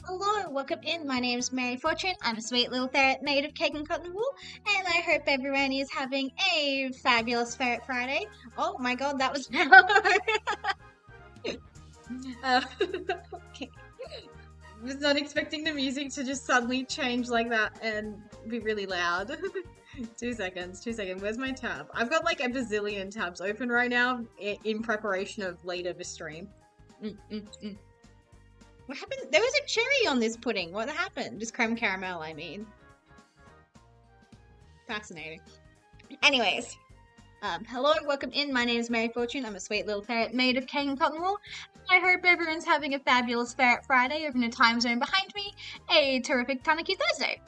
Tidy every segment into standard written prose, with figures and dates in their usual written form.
Hello, welcome in. My name is Mary Fortune. I'm a sweet little ferret made of cake and cotton wool, and I hope everyone is having a fabulous Ferret Friday. Oh my god, that was okay. I was not expecting the music to just suddenly change like that and be really loud. 2 seconds, 2 seconds. Where's my tab? I've got like a bazillion tabs open right now in preparation of later this stream. Mm, mm, mm. What happened? There was a cherry on this pudding. What happened? Just creme caramel, I mean. Fascinating. Anyways, hello, welcome in. My name is Mary Fortune. I'm a sweet little ferret made of cake and cotton wool. I hope everyone's having a fabulous Ferret Friday over in a time zone behind me. A terrific Tanaki Thursday.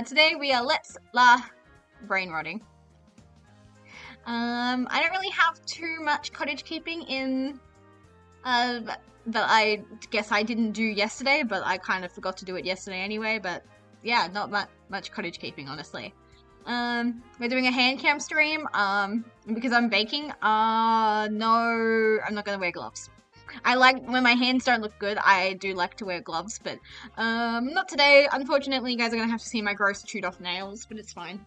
Today we are brain rotting. I don't really have too much cottage keeping in that I guess I didn't do yesterday, but I kind of forgot to do it yesterday anyway. But yeah, not much cottage keeping, honestly. We're doing a hand cam stream. Because I'm baking. No, I'm not gonna wear gloves. I like when my hands don't look good. I do like to wear gloves, but not today. Unfortunately, you guys are gonna have to see my gross chewed off nails, but it's fine.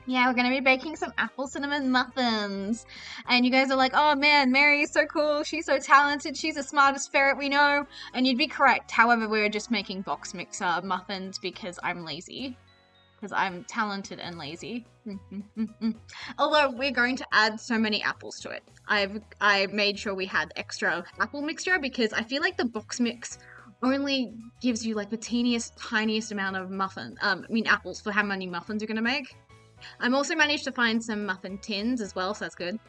Yeah, we're going to be baking some apple cinnamon muffins. And you guys are like, oh man, Mary is so cool. She's so talented. She's the smartest ferret we know. And you'd be correct. However, we're just making box mixer muffins because I'm lazy. Because I'm talented and lazy. Although we're going to add so many apples to it. I made sure we had extra apple mixture because I feel like the box mix only gives you like the tiniest amount of apples for how many muffins you're going to make. I'm also managed to find some muffin tins as well, so that's good.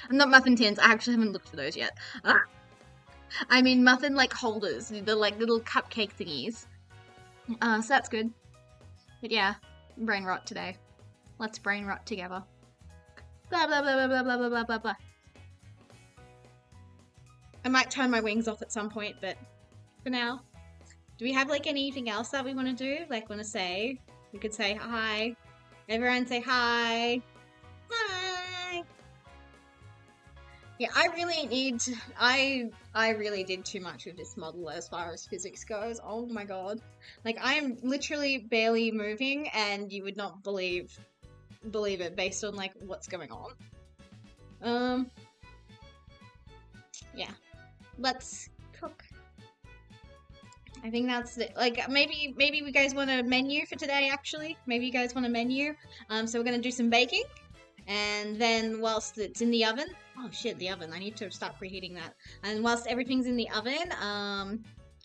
Not muffin tins, I actually haven't looked for those yet. I mean muffin like holders, the like little cupcake thingies. So that's good. But yeah, brain rot today. Let's brain rot together. Blah blah blah blah blah blah blah blah blah blah. I might turn my wings off at some point, but for now. Do we have like anything else that we want to do? Like want to say? We could say hi. Everyone say hi. Hi. Yeah, I really need to, I really did too much with this model as far as physics goes. Oh my god. Like I am literally barely moving and you would not believe it based on like what's going on. Yeah. Let's cook. I think that's it. Like maybe you guys want a menu for today. Actually, maybe you guys want a menu. So we're gonna do some baking, and then whilst it's in the oven, oh shit, the oven! I need to start preheating that. And whilst everything's in the oven,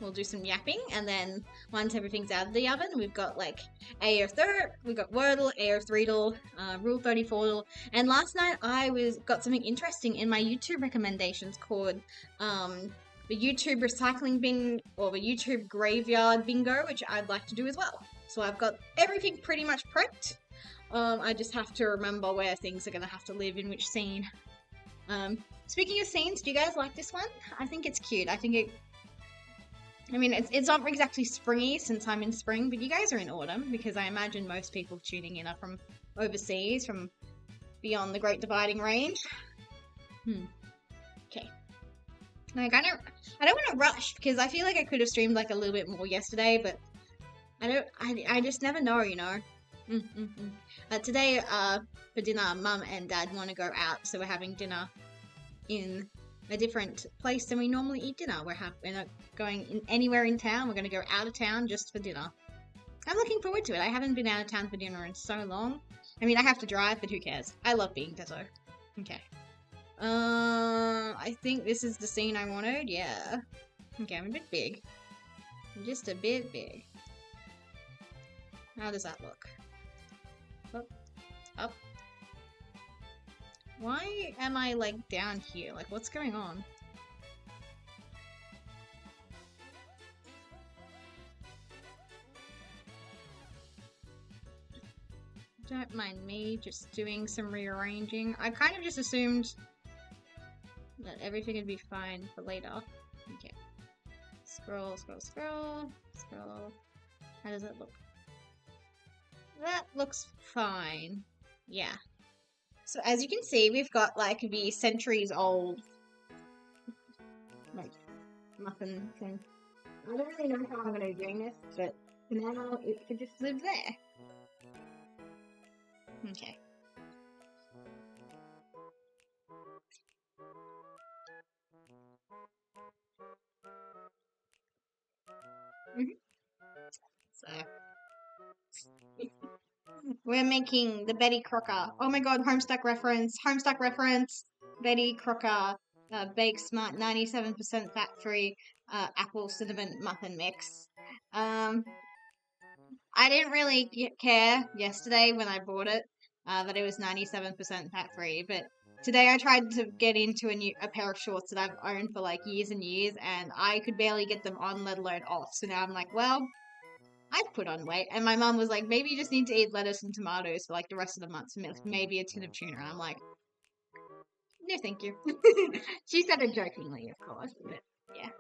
we'll do some yapping, and then once everything's out of the oven, we've got like A of Third, we've got Wordle, A of Threedle, Rule 34, and last night I got something interesting in my YouTube recommendations called the YouTube recycling bin or the YouTube graveyard bingo, which I'd like to do as well. So I've got everything pretty much prepped. I just have to remember where things are going to have to live in which scene. Speaking of scenes, do you guys like this one? I think it's cute. I mean, it's not exactly springy since I'm in spring, but you guys are in autumn because I imagine most people tuning in are from overseas, from beyond the Great Dividing Range. Okay. Like, I don't want to rush because I feel like I could have streamed like a little bit more yesterday, but I just never know, you know. Today, for dinner, Mum and Dad want to go out, so we're having dinner in a different place than we normally eat dinner. We're not going anywhere in town. We're going to go out of town just for dinner. I'm looking forward to it. I haven't been out of town for dinner in so long. I mean, I have to drive, but who cares? I love being Dezo. Okay. I think this is the scene I wanted, yeah. Okay, I'm a bit big. I'm just a bit big. How does that look? Up. Why am I, like, down here? Like, what's going on? Don't mind me just doing some rearranging. I kind of just assumed that everything would be fine for later. Okay. Scroll. How does it look? That looks fine. Yeah. So as you can see, we've got like the centuries old like muffin thing. I don't really know how I'm going to be doing this, but for now it could just live there. Okay. So we're making the Betty Crocker. Oh my god, Homestuck reference. Homestuck reference. Betty Crocker Bake Smart 97% fat free apple cinnamon muffin mix. I didn't really care yesterday when I bought it that it was 97% fat free, but today I tried to get into a pair of shorts that I've owned for like years and years, and I could barely get them on, let alone off. So now I'm like, well, I've put on weight. And my mum was like, maybe you just need to eat lettuce and tomatoes for like the rest of the month, maybe a tin of tuna. And I'm like, no, thank you. She said it jokingly, of course, but yeah.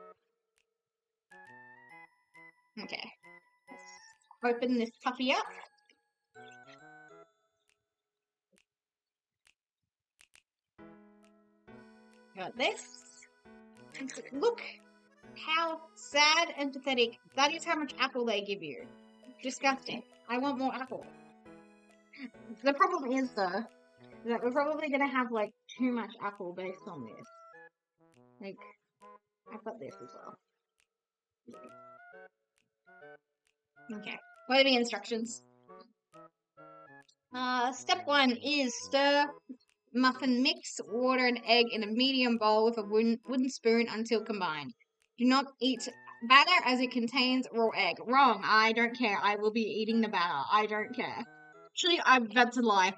Okay. Let's open this puppy up. Got this. Look how sad and pathetic. That is how much apple they give you. Disgusting. I want more apple. The problem is, though, that we're probably going to have, like, too much apple based on this. Like, I've got this as well. Okay. What are the instructions? Step 1 is stir muffin mix, water and egg in a medium bowl with a wooden spoon until combined. Do not eat batter as it contains raw egg. Wrong. I don't care. I will be eating the batter. I don't care. Actually, that's a lie.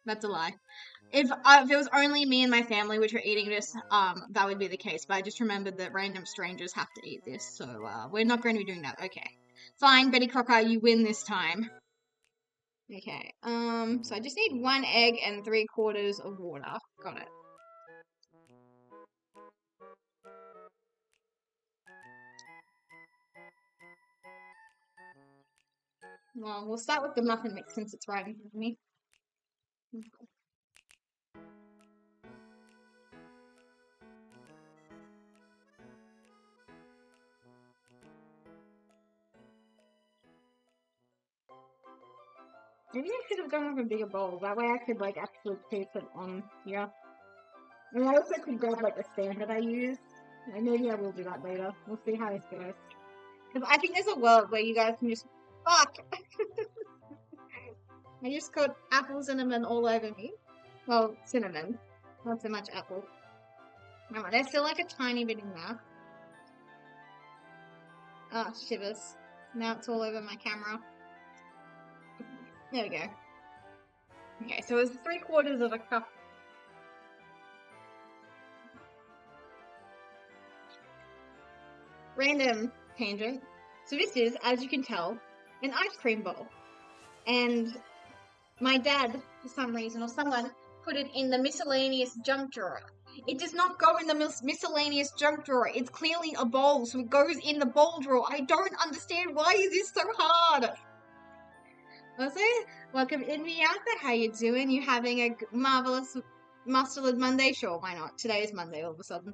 That's a lie. If it was only me and my family which were eating this, that would be the case. But I just remembered that random strangers have to eat this, so we're not going to be doing that. Okay, fine, Betty Crocker, you win this time. Okay. So I just need 1 egg and 3/4 of water. Got it. Well, we'll start with the muffin mix since it's right in front of me. Maybe I should have gone with a bigger bowl. That way I could, like, actually taste it on here. And I also could grab, like, the stand that I use. And maybe I will do that later. We'll see how this goes. Because I think there's a world where you guys can just... Fuck! I just got apple cinnamon all over me. Well, cinnamon. Not so much apple. Oh, there's still, like, a tiny bit in there. Oh, shivers. Now it's all over my camera. There we go. Okay, so it's 3/4 of a cup. Random tangent. So this is, as you can tell, an ice cream bowl. And my dad, for some reason, or someone, put it in the miscellaneous junk drawer. It does not go in the miscellaneous junk drawer. It's clearly a bowl, so it goes in the bowl drawer. I don't understand. Why is this so hard? Was it? Welcome in Miata. How you doing? You having a marvelous Mustard Monday? Sure, why not? Today is Monday all of a sudden.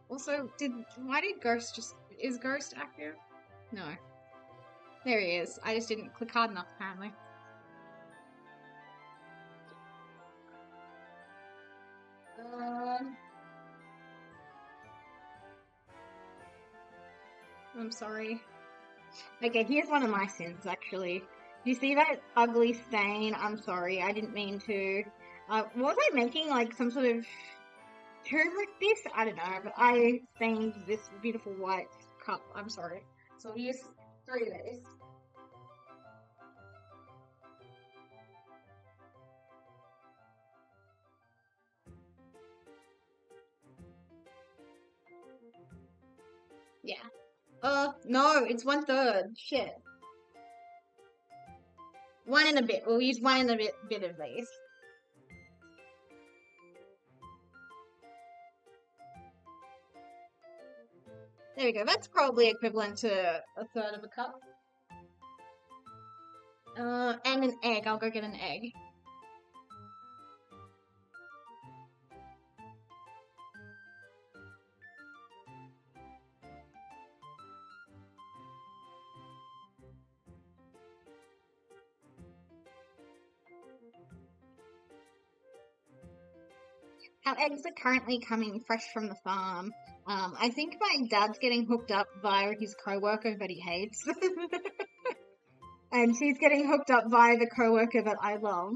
Also, why did Ghost just... Is Ghost active? No. There he is. I just didn't click hard enough, apparently. I'm sorry. Okay, here's one of my sins, actually. Do you see that ugly stain? I'm sorry, I didn't mean to. Was I making, like, some sort of turmeric this? I don't know, but I stained this beautiful white cup. I'm sorry. So here's 3 of these. Yeah. No, it's 1/3. Shit. 1 and a bit. We'll use 1 and a bit of these. There we go. That's probably equivalent to 1/3 of a cup. And an egg. I'll go get an egg. Our eggs are currently coming fresh from the farm. I think my dad's getting hooked up via his co-worker that he hates. And she's getting hooked up via the co-worker that I love.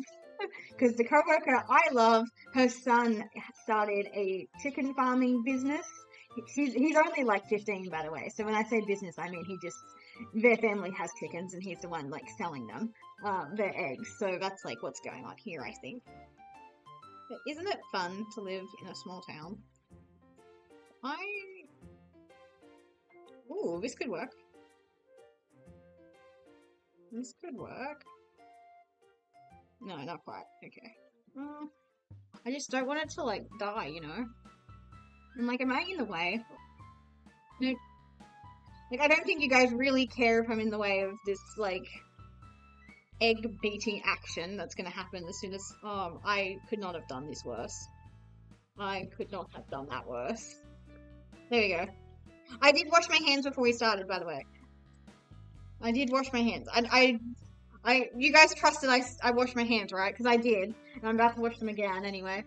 Because the co-worker I love, her son started a chicken farming business. He's only like 15, by the way. So when I say business, I mean their family has chickens and he's the one like selling them, their eggs. So that's like what's going on here, I think. But isn't it fun to live in a small town? Ooh, this could work. This could work. No, not quite. Okay. I just don't want it to, like, die, you know? And, like, am I in the way? No. Like, I don't think you guys really care if I'm in the way of this, like, egg-beating action that's gonna happen as soon as... I could not have done this worse. I could not have done that worse. There we go. I did wash my hands before we started, by the way. I did wash my hands. You guys trusted I washed my hands, right? Because I did. And I'm about to wash them again anyway.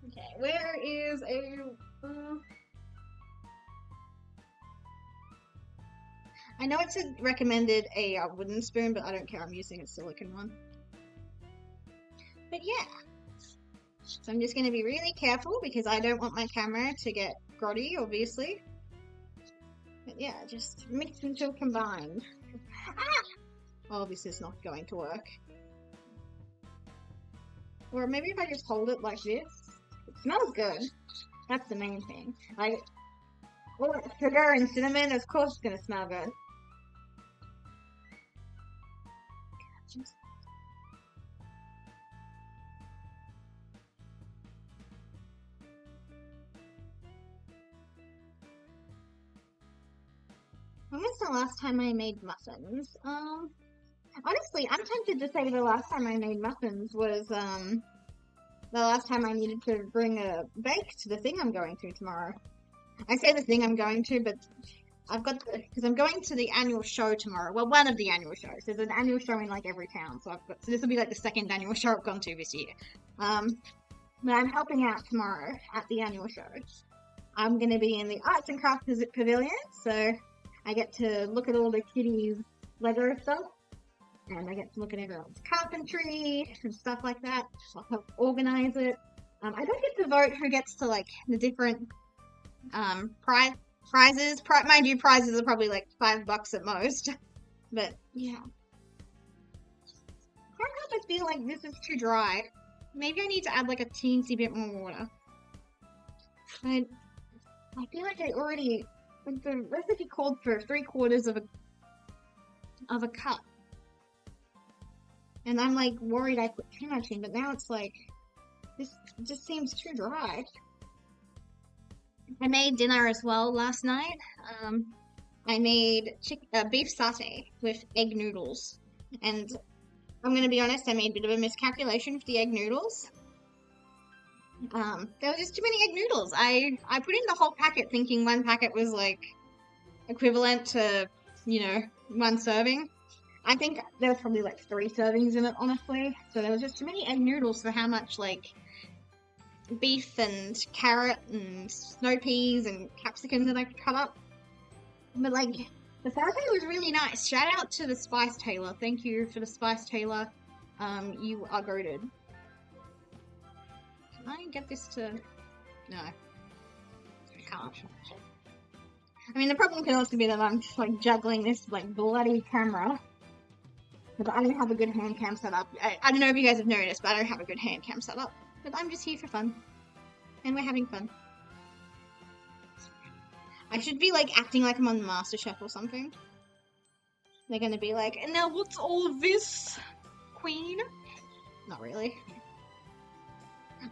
Okay, where is a... I know it said recommended a wooden spoon, but I don't care. I'm using a silicone one. But yeah. So I'm just going to be really careful because I don't want my camera to get grotty, obviously. But yeah, just mix until combined. Ah! Oh, this is not going to work. Or maybe if I just hold it like this. It smells good. That's the main thing. Like, all that sugar and cinnamon, of course it's going to smell good. When was the last time I made muffins? Honestly, I'm tempted to say the last time I made muffins was, the last time I needed to bring a bake to the thing I'm going to tomorrow. I say the thing I'm going to, but because I'm going to the annual show tomorrow. Well, one of the annual shows. There's an annual show in like every town, so this will be like the second annual show I've gone to this year. But I'm helping out tomorrow at the annual show. I'm going to be in the Arts and Crafts Pavilion, so I get to look at all the kiddies' Lego stuff, and I get to look at everyone's carpentry and stuff like that. I'll help organize it. I don't get to vote who gets to like the different prizes. Mind you, prizes are probably like $5 at most. But yeah, I can't help but feel like this is too dry. Maybe I need to add like a teensy bit more water. I feel like I already, like the recipe called for 3/4 of a cup. And I'm like worried I put too much in, but now it's like, this just seems too dry. I made dinner as well last night. I made beef satay with egg noodles. And I'm going to be honest, I made a bit of a miscalculation with the egg noodles. There were just too many egg noodles. I put in the whole packet thinking one packet was like equivalent to, you know, one serving. I think there was probably like 3 servings in it, honestly. So there was just too many egg noodles for how much like beef and carrot and snow peas and capsicums that I could cut up. But like, the satay was really nice. Shout out to the Spice Tailor. Thank you for the Spice Tailor. You are goated. Can I get this to... No. I can't. I mean, the problem can also be that I'm just like juggling this like bloody camera. Because I don't have a good hand cam set up. I don't know if you guys have noticed, but I don't have a good hand cam set up. But I'm just here for fun. And we're having fun. I should be like acting like I'm on MasterChef or something. They're gonna be like, and now what's all of this, queen? Not really.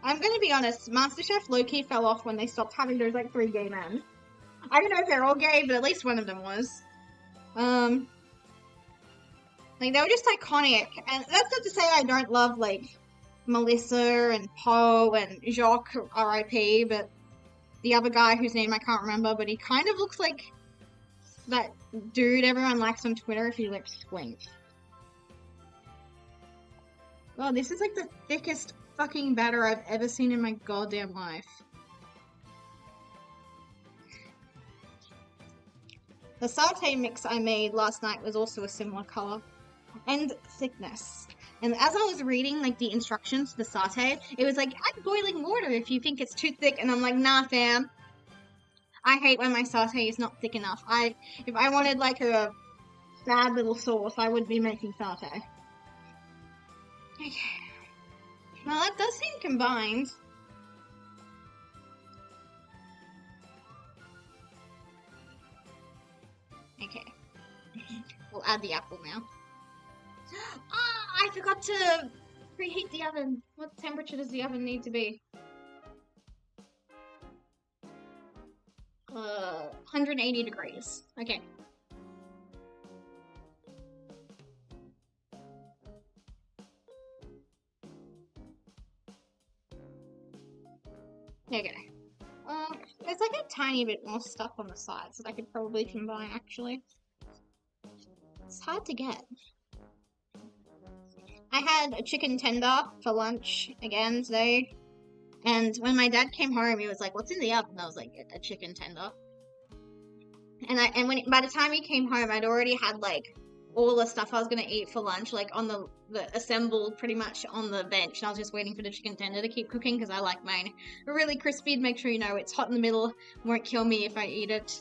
I'm gonna be honest, MasterChef low-key fell off when they stopped having those like 3 gay men. I don't know if they're all gay, but at least one of them was. Like, they were just iconic. And that's not to say I don't love, like, Melissa and Poe and Jacques, R.I.P., but the other guy whose name I can't remember, but he kind of looks like that dude everyone likes on Twitter if he like squints. God, this is like the thickest fucking batter I've ever seen in my goddamn life. The satay mix I made last night was also a similar color and thickness. And as I was reading like the instructions to the satay, it was like, add boiling water if you think it's too thick. And I'm like, nah, fam. I hate when my satay is not thick enough. If I wanted like a bad little sauce, I would be making satay. Okay. Well, that does seem combined. Okay. We'll add the apple now. Ah, I forgot to preheat the oven. What temperature does the oven need to be? 180 degrees. Okay. Okay. There's like a tiny bit more stuff on the sides that I could probably combine, actually. It's hard to get. I had a chicken tender for lunch again today. And when my dad came home, he was like, "What's in the oven?" I was like, "A chicken tender." And by the time he came home, I'd already had like all the stuff I was gonna eat for lunch, like on the assembled pretty much on the bench. And I was just waiting for the chicken tender to keep cooking because I like mine really crispy. Make sure you know it's hot in the middle, won't kill me if I eat it.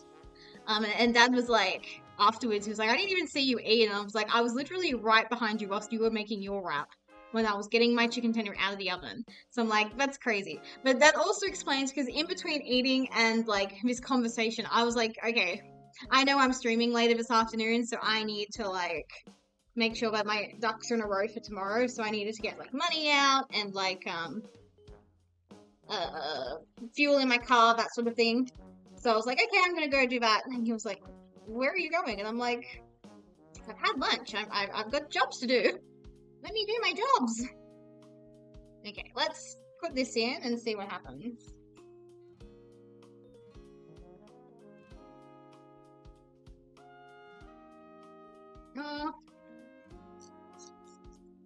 And Dad was like, afterwards, he was like, "I didn't even see you eat," and I was like, "I was literally right behind you whilst you were making your wrap." When I was getting my chicken tender out of the oven. So I'm like, that's crazy. But that also explains, because in between eating and like this conversation, I was like, okay, I know I'm streaming later this afternoon, so I need to like make sure that my ducks are in a row for tomorrow. So I needed to get like money out and like fuel in my car, that sort of thing. So I was like, okay, I'm gonna go do that. And he was like, "Where are you going?" And I'm like, "I've had lunch. I've got jobs to do. Let me do my jobs." Okay, let's put this in and see what happens.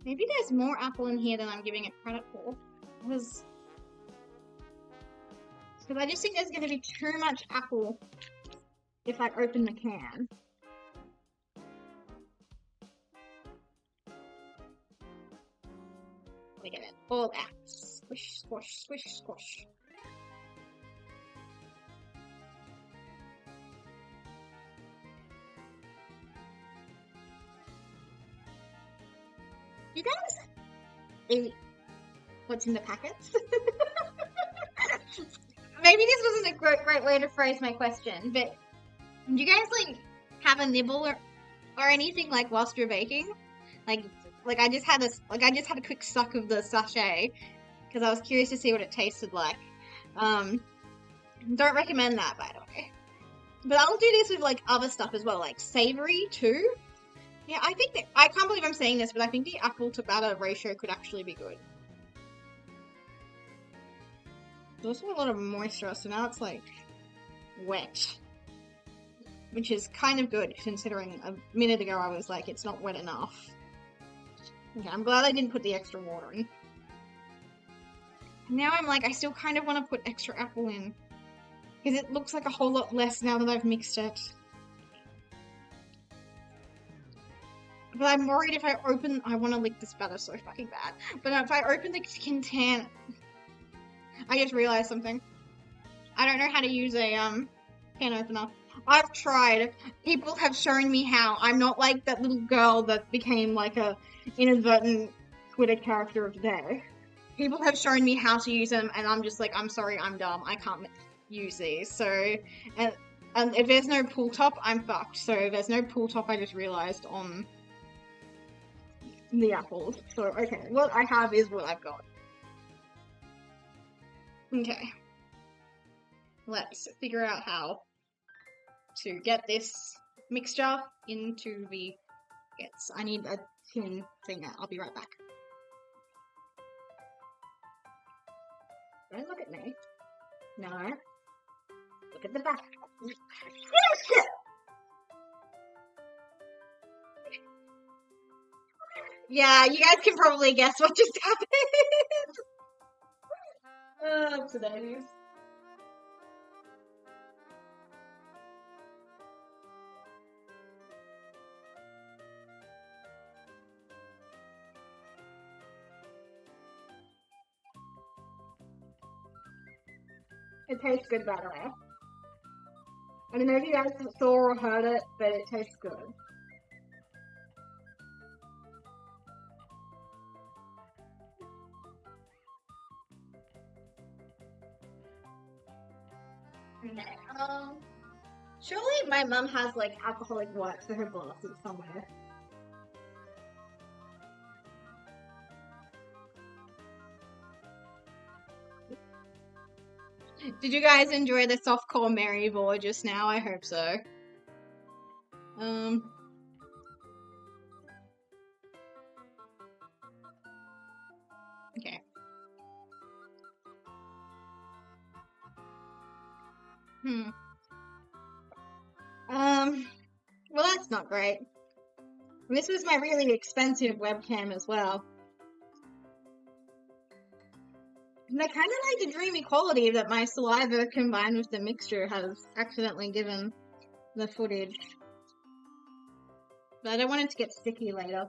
Maybe there's more apple in here than I'm giving it credit for. Because I just think there's going to be too much apple if I open the can. Let me get it all out. Squish, squash, squish, squash. You guys eat what's in the packets? Maybe this wasn't a great way to phrase my question, but do you guys like have a nibble or anything like whilst you're baking? Like I just had a quick suck of the sachet because I was curious to see what it tasted like. Don't recommend that, by the way. But I'll do this with like other stuff as well, like savory too. Yeah, I think that I can't believe I'm saying this, but I think the apple to batter ratio could actually be good. There's also a lot of moisture, so now it's like wet, which is kind of good considering a minute ago I was like, it's not wet enough. Okay, I'm glad I didn't put the extra water in. Now I'm like, I still kind of want to put extra apple in because it looks like a whole lot less now that I've mixed it. But I'm worried if I open, I want to lick this batter so fucking bad. But if I open the can, I just realized something. I don't know how to use a can opener. I've tried. People have shown me how. I'm not like that little girl that became like a inadvertent Twitter character of the day. People have shown me how to use them, and I'm just like, I'm sorry, I'm dumb. I can't use these. So, and if there's no pull top, I'm fucked. So if there's no pull top, I just realized on the apples. So, okay, what I have is what I've got. Okay. Let's figure out how to get this mixture into the bits. I need a tin thing. I'll be right back. Don't look at me. No. look at the back. Yes! Yeah, you guys can probably guess what just happened. Oh, today. It tastes good, by the way. I don't know if you guys saw or heard it, but it tastes good. Okay, surely my mum has like alcoholic wipes for her glasses somewhere. Did you guys enjoy the softcore Mary board just now? I hope so. Okay. Well, that's not great. This was my really expensive webcam as well. And I kind of like the dreamy quality that my saliva combined with the mixture has accidentally given the footage. But I don't want it to get sticky later.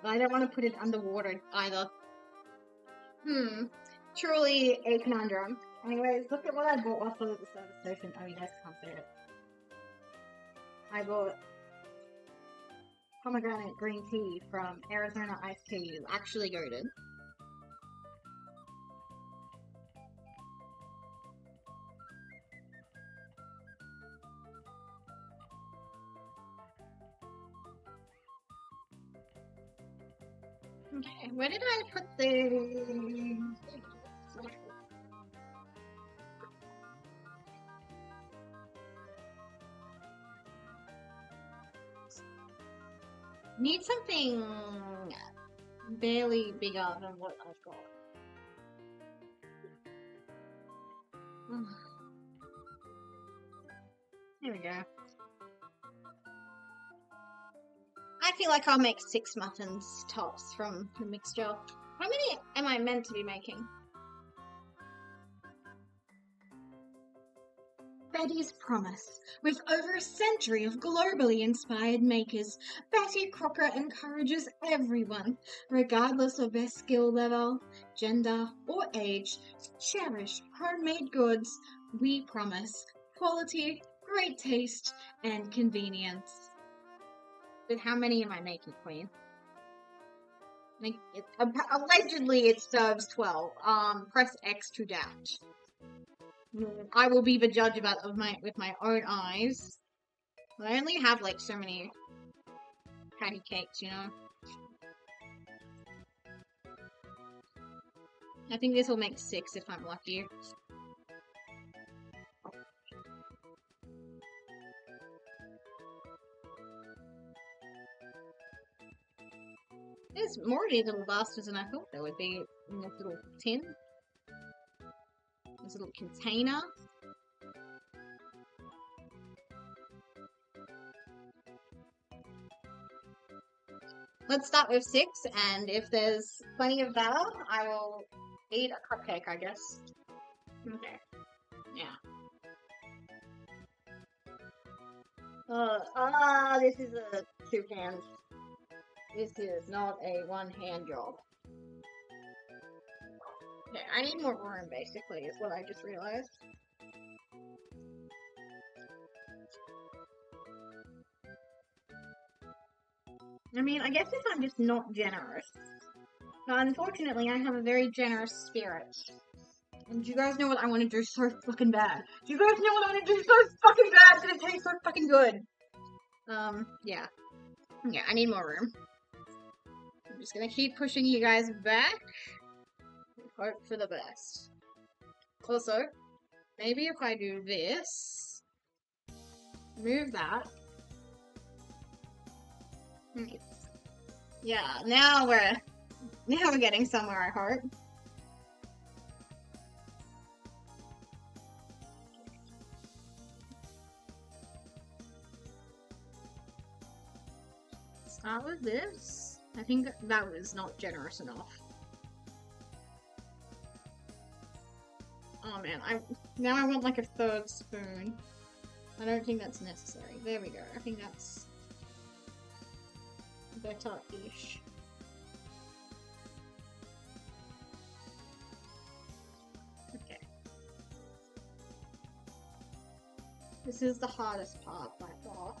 But I don't want to put it underwater either. Truly a conundrum. Anyways, look at what I bought whilst I was at the service station. Oh, you guys can't see it. I bought pomegranate green tea from Arizona Iced Tea. Actually goated. Okay, where did I put the... Need something barely bigger than what I've got. Here we go. I feel like I'll make 6 muffins tops from the mixture. How many am I meant to be making? Betty's Promise. With over a century of globally inspired makers, Betty Crocker encourages everyone, regardless of their skill level, gender, or age, to cherish homemade goods. We promise quality, great taste, and convenience. But how many am I making, Queen? Allegedly, it serves 12. Press X to doubt. I will be the judge of with my own eyes. I only have like so many patty cakes, you know. I think this will make 6 if I'm lucky. There's more of these little bastards than I thought there would be in this little tin. This little container. Let's start with 6, and if there's plenty of batter, I will eat a cupcake, I guess. Okay. Yeah. This is a 2-hand. This is not a 1-hand job. Okay, I need more room, basically, is what I just realized. I mean, I guess if I'm just not generous. But unfortunately, I have a very generous spirit. And do you guys know what I want to do so fucking bad? Do you guys know what I want to do so fucking bad? It's gonna taste so fucking good. Yeah. Yeah, I need more room. I'm just gonna keep pushing you guys back. Hope for the best. Also, maybe if I do this, move that. Yeah, now we're getting somewhere, I hope. start with this. I think that was not generous enough. Oh man, now I want like a third spoon. I don't think that's necessary. There we go. I think that's better-ish. Okay. This is the hardest part by far.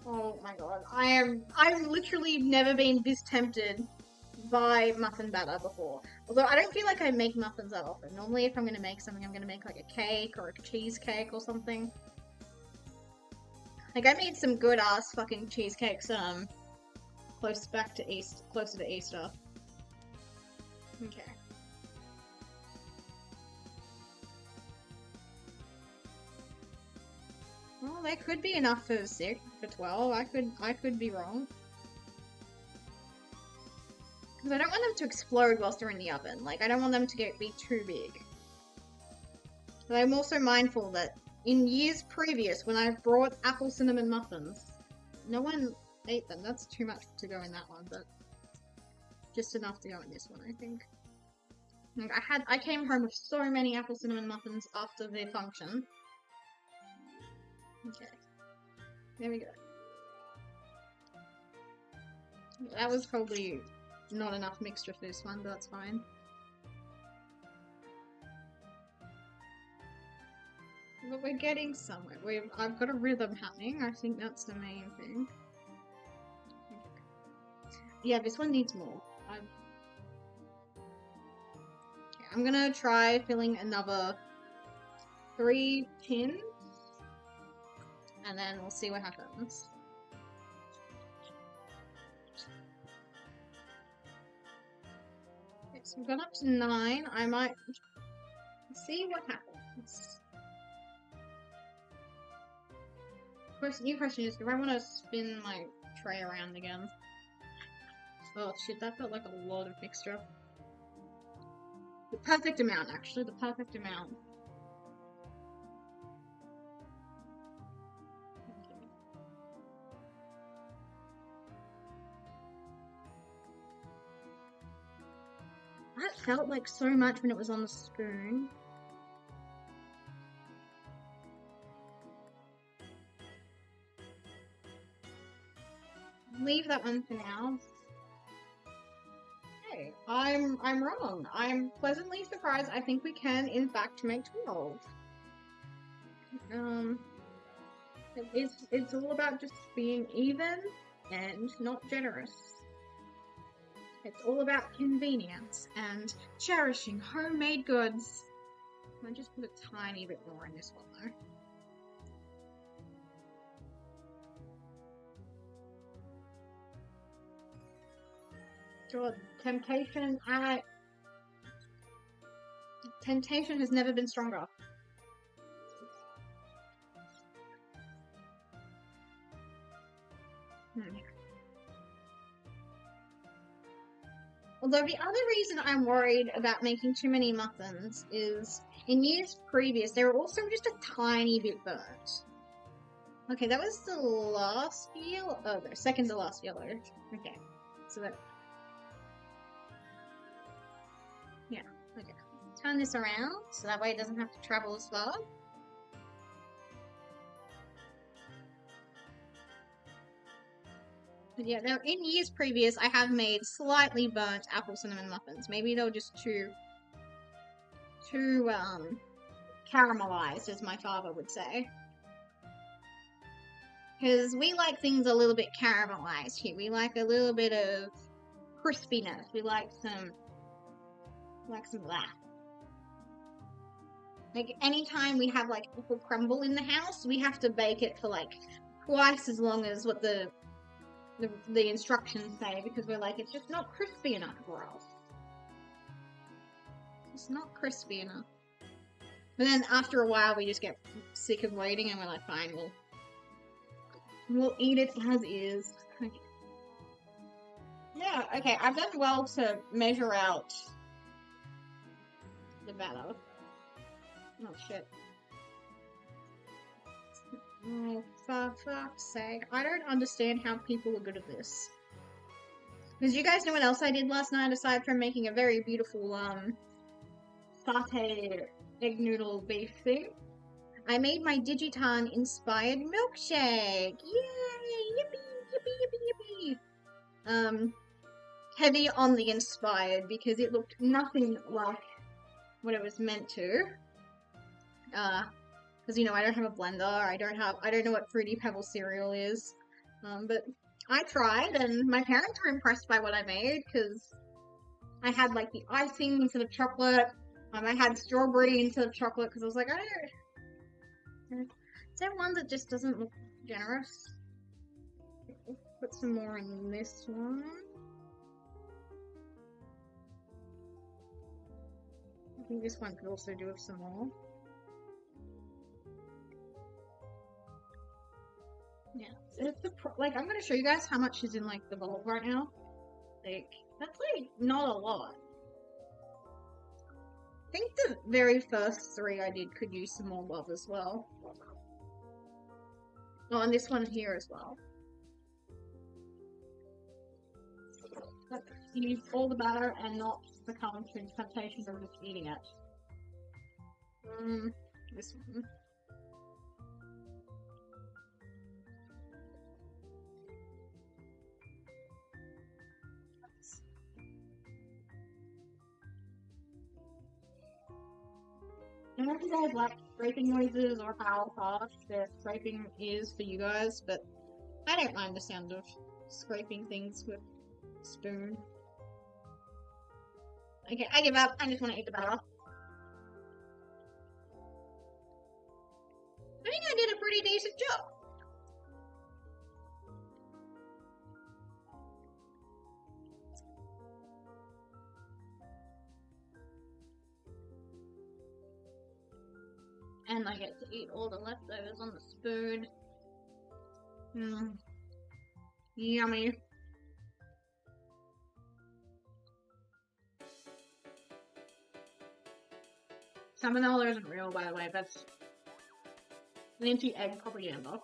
Oh my god. I've literally never been this tempted by muffin batter before. Although I don't feel like I make muffins that often. Normally if I'm gonna make something, I'm gonna make like a cake or a cheesecake or something. Like I made some good ass fucking cheesecakes closer to Easter. Okay. Well, there could be enough for 12. I could be wrong. Because I don't want them to explode whilst they're in the oven. Like, I don't want them to be too big. But I'm also mindful that in years previous, when I've brought apple cinnamon muffins, no one ate them. That's too much to go in that one, but just enough to go in this one, I think. Like, I came home with so many apple cinnamon muffins after the function. Okay. There we go. That was probably not enough mixture for this one, but that's fine. But we're getting somewhere. I've got a rhythm happening. I think that's the main thing. Yeah, this one needs more. I'm gonna try filling another 3 tins, and then we'll see what happens. Okay, so we've gone up to 9. I might see what happens. New question is, do I want to spin my tray around again? Oh shit, that felt like a lot of mixture. The perfect amount, actually, the perfect amount. Okay. That felt like so much when it was on the spoon. Leave that one for now. Okay, I'm wrong. I'm pleasantly surprised. I think we can, in fact, make 12. It's all about just being even and not generous. It's all about convenience and cherishing homemade goods. I just put a tiny bit more in this one though. God, temptation has never been stronger. Although the other reason I'm worried about making too many muffins is in years previous they were also just a tiny bit burnt. Okay, that was the last yellow. Oh, the second to last yellow. Okay, so that. Yeah, okay. Turn this around so that way it doesn't have to travel as far. But yeah, now in years previous, I have made slightly burnt apple cinnamon muffins. Maybe they were just too caramelized, as my father would say. Because we like things a little bit caramelized here. We like a little bit of crispiness. We like some of that. Like anytime we have like apple crumble in the house, we have to bake it for like twice as long as what the instructions say, because we're like, it's just not crispy enough for us. It's not crispy enough. But then after a while we just get sick of waiting and we're like, fine, we'll eat it as is. Okay. Yeah, okay, I've done well to measure out the batter. Oh shit. Oh, for fuck's sake. I don't understand how people are good at this. Because you guys know what else I did last night aside from making a very beautiful, satay egg noodle beef thing? I made my Digiton inspired milkshake! Yay! Yippee! Yippee! Yippee! Yippee! Heavy on the inspired because it looked nothing like what it was meant to. Because you know I don't have a blender. I don't know what Fruity Pebble cereal is. But I tried, and my parents were impressed by what I made because I had like the icing instead of chocolate. I had strawberry instead of chocolate because I was like, I don't. Is there one that just doesn't look generous? Put some more in this one. I think this one could also do with some more. Yeah, it's like I'm gonna show you guys how much is in like the bowl right now. Like that's like not a lot. I think the very first 3 I did could use some more love as well. Oh, and this one here as well. Let's use all the batter and not succumb to the temptation of just eating it. This one. I don't know if you guys like scraping noises or how harsh the scraping is for you guys, but I don't mind the sound of scraping things with a spoon. Okay, I give up. I just want to eat the batter. I think I did a pretty decent job. And I get to eat all the leftovers on the spoon. Yummy. Salmonella isn't real, by the way. That's anti-egg propaganda.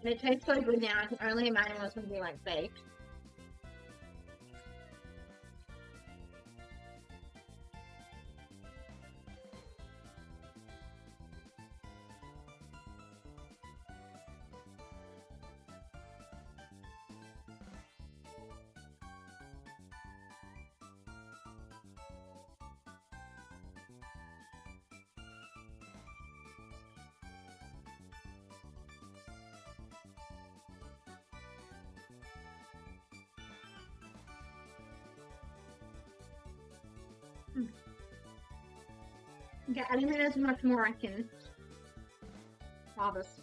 And it tastes so good now, I can only imagine what's going to be like baked. Okay, I don't think there's much more I can harvest.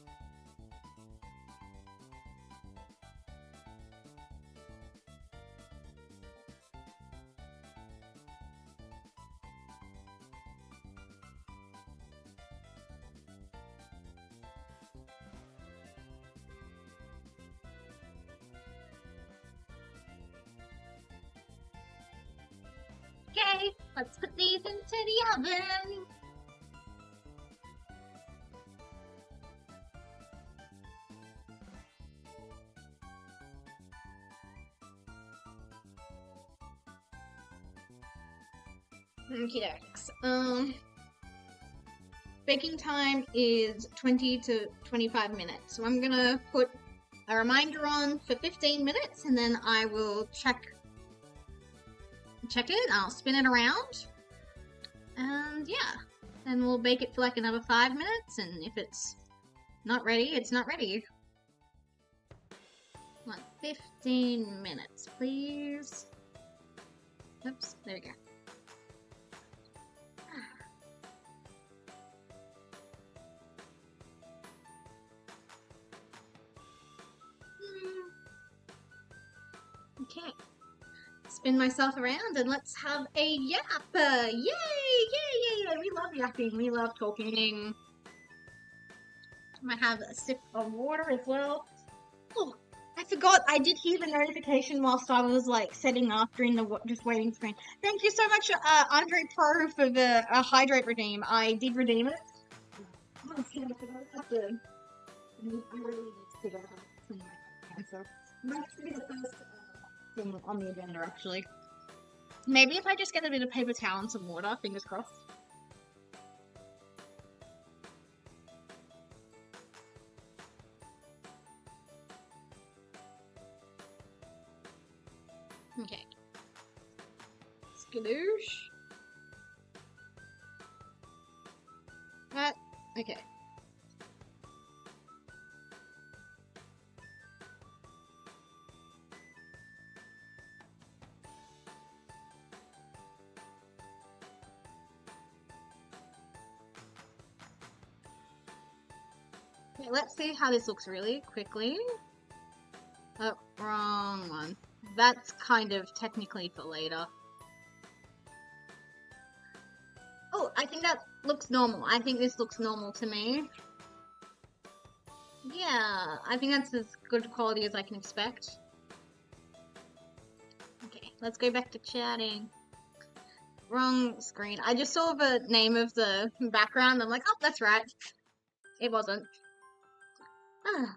Okay, let's put these into the oven. Okie dokes. Baking time is 20 to 25 minutes. So I'm gonna put a reminder on for 15 minutes and then I will check it, I'll spin it around. And yeah, then we'll bake it for like another 5 minutes, and if it's not ready, it's not ready. Like 15 minutes, please. Oops, there we go. Okay, spin myself around and let's have a yap! Yay! Yay! Yay! Yay! We love yapping. We love talking. I'm gonna have a sip of water as well. Oh, I forgot. I did hear the notification whilst I was like setting up during the just waiting screen. Thank you so much, Andre Pro, for the hydrate redeem. I did redeem it. Oh, shit, I forgot about the- I really need to figure out how to clean my hands, so that should be the first thing on the agenda, actually. Maybe if I just get a bit of paper towel and some water, fingers crossed. Okay. Skadoosh. That. Okay. Okay, let's see how this looks really quickly. Oh, wrong one. That's kind of technically for later. Oh, I think that looks normal. I think this looks normal to me. Yeah, I think that's as good quality as I can expect. Okay, let's go back to chatting. Wrong screen. I just saw the name of the background. I'm like, oh, that's right. It wasn't. Ah.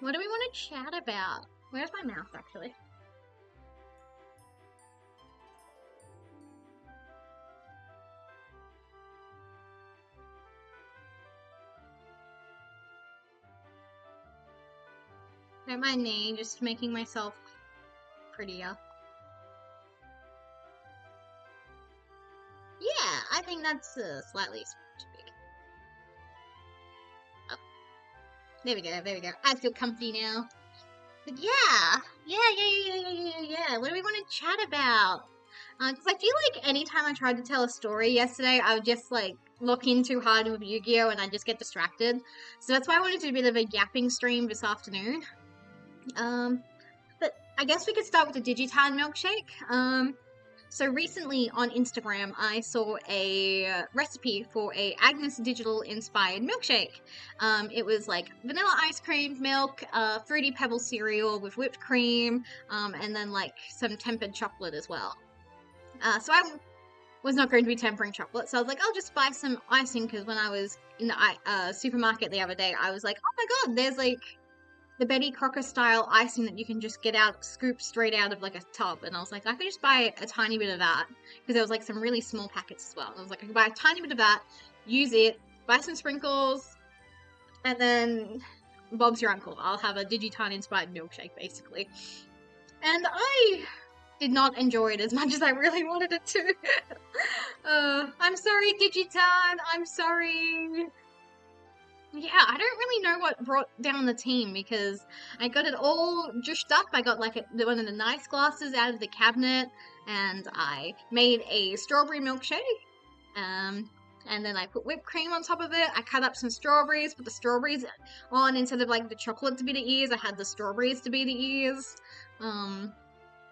What do we want to chat about? Where's my mouse, actually? Don't mind me, just making myself prettier. Yeah, I think that's slightly too big. Oh, there we go, there we go. I feel comfy now. But yeah. What do we want to chat about? Because I feel like anytime I tried to tell a story yesterday, I would just like look in too hard with Yu-Gi-Oh! And I just get distracted. So that's why I wanted to do a bit of a yapping stream this afternoon. But I guess we could start with the Digitan milkshake. So recently on Instagram, I saw a recipe for a Agnes Digital inspired milkshake. It was like vanilla ice cream, milk, fruity pebble cereal with whipped cream, and then like some tempered chocolate as well. So I was not going to be tempering chocolate, so I was like, I'll just buy some icing, because when I was in the supermarket the other day, I was like, oh my god, there's like the Betty Crocker style icing that you can just get out, scoop straight out of like a tub. And I was like, I could just buy a tiny bit of that, because there was like some really small packets as well. And I was like, I could buy a tiny bit of that, use it, buy some sprinkles, and then Bob's your uncle. I'll have a Digitan inspired milkshake basically. And I did not enjoy it as much as I really wanted it to. I'm sorry, Digitan. I'm sorry. Yeah, I don't really know what brought down the team, because I got it all jushed up. I got like one of the nice glasses out of the cabinet, and I made a strawberry milkshake. And then I put whipped cream on top of it. I cut up some strawberries, put the strawberries on instead of like the chocolate to be the ears. I had the strawberries to be the ears. And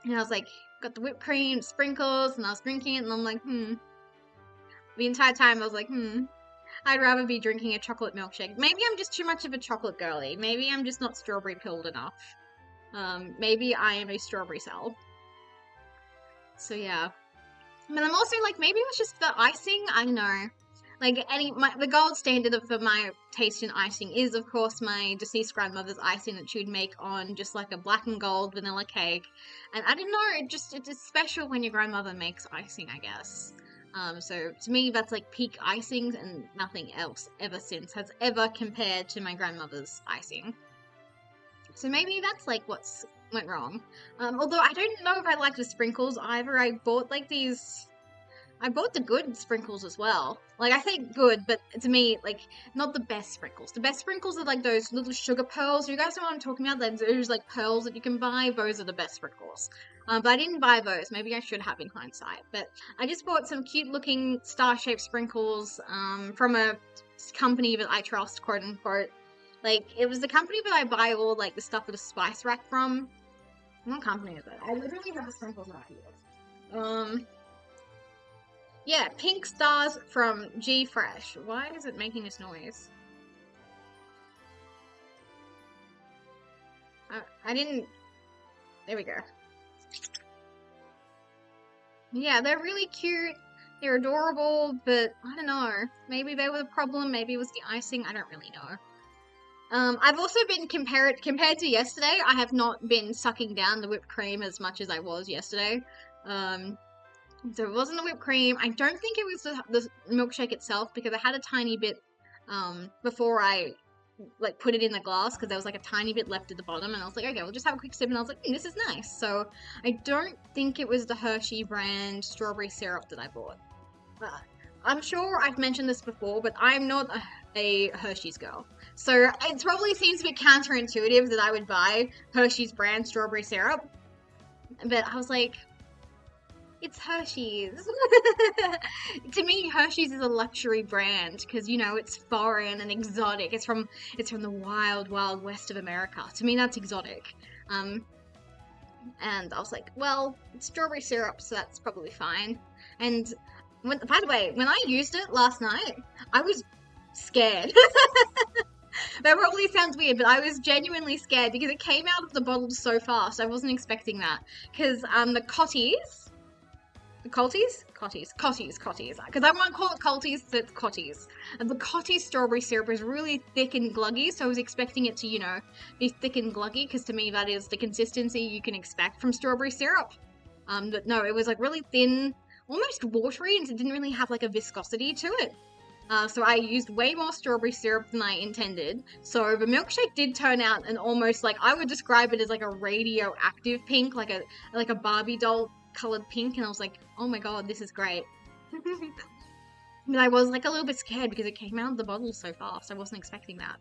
I was like, got the whipped cream, sprinkles, and I was drinking it, and I'm like, The entire time I was like, I'd rather be drinking a chocolate milkshake. Maybe I'm just too much of a chocolate girly. Maybe I'm just not strawberry pilled enough. Maybe I am a strawberry cell. So yeah. But I'm also like, maybe it was just the icing. I don't know. Like the gold standard for my taste in icing is, of course, my deceased grandmother's icing that she would make on just like a black and gold vanilla cake. And I don't know, it's special when your grandmother makes icing, I guess. So to me, that's like peak icings, and nothing else ever since has ever compared to my grandmother's icing. So maybe that's like what's went wrong. Although I don't know if I like the sprinkles either. I bought the good sprinkles as well. Like, I say good, but to me, like, not the best sprinkles. The best sprinkles are like those little sugar pearls. You guys know what I'm talking about? Those like pearls that you can buy. Those are the best sprinkles. But I didn't buy those. Maybe I should have in hindsight. But I just bought some cute looking star-shaped sprinkles from a company that I trust, quote unquote. Like, it was the company that I buy all like the stuff with the spice rack from. What company is it? I literally have the sprinkles right here. Yeah, pink stars from G Fresh. Why is it making this noise? I didn't. There we go. Yeah, they're really cute. They're adorable, but I don't know. Maybe they were the problem. Maybe it was the icing. I don't really know. I've also been compared to yesterday. I have not been sucking down the whipped cream as much as I was yesterday. So it wasn't the whipped cream. I don't think it was the milkshake itself because I had a tiny bit before I like put it in the glass because there was like a tiny bit left at the bottom, and I was like, okay, we'll just have a quick sip, and I was like, this is nice. So I don't think it was the Hershey brand strawberry syrup that I bought. I'm sure I've mentioned this before, but I'm not a Hershey's girl. So it probably seems a bit counterintuitive that I would buy Hershey's brand strawberry syrup. But I was like, it's Hershey's. To me, Hershey's is a luxury brand because, you know, it's foreign and exotic. It's from the wild, wild west of America. To me, that's exotic. And I was like, well, it's strawberry syrup, so that's probably fine. And by the way, when I used it last night, I was scared. That probably sounds weird, but I was genuinely scared because it came out of the bottle so fast. I wasn't expecting that. Because the Cotties, because I won't call it Colties, so it's Cotties. And the Cotties strawberry syrup is really thick and gluggy, so I was expecting it to, you know, be thick and gluggy, because to me that is the consistency you can expect from strawberry syrup. But no, it was like really thin, almost watery, and it didn't really have like a viscosity to it. So I used way more strawberry syrup than I intended. So the milkshake did turn out an almost, like, I would describe it as like a radioactive pink, like a Barbie doll colored pink, and I was like, oh my god, this is great. But I was like a little bit scared because it came out of the bottle so fast. I wasn't expecting that.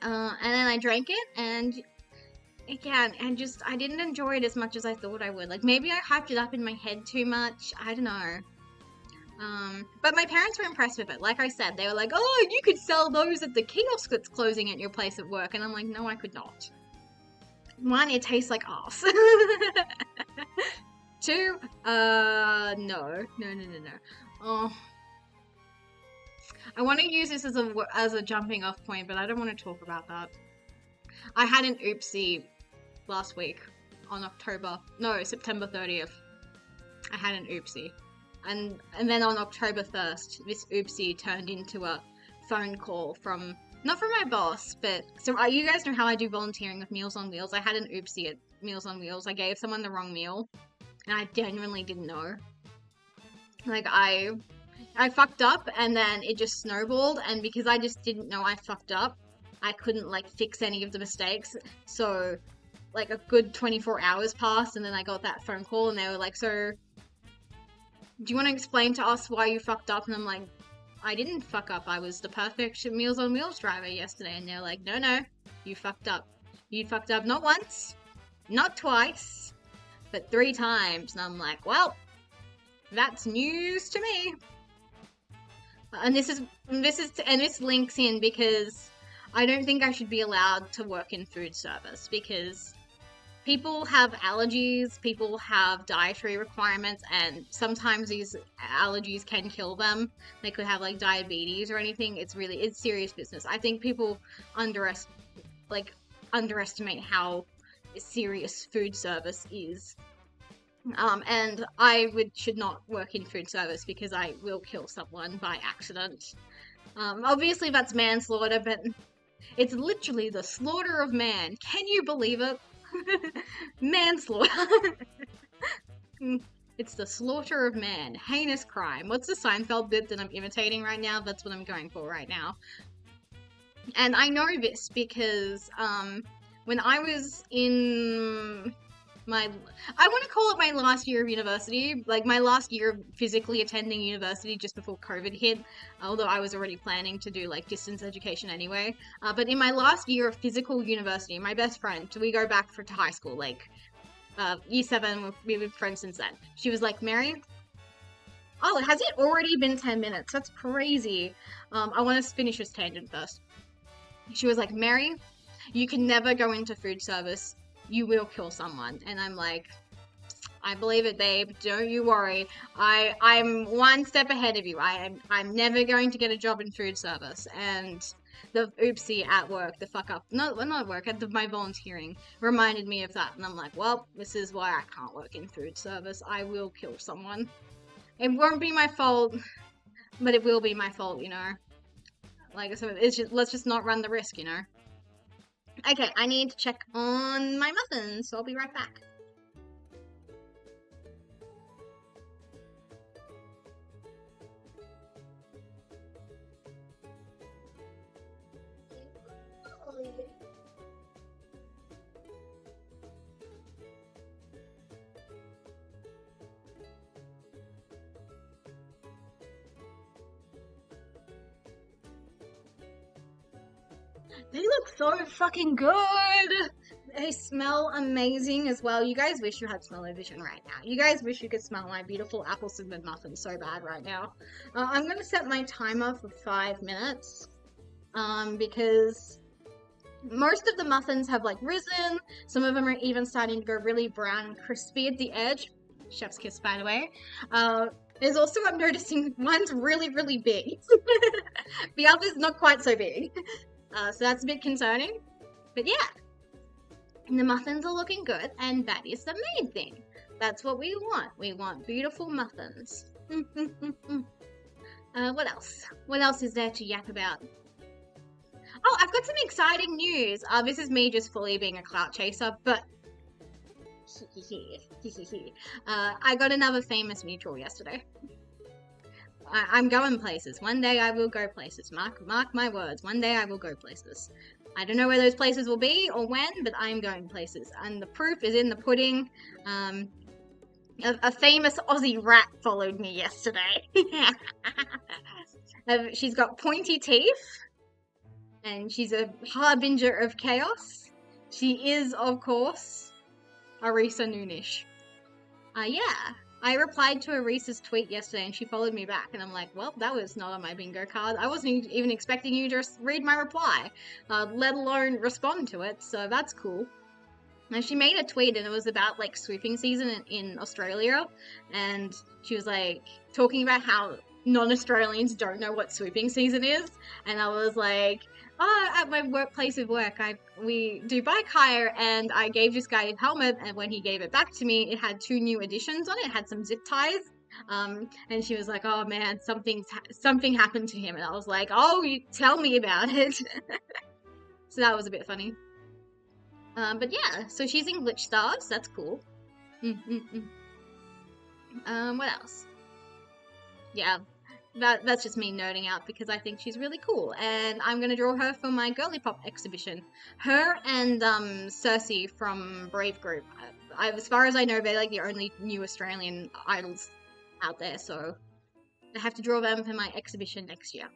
And then I drank it, and again, I didn't enjoy it as much as I thought I would. Like, maybe I hyped it up in my head too much. I don't know. But my parents were impressed with it. Like I said, they were like, oh, you could sell those at the kiosk that's closing at your place at work. And I'm like, no, I could not. One, it tastes like ass. Two, no. Oh, I want to use this as a jumping off point, but I don't want to talk about that. I had an oopsie last week on September 30th. I had an oopsie. And then on October 1st, this oopsie turned into a phone call from, not from my boss, but, so you guys know how I do volunteering with Meals on Wheels. I had an oopsie at Meals on Wheels. I gave someone the wrong meal, and I genuinely didn't know. Like, I fucked up, and then it just snowballed, and because I just didn't know I fucked up, I couldn't, like, fix any of the mistakes. So, like, a good 24 hours passed, and then I got that phone call, and they were like, so, do you want to explain to us why you fucked up? And I'm like, I didn't fuck up. I was the perfect Meals on Wheels driver yesterday. And they're like, no, you fucked up. You fucked up not once, not twice, but 3 times. And I'm like, well, that's news to me. And this links in because I don't think I should be allowed to work in food service because people have allergies, people have dietary requirements, and sometimes these allergies can kill them. They could have like diabetes or anything. It's serious business. I think people underestimate how serious food service is. And I should not work in food service because I will kill someone by accident. Obviously that's manslaughter, but it's literally the slaughter of man. Can you believe it? Manslaughter. It's the slaughter of man. Heinous crime. What's the Seinfeld bit that I'm imitating right now? That's what I'm going for right now. And I know this because when I was in I want to call it my last year of university, like my last year of physically attending university just before COVID hit, although I was already planning to do like distance education anyway. But in my last year of physical university, my best friend, so we go back to high school, like year 7, we've been friends since then. She was like, Mary, oh, has it already been 10 minutes? That's crazy. I want to finish this tangent first. She was like, Mary, you can never go into food service. You will kill someone. And I'm like, I believe it, babe. Don't you worry. I'm one step ahead of you. I'm never going to get a job in food service. And the oopsie at work, the fuck up, not at work, my volunteering reminded me of that. And I'm like, well, this is why I can't work in food service. I will kill someone. It won't be my fault, but it will be my fault, you know. Like, so it's just, let's just not run the risk, you know. Okay, I need to check on my muffins, so I'll be right back. They look so fucking good! They smell amazing as well. You guys wish you had smell-o-vision right now. You guys wish you could smell my beautiful apple cinnamon muffin so bad right now. I'm gonna set my timer for 5 minutes. Because most of the muffins have like risen. Some of them are even starting to go really brown and crispy at the edge. Chef's kiss, by the way. There's also, I'm noticing, one's really, really big. The other's not quite so big. So that's a bit concerning. But yeah, the muffins are looking good, and that is the main thing. That's what we want. We want beautiful muffins. What else? What else is there to yap about? Oh, I've got some exciting news. This is me just fully being a clout chaser, but I got another famous mutual yesterday. I'm going places. One day I will go places. Mark my words. One day I will go places. I don't know where those places will be or when, but I'm going places. And the proof is in the pudding. A famous Aussie rat followed me yesterday. She's got pointy teeth. And she's a harbinger of chaos. She is, of course, Arisa Noonish. Yeah. I replied to Arisa's tweet yesterday and she followed me back, and I'm like, well, that was not on my bingo card. I wasn't even expecting you to just read my reply, let alone respond to it, so that's cool. And she made a tweet and it was about like swooping season in Australia, and she was like talking about how non-Australians don't know what swooping season is, and I was like, at my workplace of work, we do bike hire, and I gave this guy a helmet, and when he gave it back to me, it had 2 new additions on it. It had some zip ties, and she was like, oh man, something happened to him, and I was like, oh, you tell me about it. So that was a bit funny. But yeah, so she's in Glitch Stars, that's cool. What else? Yeah. That's just me nerding out because I think she's really cool, and I'm gonna draw her for my Girly Pop exhibition. Her and Cersei from Brave Group. As far as I know, they're like the only new Australian idols out there, so I have to draw them for my exhibition next year.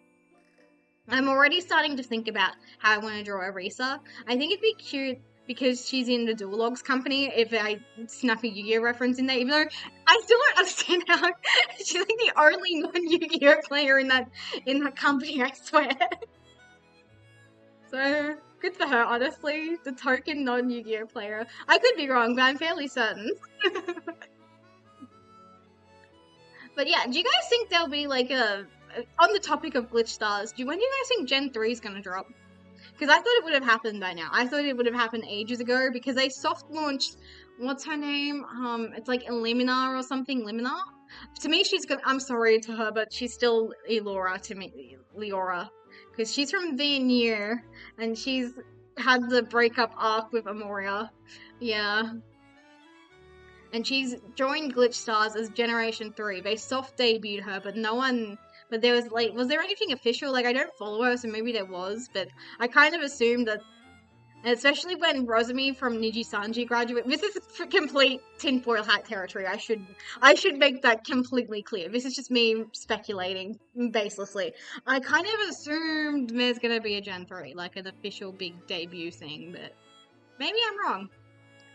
I'm already starting to think about how I want to draw Arisa. I think it'd be cute because she's in the Duologues company, if I snap a Yu-Gi-Oh reference in there, even though I still don't understand how she's like the only non-Yu-Gi-Oh player in that company, I swear. So, good for her, honestly. The token non-Yu-Gi-Oh player. I could be wrong, but I'm fairly certain. But yeah, do you guys think there'll be like on the topic of Glitch Stars, when do you guys think Gen 3 is gonna drop? Because I thought it would have happened by now. I thought it would have happened ages ago because they soft launched, what's her name? It's like Elimina or something, Limina? To me, I'm sorry to her, but she's still Elora to me, Leora. Because she's from Veneer, and she's had the breakup arc with Amoria. Yeah. And she's joined Glitch Stars as Generation 3. They soft debuted her, but no one... But there was like, was there anything official? Like, I don't follow her, so maybe there was, but I kind of assumed that, especially when Rosemi from Niji Sanji graduated, this is complete tinfoil hat territory. I should make that completely clear. This is just me speculating baselessly. I kind of assumed there's gonna be a Gen 3, like an official big debut thing, but maybe I'm wrong.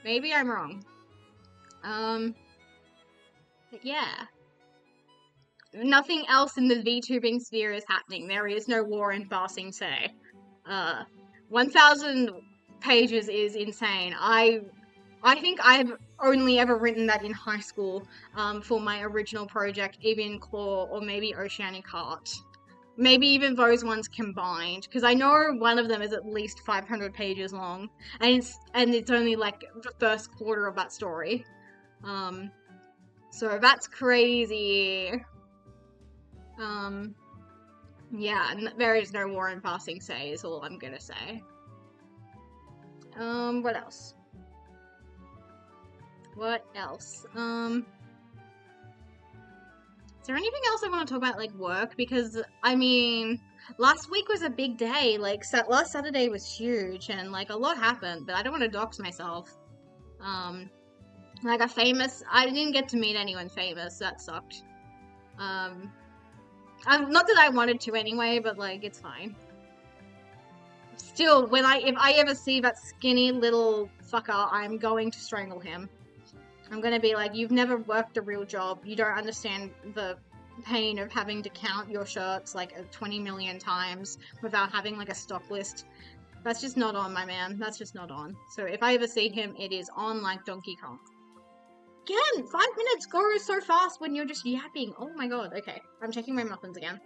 Maybe I'm wrong. But yeah. Nothing else in the VTubing sphere is happening. There is no war in Ba Sing Se. 1,000 pages is insane. I I think I've only ever written that in high school for my original project, Avian Claw or maybe Oceanic Heart. Maybe even those ones combined, because I know one of them is at least 500 pages long, and it's only like the first quarter of that story. So that's crazy. Yeah, there is no war in passing say is all I'm gonna say. What else? What else? Is there anything else I want to talk about, like work? Because, I mean, last week was a big day. Like, last Saturday was huge, and like a lot happened. But I don't want to dox myself. Like I didn't get to meet anyone famous. That sucked. Not that I wanted to anyway, but like it's fine. Still, if I ever see that skinny little fucker, I'm going to strangle him. I'm gonna be like, you've never worked a real job. You don't understand the pain of having to count your shirts like 20 million times without having like a stock list. That's just not on, my man. That's just not on. So if I ever see him, it is on like Donkey Kong. Again, 5 minutes goes so fast when you're just yapping. Oh my god. Okay, I'm checking my muffins again.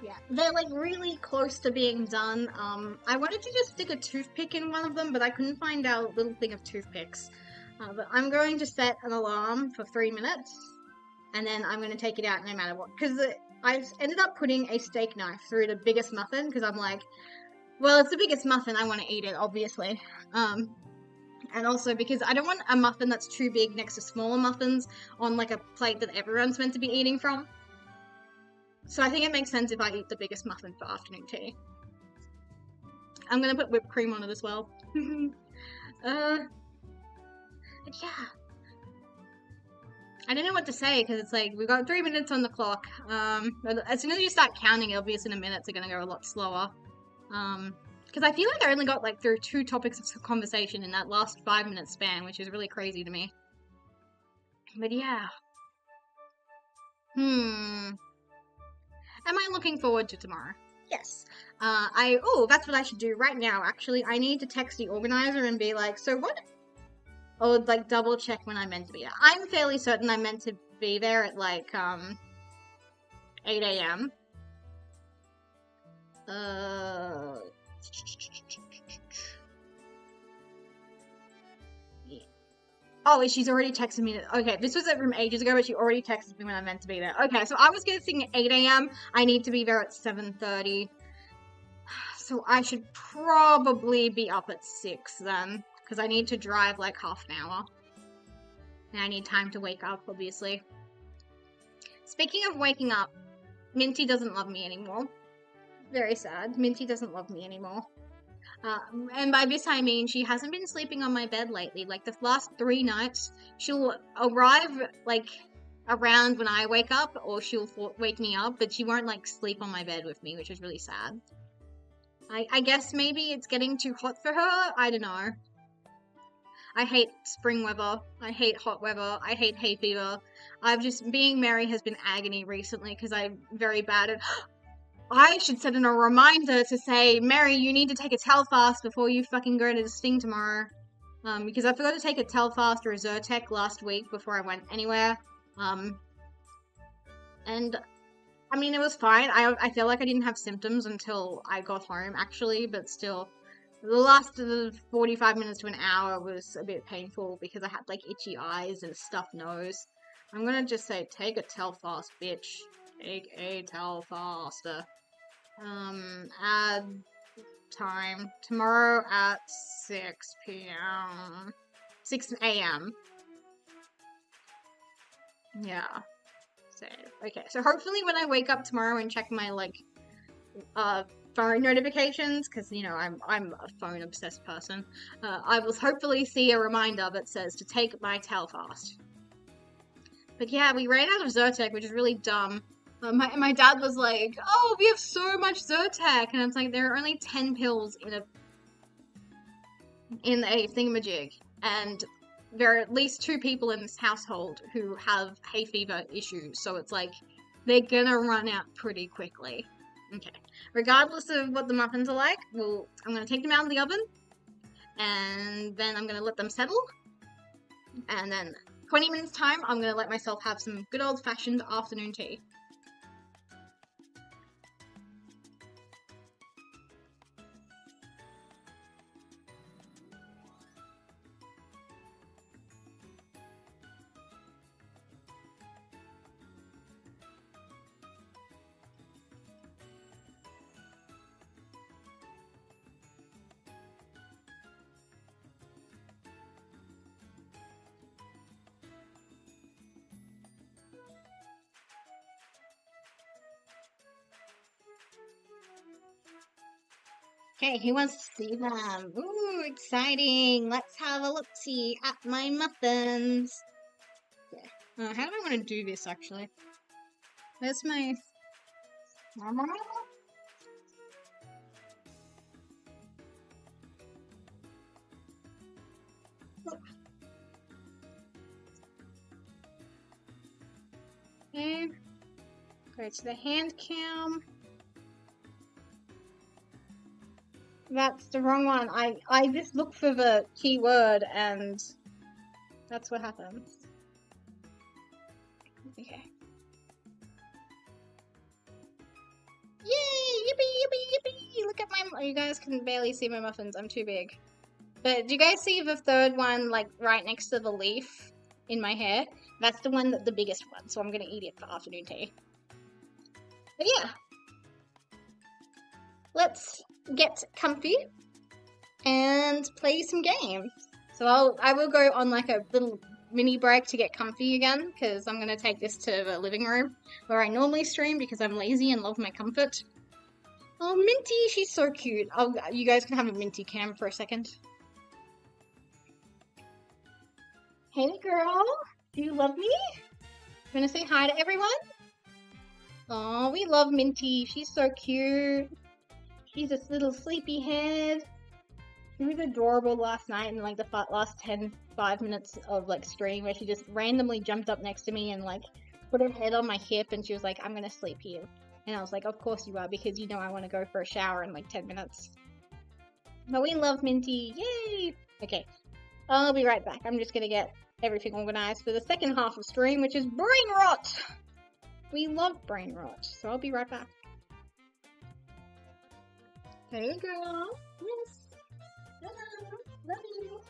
Yeah, they're like really close to being done. I wanted to just stick a toothpick in one of them, but I couldn't find our little thing of toothpicks. But I'm going to set an alarm for 3 minutes, and then I'm going to take it out no matter what. Because I ended up putting a steak knife through the biggest muffin, because I'm like, well, it's the biggest muffin, I want to eat it, obviously. And also because I don't want a muffin that's too big next to smaller muffins on like a plate that everyone's meant to be eating from. So I think it makes sense if I eat the biggest muffin for afternoon tea. I'm gonna put whipped cream on it as well. Yeah. I don't know what to say, because it's like, we've got 3 minutes on the clock. As soon as you start counting, obviously the minutes are gonna go a lot slower. Because I feel like I only got like through 2 topics of conversation in that last 5-minute span, which is really crazy to me. But yeah. Am I looking forward to tomorrow? Yes. That's what I should do right now, actually. I need to text the organizer and be like, so what? Or, like, double check when I'm meant to be there. I'm fairly certain I'm meant to be there at, like, 8 a.m. Oh, she's already texted me. Okay, this was from ages ago, but she already texted me when I meant to be there. Okay, so I was guessing at 8 a.m. I need to be there at 7:30. So I should probably be up at 6 then, because I need to drive like half an hour. And I need time to wake up, obviously. Speaking of waking up, Minty doesn't love me anymore. Very sad. Minty doesn't love me anymore. And by this I mean she hasn't been sleeping on my bed lately. Like the last 3 nights, she'll arrive like around when I wake up, or she'll wake me up, but she won't like sleep on my bed with me, which is really sad. I guess maybe it's getting too hot for her. I don't know. I hate spring weather. I hate hot weather. I hate hay fever. Being Mary has been agony recently because I'm very bad at. I should set in a reminder to say, Mary, you need to take a Telfast before you fucking go to this thing tomorrow. Because I forgot to take a Telfast or a Zyrtec last week before I went anywhere. And And I mean, it was fine. I feel like I didn't have symptoms until I got home, actually, but still, the last 45 minutes to an hour was a bit painful because I had like itchy eyes and a stuffed nose. I'm gonna just say, take a Telfast, bitch. Take a Telfast. Add time. Tomorrow at 6 p.m. 6 a.m. Yeah. Save. Okay, so hopefully when I wake up tomorrow and check my, like, phone notifications, because, you know, I'm a phone-obsessed person, I will hopefully see a reminder that says to take my Telfast. But yeah, we ran out of Zyrtec, which is really dumb. My dad was like, oh, we have so much Zyrtec, and it's like, there are only 10 pills in a thingamajig, and there are at least 2 people in this household who have hay fever issues, so it's like, they're gonna run out pretty quickly. Okay. Regardless of what the muffins are like, I'm gonna take them out of the oven, and then I'm gonna let them settle, and then 20 minutes time, I'm gonna let myself have some good old-fashioned afternoon tea. Okay, who wants to see them? Ooh, exciting! Let's have a look-see at my muffins. Yeah. How do I want to do this, actually? Where's my... Okay. Go to the hand cam. That's the wrong one. I just looked for the keyword and that's what happens. Okay. Yay! Yippee! Yippee! Yippee! Look at my... You guys can barely see my muffins. I'm too big. But do you guys see the third one, like, right next to the leaf in my hair? That's the one, the biggest one. So I'm gonna eat it for afternoon tea. But yeah. Let's get comfy and play some games. So I will go on like a little mini break to get comfy again, because I'm going to take this to the living room where I normally stream because I'm lazy and love my comfort. Oh, Minty, she's so cute. You guys can have a Minty cam for a second. Hey girl, do you love me? You want to say hi to everyone? Oh, we love Minty. She's so cute. She's a little sleepy head. She was adorable last night in like the last 5 minutes of like stream where she just randomly jumped up next to me and like put her head on my hip and she was like, I'm gonna sleep here. And I was like, of course you are, because you know I want to go for a shower in like 10 minutes. But we love Minty. Yay! Okay, I'll be right back. I'm just gonna get everything organized for the second half of stream, which is Brainrot! We love Brainrot, so I'll be right back. Hey girl. Yes. Hello. Love you.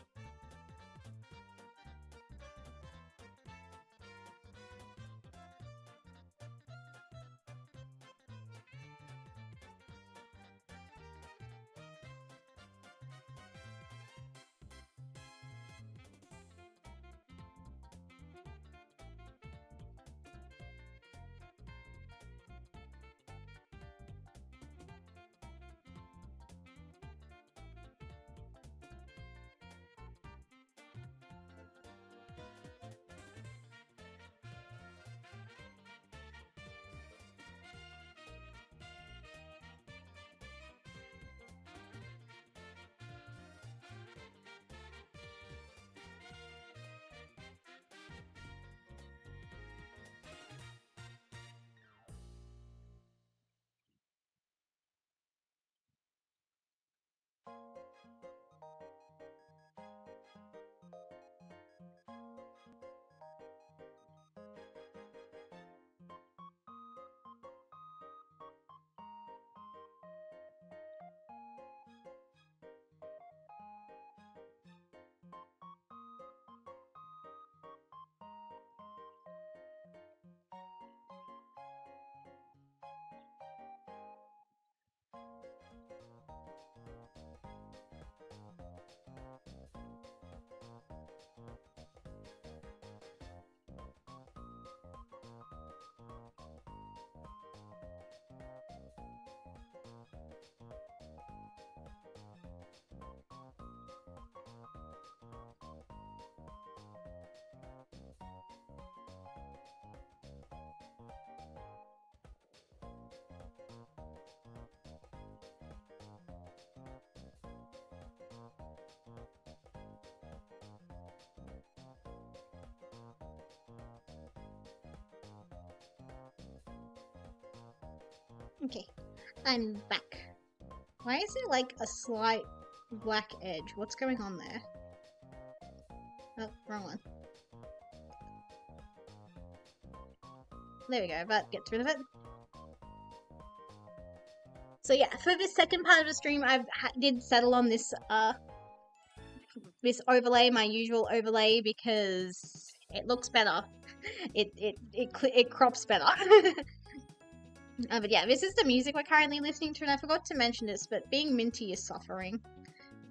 Okay, I'm back. Why is there like a slight black edge? What's going on there? Oh, wrong one. There we go, that gets rid of it. So yeah, for this second part of the stream, I did settle on this this overlay, my usual overlay, because it looks better. It crops better. But yeah, this is the music we're currently listening to, and I forgot to mention this, but being Minty is suffering.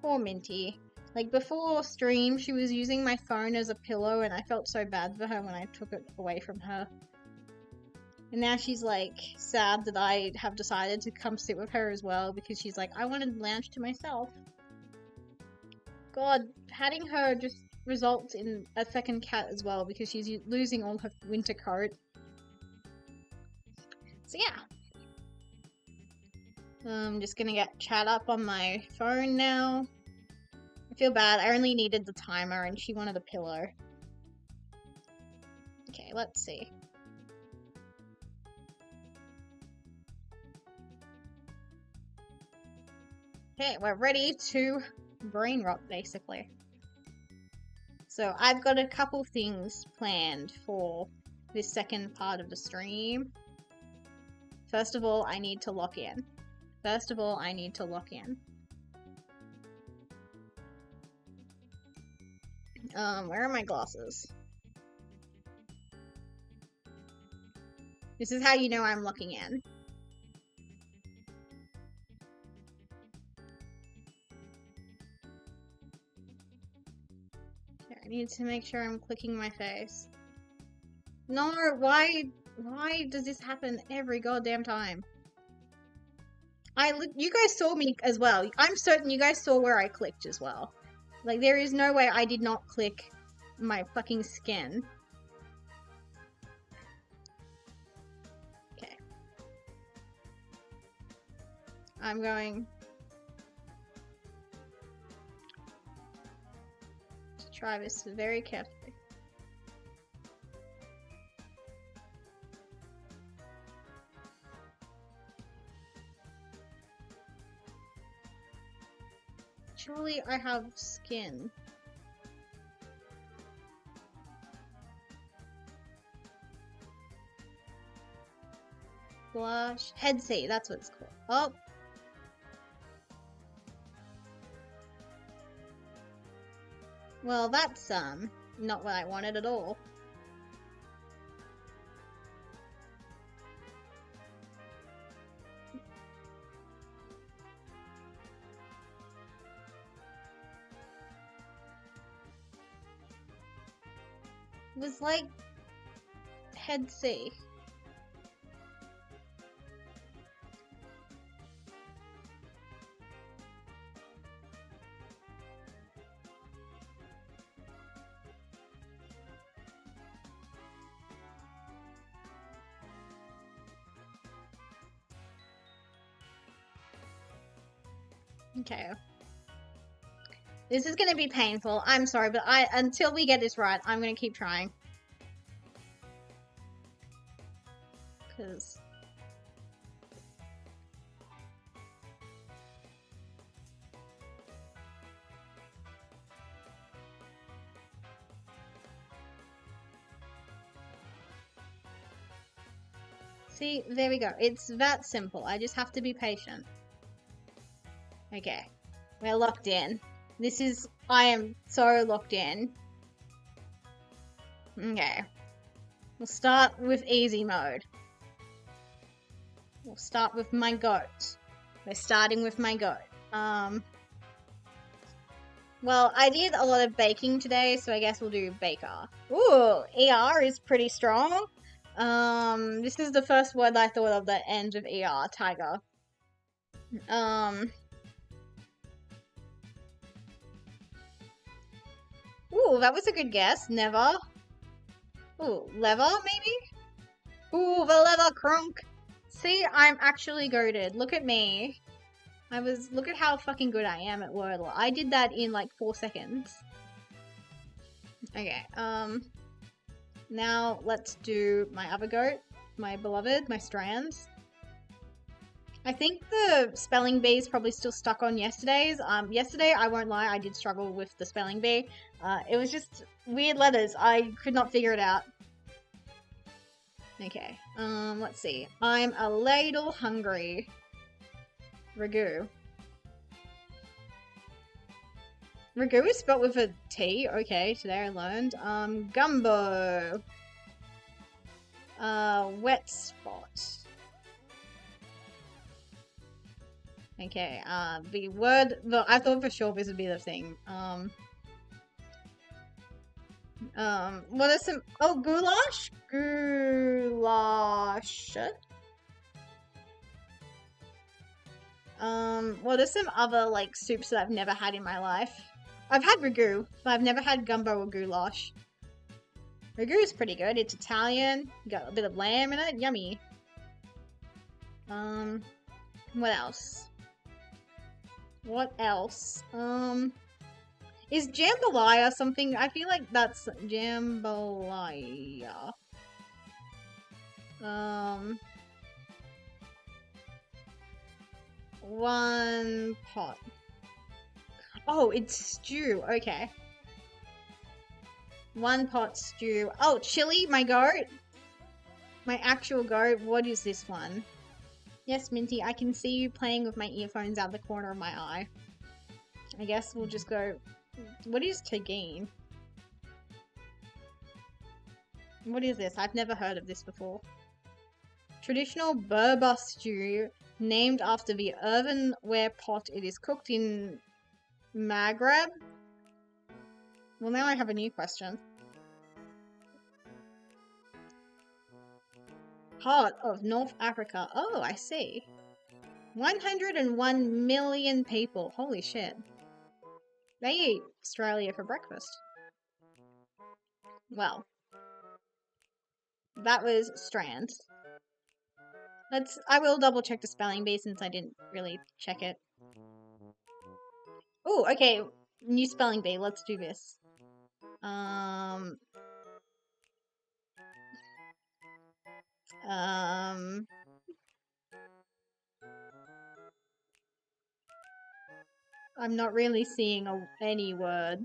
Poor Minty. Like, before stream, she was using my phone as a pillow, and I felt so bad for her when I took it away from her. And now she's, like, sad that I have decided to come sit with her as well, because she's like, I wanted to lounge to myself. God, patting her just results in a second cat as well, because she's losing all her winter coat. So yeah. I'm just gonna get chat up on my phone now. I feel bad, I only needed the timer and she wanted a pillow. Okay, let's see. Okay, we're ready to Brainrot, basically. So I've got a couple things planned for this second part of the stream. First of all, I need to lock in. Where are my glasses? This is how you know I'm locking in. Okay, I need to make sure I'm clicking my face. No, why does this happen every goddamn time? You guys saw me as well. I'm certain you guys saw where I clicked as well. Like, there is no way I did not click my fucking skin. Okay. I'm going to try this very carefully. Surely I have skin. Blush. Head C, that's what it's called. Oh. Well, that's, not what I wanted at all. It was like head C. Okay. This is gonna be painful. I'm sorry, but until we get this right, I'm gonna keep trying. Because... See, there we go. It's that simple. I just have to be patient. Okay. We're locked in. I am so locked in. Okay. We'll start with easy mode. We'll start with my goat. We're starting with my goat. Well, I did a lot of baking today, so I guess we'll do baker. Ooh, ER is pretty strong. This is the first word I thought of, the end of ER, tiger. Ooh, that was a good guess. Never. Ooh, leather, maybe? Ooh, the leather crunk. See, I'm actually goated. Look at me. Look at how fucking good I am at Wordle. I did that in like 4 seconds. Okay, now let's do my other goat, my beloved, my strands. I think the spelling bee is probably still stuck on yesterday's. Yesterday, I won't lie, I did struggle with the spelling bee. It was just weird letters. I could not figure it out. Okay, let's see. I'm a little hungry. Ragu. Ragu is spelled with a T. Okay, today I learned. Gumbo. Wet spot. Okay, the word, I thought for sure this would be the thing. What are some, oh, goulash? Goulash. What are some other, like, soups that I've never had in my life? I've had ragu, but I've never had gumbo or goulash. Ragu is pretty good. It's Italian. Got a bit of lamb in it. Yummy. What else? What else? Is jambalaya something? I feel like that's jambalaya. One pot. Oh, it's stew. Okay. One pot stew. Oh, chili, my goat. My actual goat. What is this one? Yes, Minty, I can see you playing with my earphones out the corner of my eye. I guess we'll just go... What is tagine? What is this? I've never heard of this before. Traditional Berber stew, named after the earthenware pot it is cooked in Maghreb. Well, now I have a new question. Heart of North Africa. Oh, I see. 101 million people. Holy shit. They eat Australia for breakfast. Well, that was Strand. I will double check the spelling bee since I didn't really check it. Oh, okay. New spelling bee. Let's do this. I'm not really seeing any word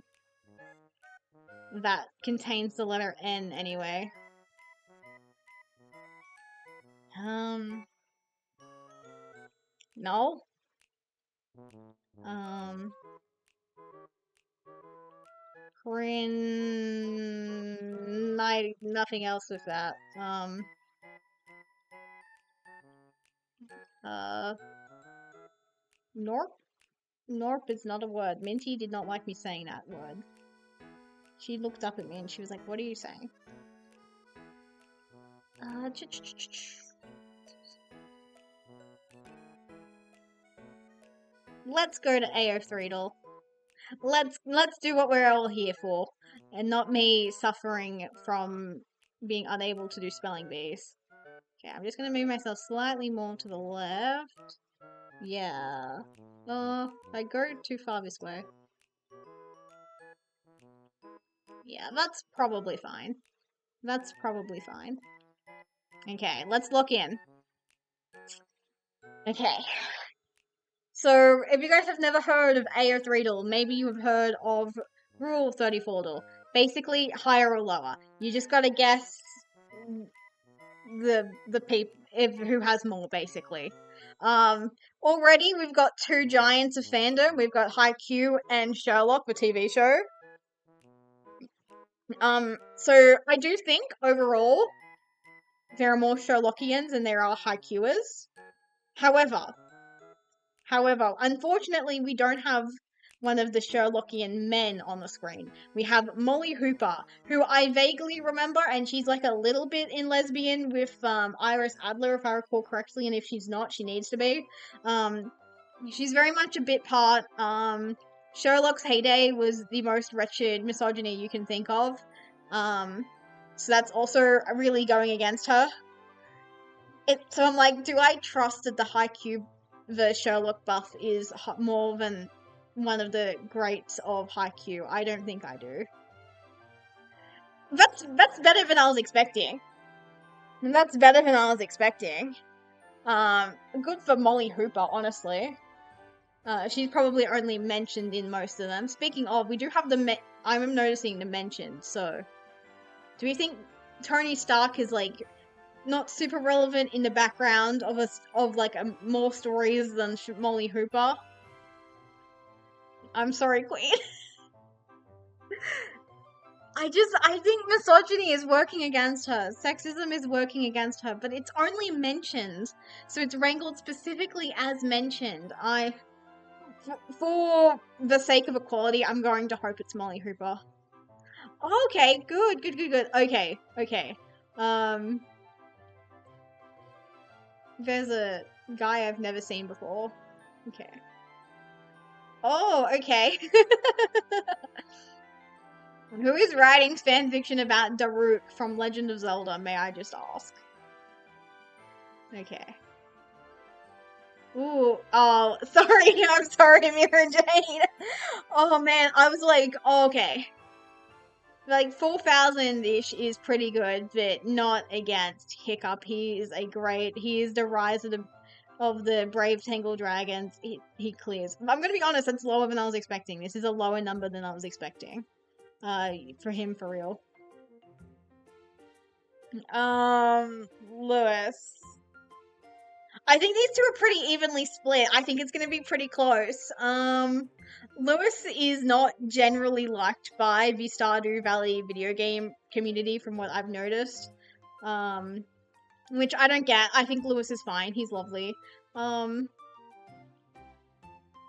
that contains the letter N anyway. No. Nothing else with that. Norp? Norp is not a word. Minty did not like me saying that word. She looked up at me and she was like, what are you saying? Let's go to AO3. Let's do what we're all here for, and not me suffering from being unable to do spelling bees. Okay, I'm just gonna move myself slightly more to the left. Yeah. I go too far this way. Yeah, that's probably fine. That's probably fine. Okay, let's look in. Okay. So, if you guys have never heard of AO3, maybe you have heard of Rule 34. Basically, higher or lower. You just gotta guess the people who has more, basically. Already we've got two giants of fandom. We've got Haikyuu and Sherlock, the TV show. So I do think overall there are more Sherlockians than there are Haikyuers. However, unfortunately, we don't have one of the Sherlockian men on the screen. We have Molly Hooper, who I vaguely remember, and she's like a little bit in lesbian with Iris Adler, if I recall correctly, and if she's not, she needs to be. She's very much a bit part. Sherlock's heyday was the most wretched misogyny you can think of. So that's also really going against her. So I'm like, do I trust that the Haikyuu, the Sherlock buff, is more than one of the greats of Haikyuu? I don't think I do. That's better than I was expecting. That's better than I was expecting. Good for Molly Hooper, honestly. She's probably only mentioned in most of them. Speaking of, we do have I'm noticing the mentions, so... Do we think Tony Stark is, like, not super relevant in the background of more stories than Molly Hooper? I'm sorry, Queen. I think misogyny is working against her. Sexism is working against her, but it's only mentioned. So it's wrangled specifically as mentioned. For the sake of equality, I'm going to hope it's Molly Hooper. Okay, good. Okay. There's a guy I've never seen before. Okay. Oh, okay. Who is writing fanfiction about Daruk from Legend of Zelda, may I just ask? Okay. Ooh, oh, sorry, I'm sorry, Mira Jane. Oh man, I was like, oh, okay. Like, 4,000-ish is pretty good, but not against Hiccup. He is the rise of the Brave Tangle Dragons. He clears. I'm gonna be honest, that's lower than I was expecting. This is a lower number than I was expecting. For him, for real. Lewis. I think these two are pretty evenly split. I think it's gonna be pretty close. Lewis is not generally liked by the Stardew Valley video game community from what I've noticed. Which I don't get. I think Lewis is fine. He's lovely.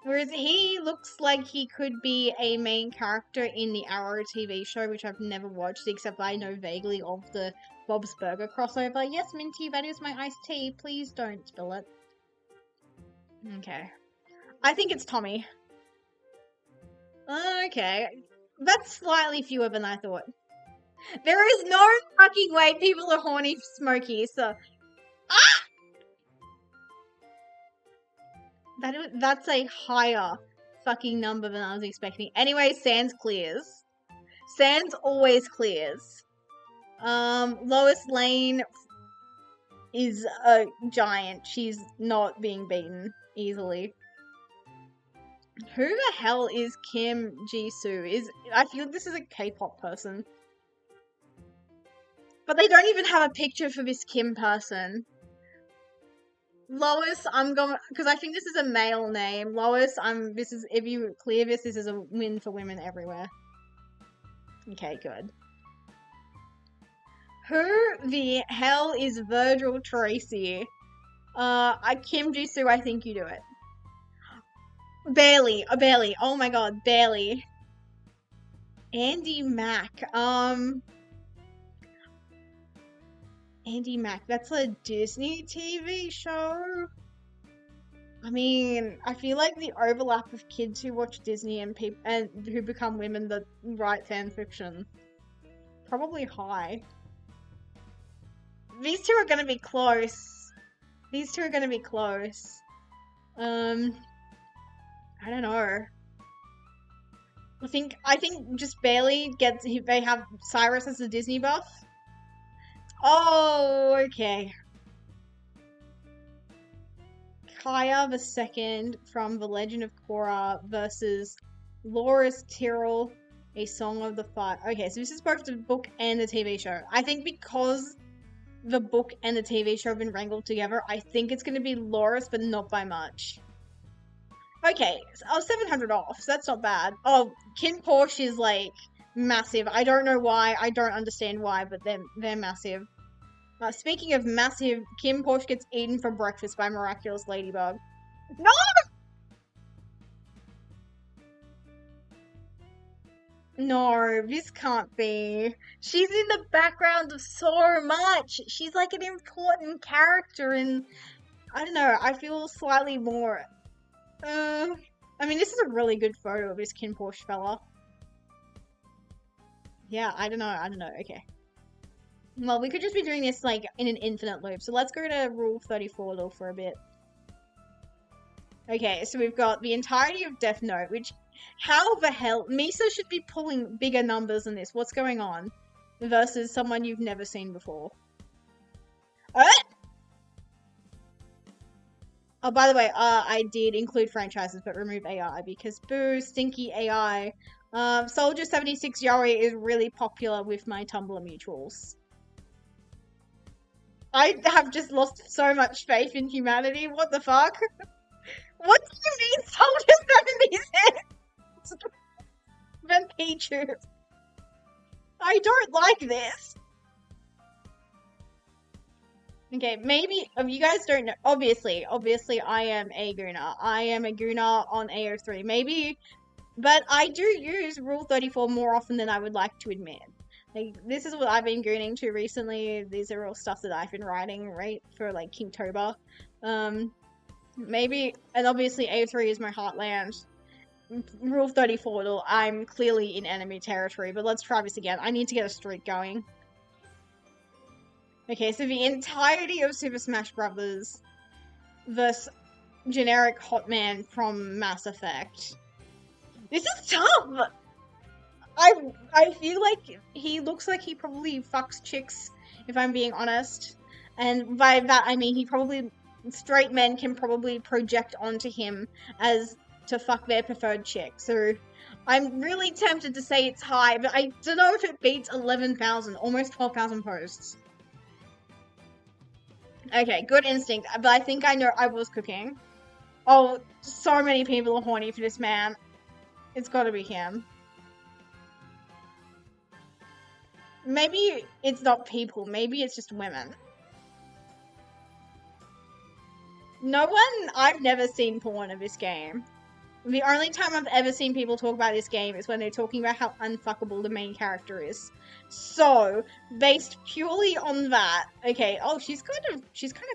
Whereas he looks like he could be a main character in the Arrow TV show, which I've never watched, except I know vaguely of the Bob's Burger crossover. Yes, Minty, that is my iced tea. Please don't spill it. Okay. I think it's Tommy. Okay. That's slightly fewer than I thought. There is no fucking way people are horny for Smokey, so... Ah! That's a higher fucking number than I was expecting. Anyway, Sans clears. Sans always clears. Lois Lane is a giant. She's not being beaten easily. Who the hell is Kim Jisoo? I feel like this is a K-pop person. But they don't even have a picture for this Kim person. Lois, I'm going, because I think this is a male name. Lois, if you clear this is a win for women everywhere. Okay, good. Who the hell is Virgil Tracy? Kim Jisoo, I think you do it. Barely. Oh my god, barely. Andy Mack. Andy Mack, that's a Disney TV show? I mean, I feel like the overlap of kids who watch Disney and who become women that write fan fiction, probably high. These two are gonna be close. I don't know. I think just barely they have Cyrus as a Disney buff. Oh, okay. Kaya the Second from The Legend of Korra versus Loris Tyrrell, A Song of the Fire. Okay, so this is both the book and the TV show. I think because the book and the TV show have been wrangled together, I think it's going to be Loris, but not by much. Okay, so I was 700 off, so that's not bad. Oh, Kim Porsche is, like, massive. I don't know why. I don't understand why, but they're massive. Speaking of massive, Kim Porsche gets eaten for breakfast by Miraculous Ladybug. No! No, this can't be. She's in the background of so much. She's like an important character and I don't know, I feel slightly more... I mean, this is a really good photo of this Kim Porsche fella. Yeah, I don't know, okay. Well, we could just be doing this, like, in an infinite loop. So let's go to Rule 34 though for a bit. Okay, so we've got the entirety of Death Note, which... How the hell... Misa should be pulling bigger numbers than this. What's going on? Versus someone you've never seen before. Oh, by the way, I did include franchises, but remove AI because boo, stinky AI. Soldier 76 Yori is really popular with my Tumblr mutuals. I have just lost so much faith in humanity. What the fuck? What do you mean, Soldier 76? Then Pichu. I don't like this. Okay, maybe you guys don't know. Obviously, I am a Gooner. I am a Gooner on AO3. Maybe, but I do use Rule 34 more often than I would like to admit. Like, this is what I've been gooning to recently. These are all stuff that I've been writing, right, for like Kingtober. Maybe, and obviously AO3 is my heartland. Rule 34, I'm clearly in enemy territory, but let's try this again. I need to get a streak going. Okay, so the entirety of Super Smash Bros. Versus generic Hotman from Mass Effect. This is tough! I feel like he looks like he probably fucks chicks, if I'm being honest. And by that I mean straight men can probably project onto him as to fuck their preferred chick. So I'm really tempted to say it's high, but I don't know if it beats 11,000, almost 12,000 posts. Okay, good instinct, but I think I know I was cooking. Oh, so many people are horny for this man. It's gotta be him. Maybe it's not people, maybe it's just women. I've never seen porn of this game. The only time I've ever seen people talk about this game is when they're talking about how unfuckable the main character is. So, based purely on that, okay, oh, she's kind of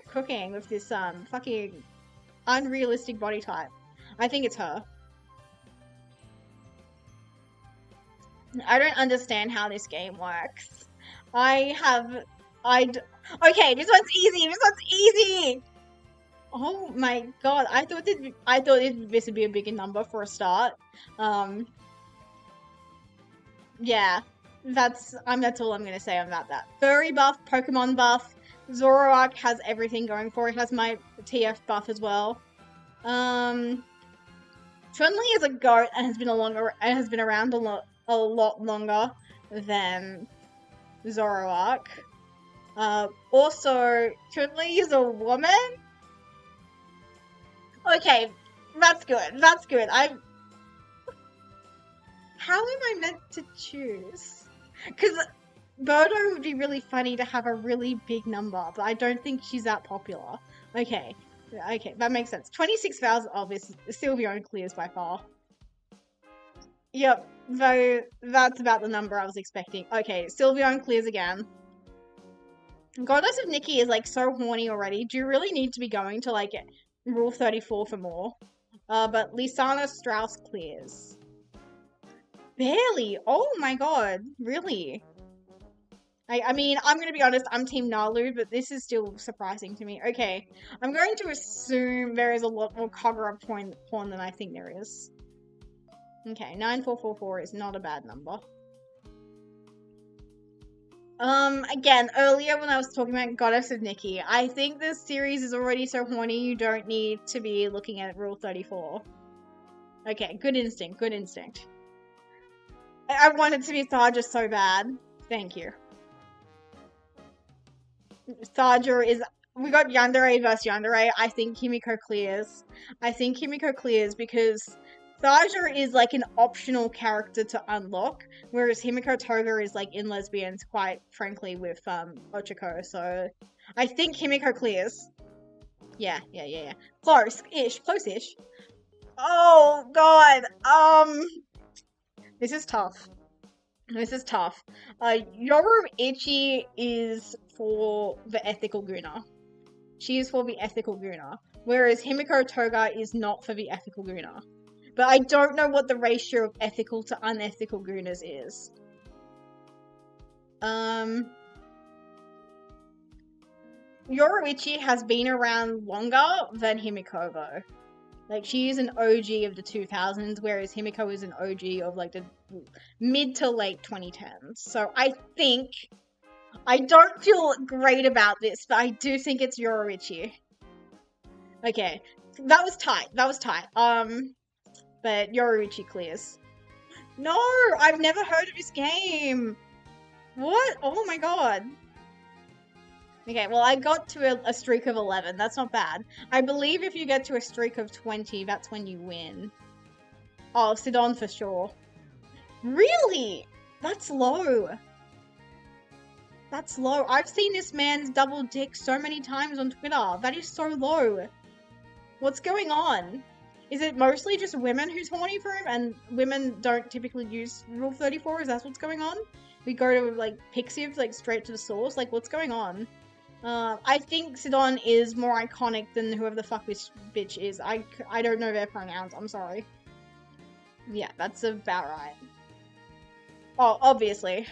cooking with this, fucking unrealistic body type. I think it's her. I don't understand how this game works. Okay, this one's easy! Oh my god, I thought this would be a bigger number for a start. Yeah, that's all I'm gonna say about that. Furry buff, Pokemon buff, Zoroark has everything going for it. It has my TF buff as well. Chun-Li is a goat and has been around a lot longer than Zoroark. Also, Chun-Li is a woman. Okay, that's good. How am I meant to choose? Because Birdo would be really funny to have a really big number, but I don't think she's that popular. Okay, that makes sense. 26,000, this Sylveon clears by far. Yep, though that's about the number I was expecting. Okay, Sylveon clears again. Goddess of Nikki is like so horny already. Do you really need to be going to like Rule 34 for more? But Lisana Strauss clears. Barely! Oh my god, really? I mean, I'm gonna be honest, I'm Team Nalu, but this is still surprising to me. Okay, I'm going to assume there is a lot more Kagura porn than I think there is. Okay, 9444 is not a bad number. Again, earlier when I was talking about Goddess of Nikki, I think this series is already so horny you don't need to be looking at Rule 34. Okay, good instinct. I wanted to be Tharja so bad. Thank you. Tharja is... We got Yandere versus Yandere. I think Himiko clears. Because Tharja is like an optional character to unlock, whereas Himiko Toga is like in lesbians, quite frankly, with Ochako. So I think Himiko clears. Yeah. Close-ish. Oh god. This is tough. Yoruichi is for the ethical Gooner. She is for the ethical Gooner, whereas Himiko Toga is not for the ethical Gooner. But I don't know what the ratio of ethical to unethical Gooners is. Yoruichi has been around longer than Himiko, though. Like, she is an OG of the 2000s, whereas Himiko is an OG of, like, the mid to late 2010s. So I don't feel great about this, but I do think it's Yoruichi. Okay, that was tight. That was tight. But Yoruichi clears. No, I've never heard of this game. What? Oh my god. Okay, well, I got to a streak of 11. That's not bad. I believe if you get to a streak of 20, that's when you win. Oh, Sidon for sure. Really? That's low. That's low. I've seen this man's double dick so many times on Twitter. That is so low. What's going on? Is it mostly just women who's horny for him and women don't typically use Rule 34? Is that what's going on? We go to, like, Pixiv, like, straight to the source? Like, what's going on? I think Sidon is more iconic than whoever the fuck this bitch is. I don't know their pronouns. I'm sorry. Yeah, that's about right. Oh, obviously.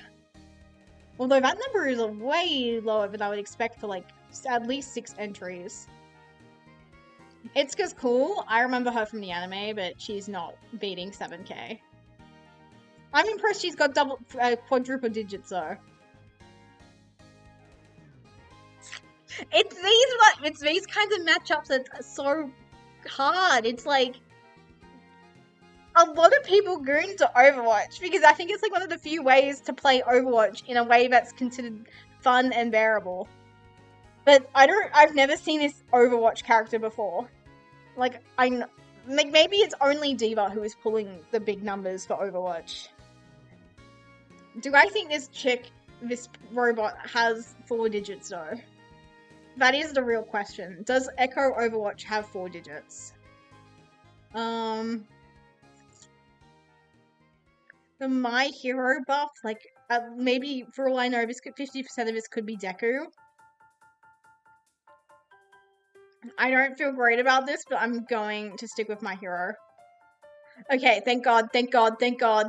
Although that number is way lower than I would expect for, like, at least 6 entries. Itsuka's cool. I remember her from the anime, but she's not beating 7k. I'm impressed she's got quadruple digits, though. It's these kinds of matchups that's so hard. It's like a lot of people go into Overwatch because I think it's like one of the few ways to play Overwatch in a way that's considered fun and bearable. But I've never seen this Overwatch character before. Like maybe it's only D.Va who is pulling the big numbers for Overwatch. Do I think this robot has 4 digits though? That is the real question. Does Echo Overwatch have 4 digits? The My Hero buff, like, maybe for all I know, 50% of this could be Deku. I don't feel great about this, but I'm going to stick with My Hero. Okay, thank god, thank god, thank god.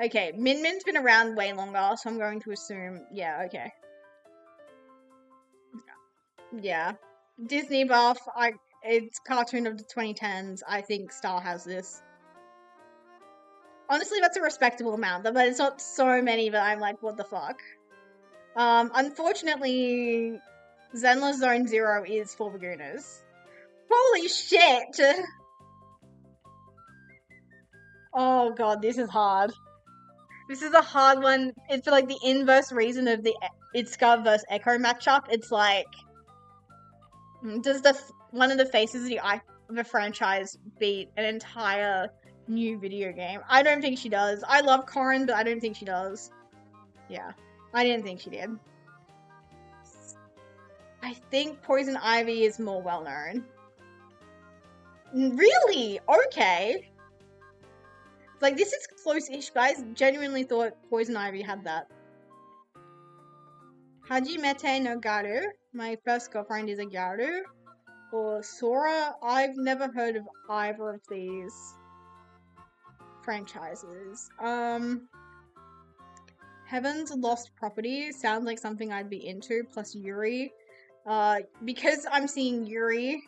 Okay, Min Min's been around way longer, so I'm going to assume, yeah, okay. Yeah. Disney buff, it's cartoon of the 2010s. I think Star has this. Honestly, that's a respectable amount, but it's not so many that I'm like, what the fuck? Unfortunately, Zenless Zone Zero is for beginners. Holy shit! Oh god, this is hard. This is a hard one. It's like the inverse reason of the Itsuka vs Echo matchup. It's like, does one of the faces of the franchise beat an entire new video game? I don't think she does. I love Corrin, but I don't think she does. Yeah, I didn't think she did. I think Poison Ivy is more well known. Really? Okay. Like, this is close-ish, guys. Genuinely thought Poison Ivy had that. Hajimete no Garu. My first girlfriend is a Garu. Or Sora. I've never heard of either of these franchises. Heaven's Lost Property sounds like something I'd be into, plus Yuri. Because I'm seeing Yuri,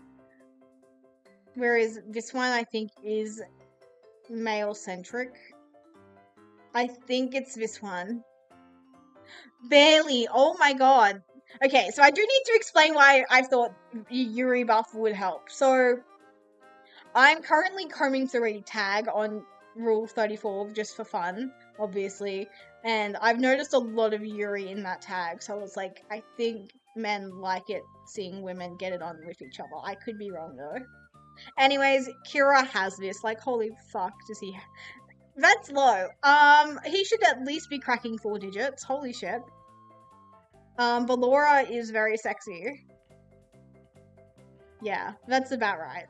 whereas this one I think is male-centric. I think it's this one. Barely. Oh my god. Okay, so I do need to explain why I thought Yuri buff would help. So, I'm currently combing through a tag on Rule 34 just for fun, obviously, and I've noticed a lot of Yuri in that tag, so I was like, I think men like it seeing women get it on with each other. I could be wrong though. Anyways, Kira has this. Like, holy fuck, does he... That's low. He should at least be cracking 4 digits. Holy shit. Ballora is very sexy. Yeah, that's about right.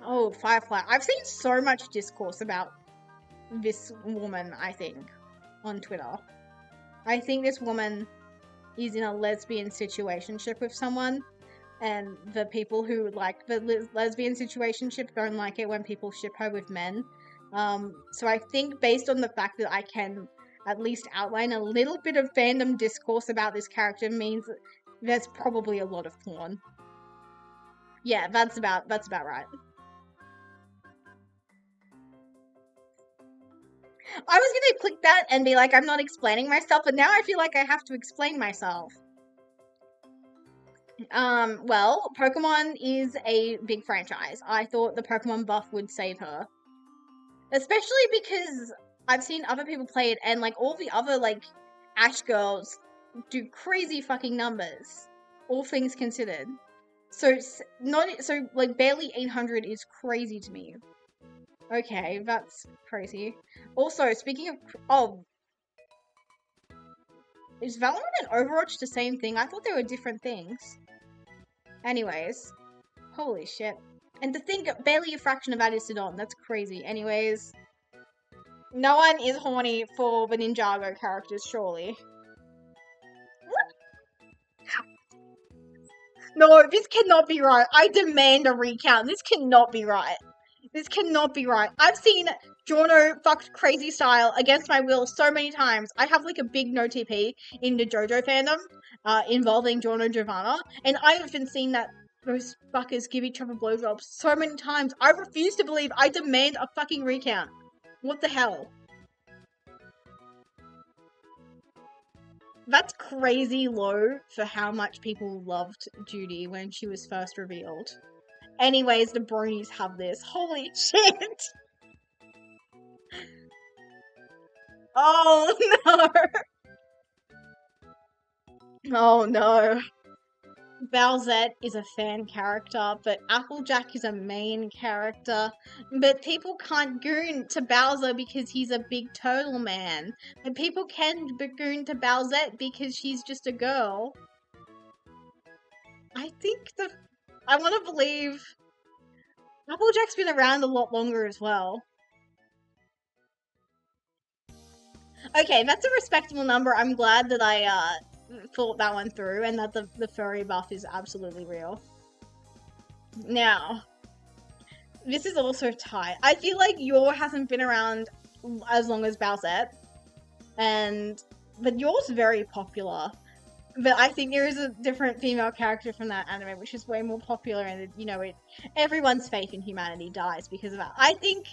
Oh, Firefly. I've seen so much discourse about this woman, I think, on Twitter. I think this woman is in a lesbian situationship with someone, and the people who like the lesbian situationship don't like it when people ship her with men. So I think based on the fact that I can at least outline a little bit of fandom discourse about this character means there's probably a lot of porn. Yeah, that's about right. I was gonna click that and be like, I'm not explaining myself, but now I feel like I have to explain myself. Well, Pokemon is a big franchise. I thought the Pokemon buff would save her. Especially because I've seen other people play it, and like all the other like Ash girls do crazy fucking numbers, all things considered. So like barely 800 is crazy to me. Okay, that's crazy. Also, speaking of, oh, is Valorant and Overwatch the same thing? I thought they were different things. Anyways, holy shit. And to think barely a fraction of that is Sidon. That's crazy. Anyways, no one is horny for the Ninjago characters, surely. No, this cannot be right. I demand a recount. This cannot be right. This cannot be right. I've seen Giorno fucked crazy style against my will so many times. I have like a big no TP in the JoJo fandom involving Giorno Giovanna, and I have been seeing that those fuckers give each other blowjobs so many times. I refuse to believe. I demand a fucking recount. What the hell? That's crazy low for how much people loved Judy when she was first revealed. Anyways, the bronies have this. Holy shit! Oh no! Oh no. Bowsette is a fan character, but Applejack is a main character. But people can't goon to Bowser because he's a big turtle man. But people can goon to Bowsette because she's just a girl. I want to believe Applejack's been around a lot longer as well. Okay, that's a respectable number. I'm glad that I thought that one through and that the furry buff is absolutely real. Now, this is also tight. I feel like Yor hasn't been around as long as Bowsette, but Yor's very popular. But I think there is a different female character from that anime which is way more popular, and everyone's faith in humanity dies because of that. I think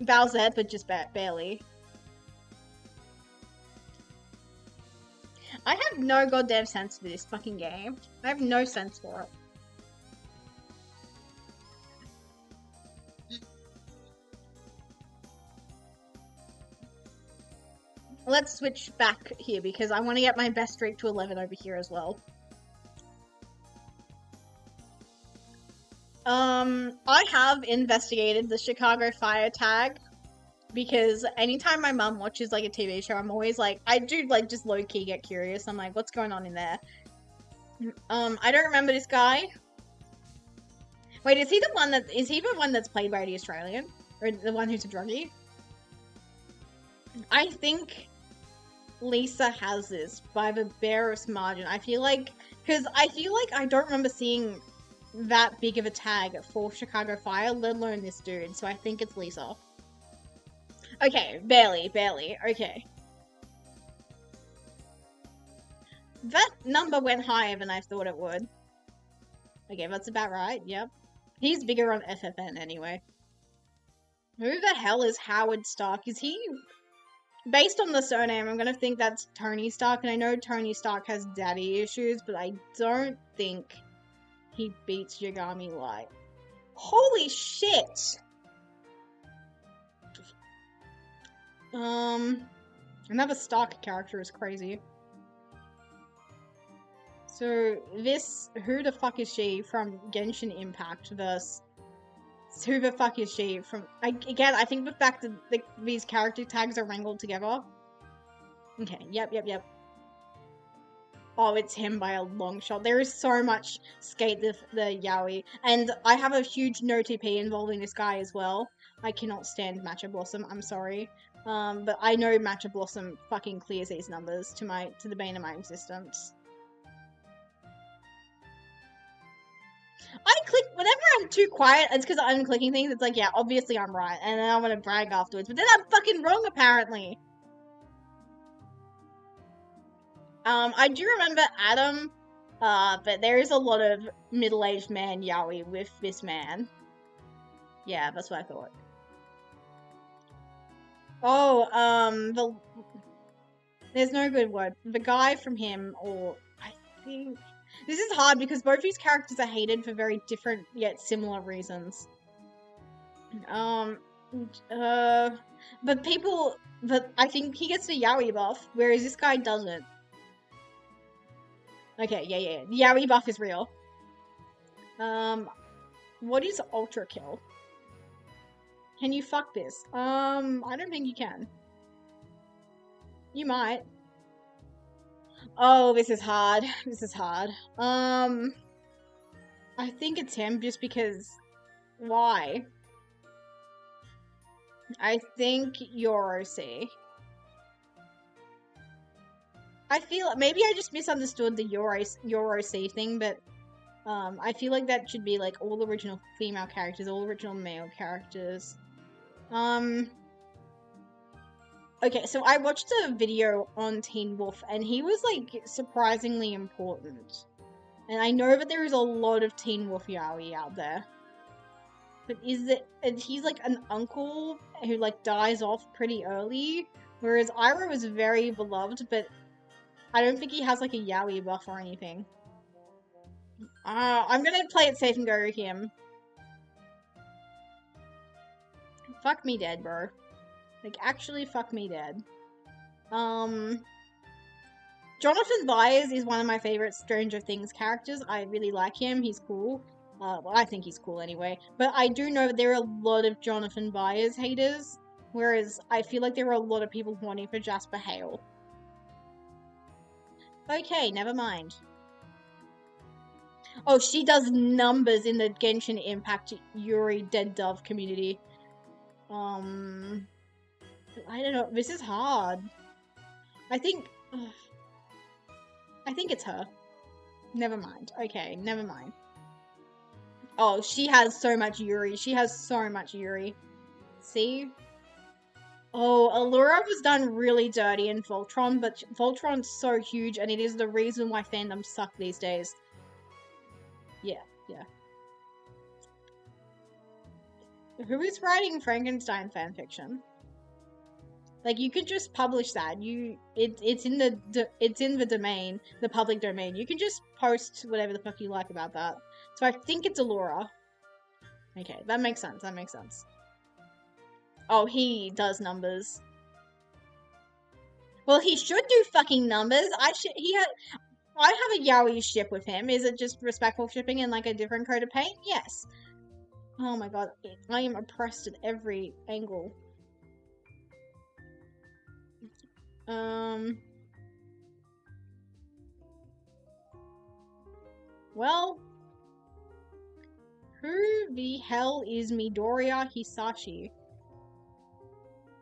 Bowsette, but just barely. I have no goddamn sense for this fucking game. I have no sense for it. Let's switch back here because I want to get my best streak to 11 over here as well. I have investigated the Chicago Fire tag because anytime my mum watches like a TV show, I'm always like, I do like just low key get curious. I'm like, what's going on in there? I don't remember this guy. Wait, is he the one that's played by the Australian? Or the one who's a druggie? I think Lisa has this by the barest margin. I feel like I don't remember seeing that big of a tag for Chicago Fire, let alone this dude, so I think it's Lisa. Okay, barely, okay. That number went higher than I thought it would. Okay, that's about right, yep. He's bigger on FFN anyway. Who the hell is Howard Stark? Is he... Based on the surname, I'm gonna think that's Tony Stark, and I know Tony Stark has daddy issues, but I don't think he beats Yagami Light. Holy shit! Another Stark character is crazy. So this, who the fuck is she from Genshin Impact versus who the fuck is she from... Again, I think the fact that these character tags are wrangled together. Okay, yep. Oh, it's him by a long shot. There is so much Skate the Yaoi. And I have a huge no TP involving this guy as well. I cannot stand Matcha Blossom, I'm sorry. But I know Matcha Blossom fucking clears these numbers to the bane of my existence. I click whenever I'm too quiet. It's because I'm clicking things. It's like, yeah, obviously I'm right, and then I want to brag afterwards. But then I'm fucking wrong, apparently. I do remember Adam, but there is a lot of middle-aged man yaoi with this man. Yeah, that's what I thought. Oh, there's no good word. The guy from him, or I think This is hard because both these characters are hated for very different yet similar reasons. But I think he gets the Yaoi buff, whereas this guy doesn't. Okay, yeah. The Yaoi buff is real. What is Ultra Kill? Can you fuck this? I don't think you can. You might. Oh, this is hard. This is hard. I think it's him just because... Why? I think you're OC. I feel... Maybe I just misunderstood the your OC thing, but... I feel like that should be, like, all original female characters, all original male characters. Okay, so I watched a video on Teen Wolf, and he was, like, surprisingly important. And I know that there is a lot of Teen Wolf yaoi out there. But and he's, like, an uncle who, like, dies off pretty early, whereas Iroh is very beloved, but I don't think he has, like, a yaoi buff or anything. I'm gonna play it safe and go him. Fuck me dead, bro. Like, actually fuck me dead. Jonathan Byers is one of my favorite Stranger Things characters. I really like him. He's cool. Well, I think he's cool anyway. But I do know that there are a lot of Jonathan Byers haters, whereas I feel like there are a lot of people wanting for Jasper Hale. Okay, never mind. Oh, she does numbers in the Genshin Impact Yuri Dead Dove community. I don't know. This is hard. I think it's her. Never mind. Okay, never mind. Oh, she has so much Yuri. She has so much Yuri. See? Oh, Allura was done really dirty in Voltron, but Voltron's so huge, and it is the reason why fandoms suck these days. Yeah. Who is writing Frankenstein fanfiction? Like, you could just publish that. It's in the domain, the public domain. You can just post whatever the fuck you like about that. So I think it's Allura. Okay, that makes sense. Oh, he does numbers. Well, he should do fucking numbers. I have a yaoi ship with him. Is it just respectful shipping and, like, a different coat of paint? Yes. Oh my god, I am oppressed at every angle. Well, who the hell is Midoriya Hisashi?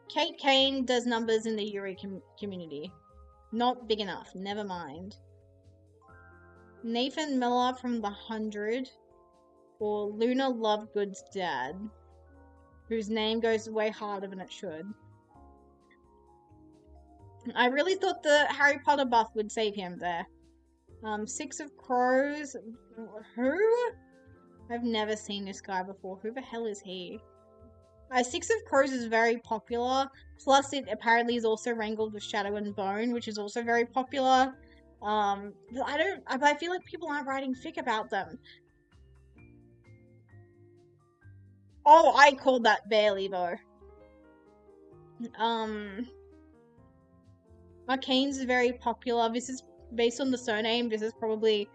Kate Kane does numbers in the Yuri community. Not big enough, never mind. Nathan Miller from The 100, or Luna Lovegood's dad, whose name goes way harder than it should. I really thought the Harry Potter buff would save him there. Six of Crows. Who? I've never seen this guy before. Who the hell is he? Six of Crows is very popular. Plus, it apparently is also wrangled with Shadow and Bone, which is also very popular. But I feel like people aren't writing fic about them. Oh, I called that barely, though. Arcane's very popular. This is based on the surname. This is probably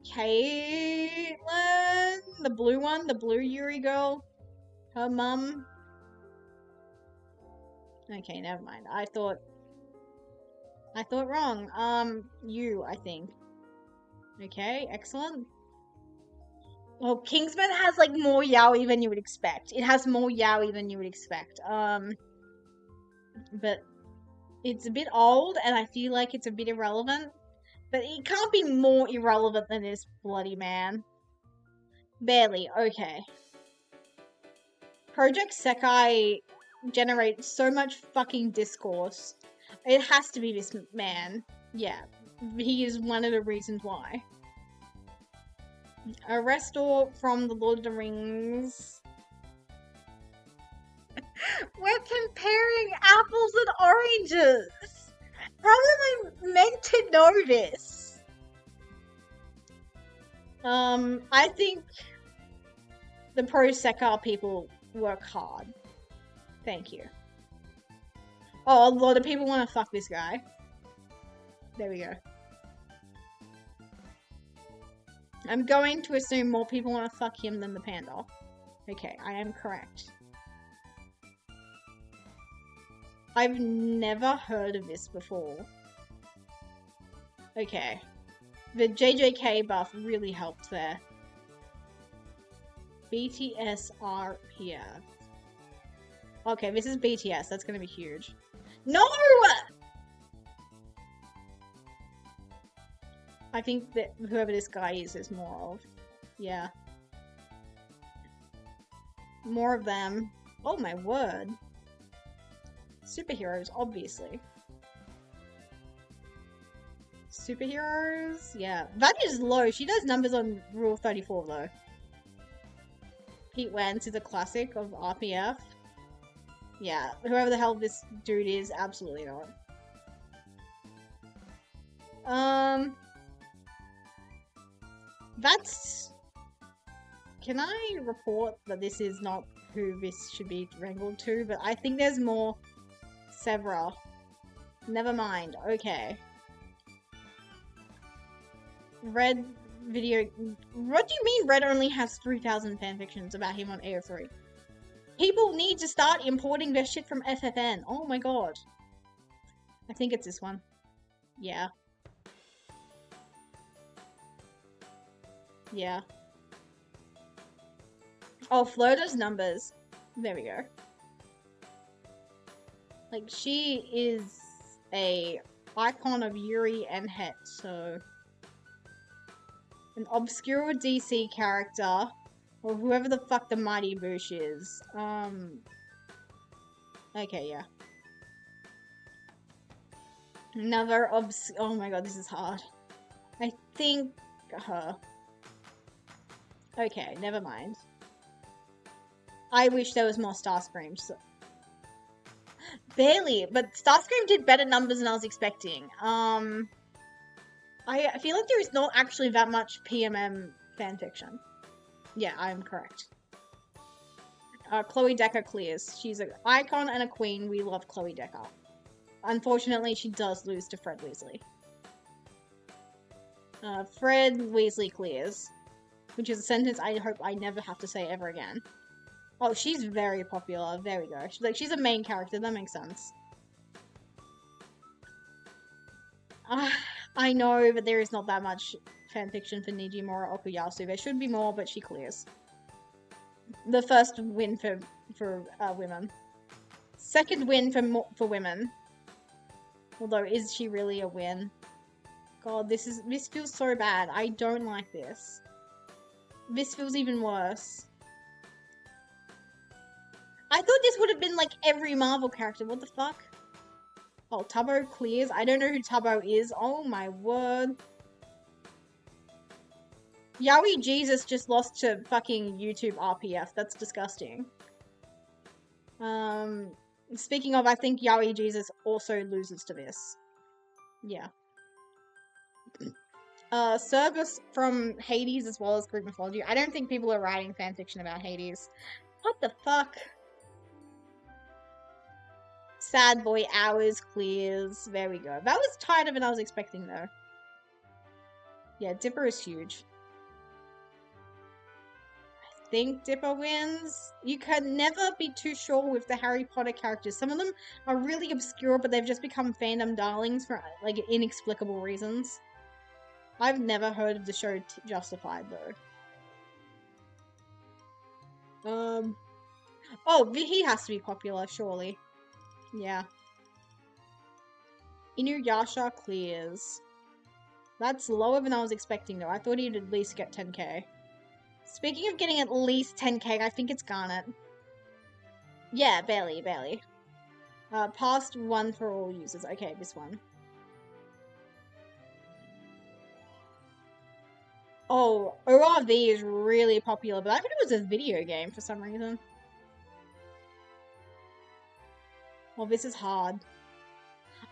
Caitlyn, the blue one, the blue Yuri girl. Her mum. Okay, never mind. I thought wrong. You, I think. Okay, excellent. Well, Kingsman has, like, more yaoi than you would expect. It has more yaoi than you would expect. But it's a bit old, and I feel like it's a bit irrelevant. But it can't be more irrelevant than this bloody man. Barely. Okay. Project Sekai generates so much fucking discourse. It has to be this man. Yeah. He is one of the reasons why. Arrestor from the Lord of the Rings. We're comparing apples and oranges. How am I meant to know this? I think the pro Sekar people work hard. Thank you. Oh, a lot of people want to fuck this guy. There we go. I'm going to assume more people want to fuck him than the panda. Okay, I am correct. I've never heard of this before. Okay. The JJK buff really helped there. BTS RPF. Okay, this is BTS. That's gonna be huge. No! I think that whoever this guy is more of. Yeah. More of them. Oh my word. Superheroes, obviously. Superheroes? Yeah. That is low. She does numbers on Rule 34 though. Pete Wentz is a classic of RPF. Yeah, whoever the hell this dude is, absolutely not. That's... Can I report that this is not who this should be wrangled to? But I think there's more Severa. Never mind. Okay. Red video... What do you mean Red only has 3,000 fanfictions about him on AO3? People need to start importing their shit from FFN. Oh my god. I think it's this one. Yeah. Yeah. Oh, Flo does numbers. There we go. Like, she is a icon of Yuri and Het, so... An obscure DC character, or whoever the fuck the Mighty Boosh is. Okay, yeah. Another oh my god, this is hard. I think her. Okay, never mind. I wish there was more Starscream. So... Barely, but Starscream did better numbers than I was expecting. I feel like there is not actually that much PMM fanfiction. Yeah, I'm correct. Chloe Decker clears. She's an icon and a queen. We love Chloe Decker. Unfortunately, she does lose to Fred Weasley. Fred Weasley clears. Which is a sentence I hope I never have to say ever again. Oh, she's very popular. There we go. She's a main character. That makes sense. I know, but there is not that much fanfiction for Nijimura Okuyasu. There should be more, but she clears. The first win for women. Second win for women. Although, is she really a win? God, this feels so bad. I don't like this. This feels even worse. I thought this would have been like every Marvel character. What the fuck? Oh, Tubbo clears. I don't know who Tubbo is. Oh my word. Yowie Jesus just lost to fucking YouTube RPF. That's disgusting. Speaking of, I think Yowie Jesus also loses to this. Yeah. Service from Hades as well as Greek mythology. I don't think people are writing fanfiction about Hades. What the fuck? Sad Boy Hours clears. There we go. That was tighter than I was expecting though. Yeah, Dipper is huge. I think Dipper wins. You can never be too sure with the Harry Potter characters. Some of them are really obscure, but they've just become fandom darlings for like inexplicable reasons. I've never heard of the show Justified though. Oh, he has to be popular, surely. Yeah. Inuyasha clears. That's lower than I was expecting though. I thought he'd at least get 10k. Speaking of getting at least 10k, I think it's Garnet. Yeah, barely. Past one for all users. Okay, this one. Oh, ORV is really popular, but I thought it was a video game for some reason. Well, this is hard.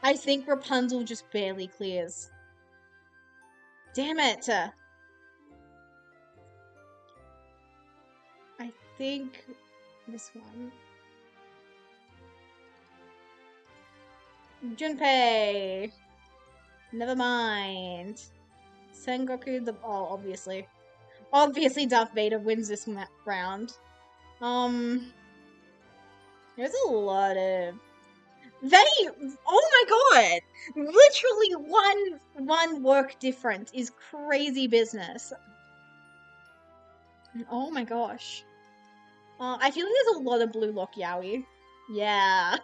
I think Rapunzel just barely clears. Damn it! think this one. Junpei. Never mind. Sengoku the obviously. Obviously Darth Vader wins this round. There's a lot of oh my god! Literally one work difference is crazy business. Oh my gosh. I feel like there's a lot of blue lock yaoi. Yeah.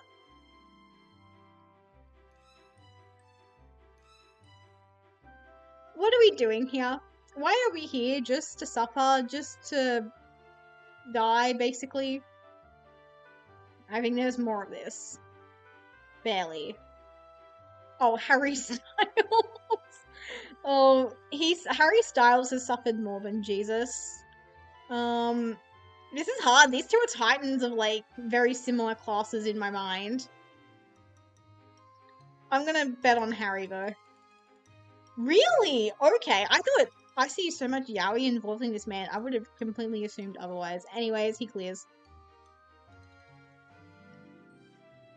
What are we doing here? Why are we here? Just to suffer? Just to die, basically? I think there's more of this. Barely. Oh, Harry Styles. Oh, Harry Styles has suffered more than Jesus. This is hard. These two are titans of, like, very similar classes in my mind. I'm gonna bet on Harry, though. Really? Okay, I see so much yaoi involving this man. I would have completely assumed otherwise. Anyways, he clears.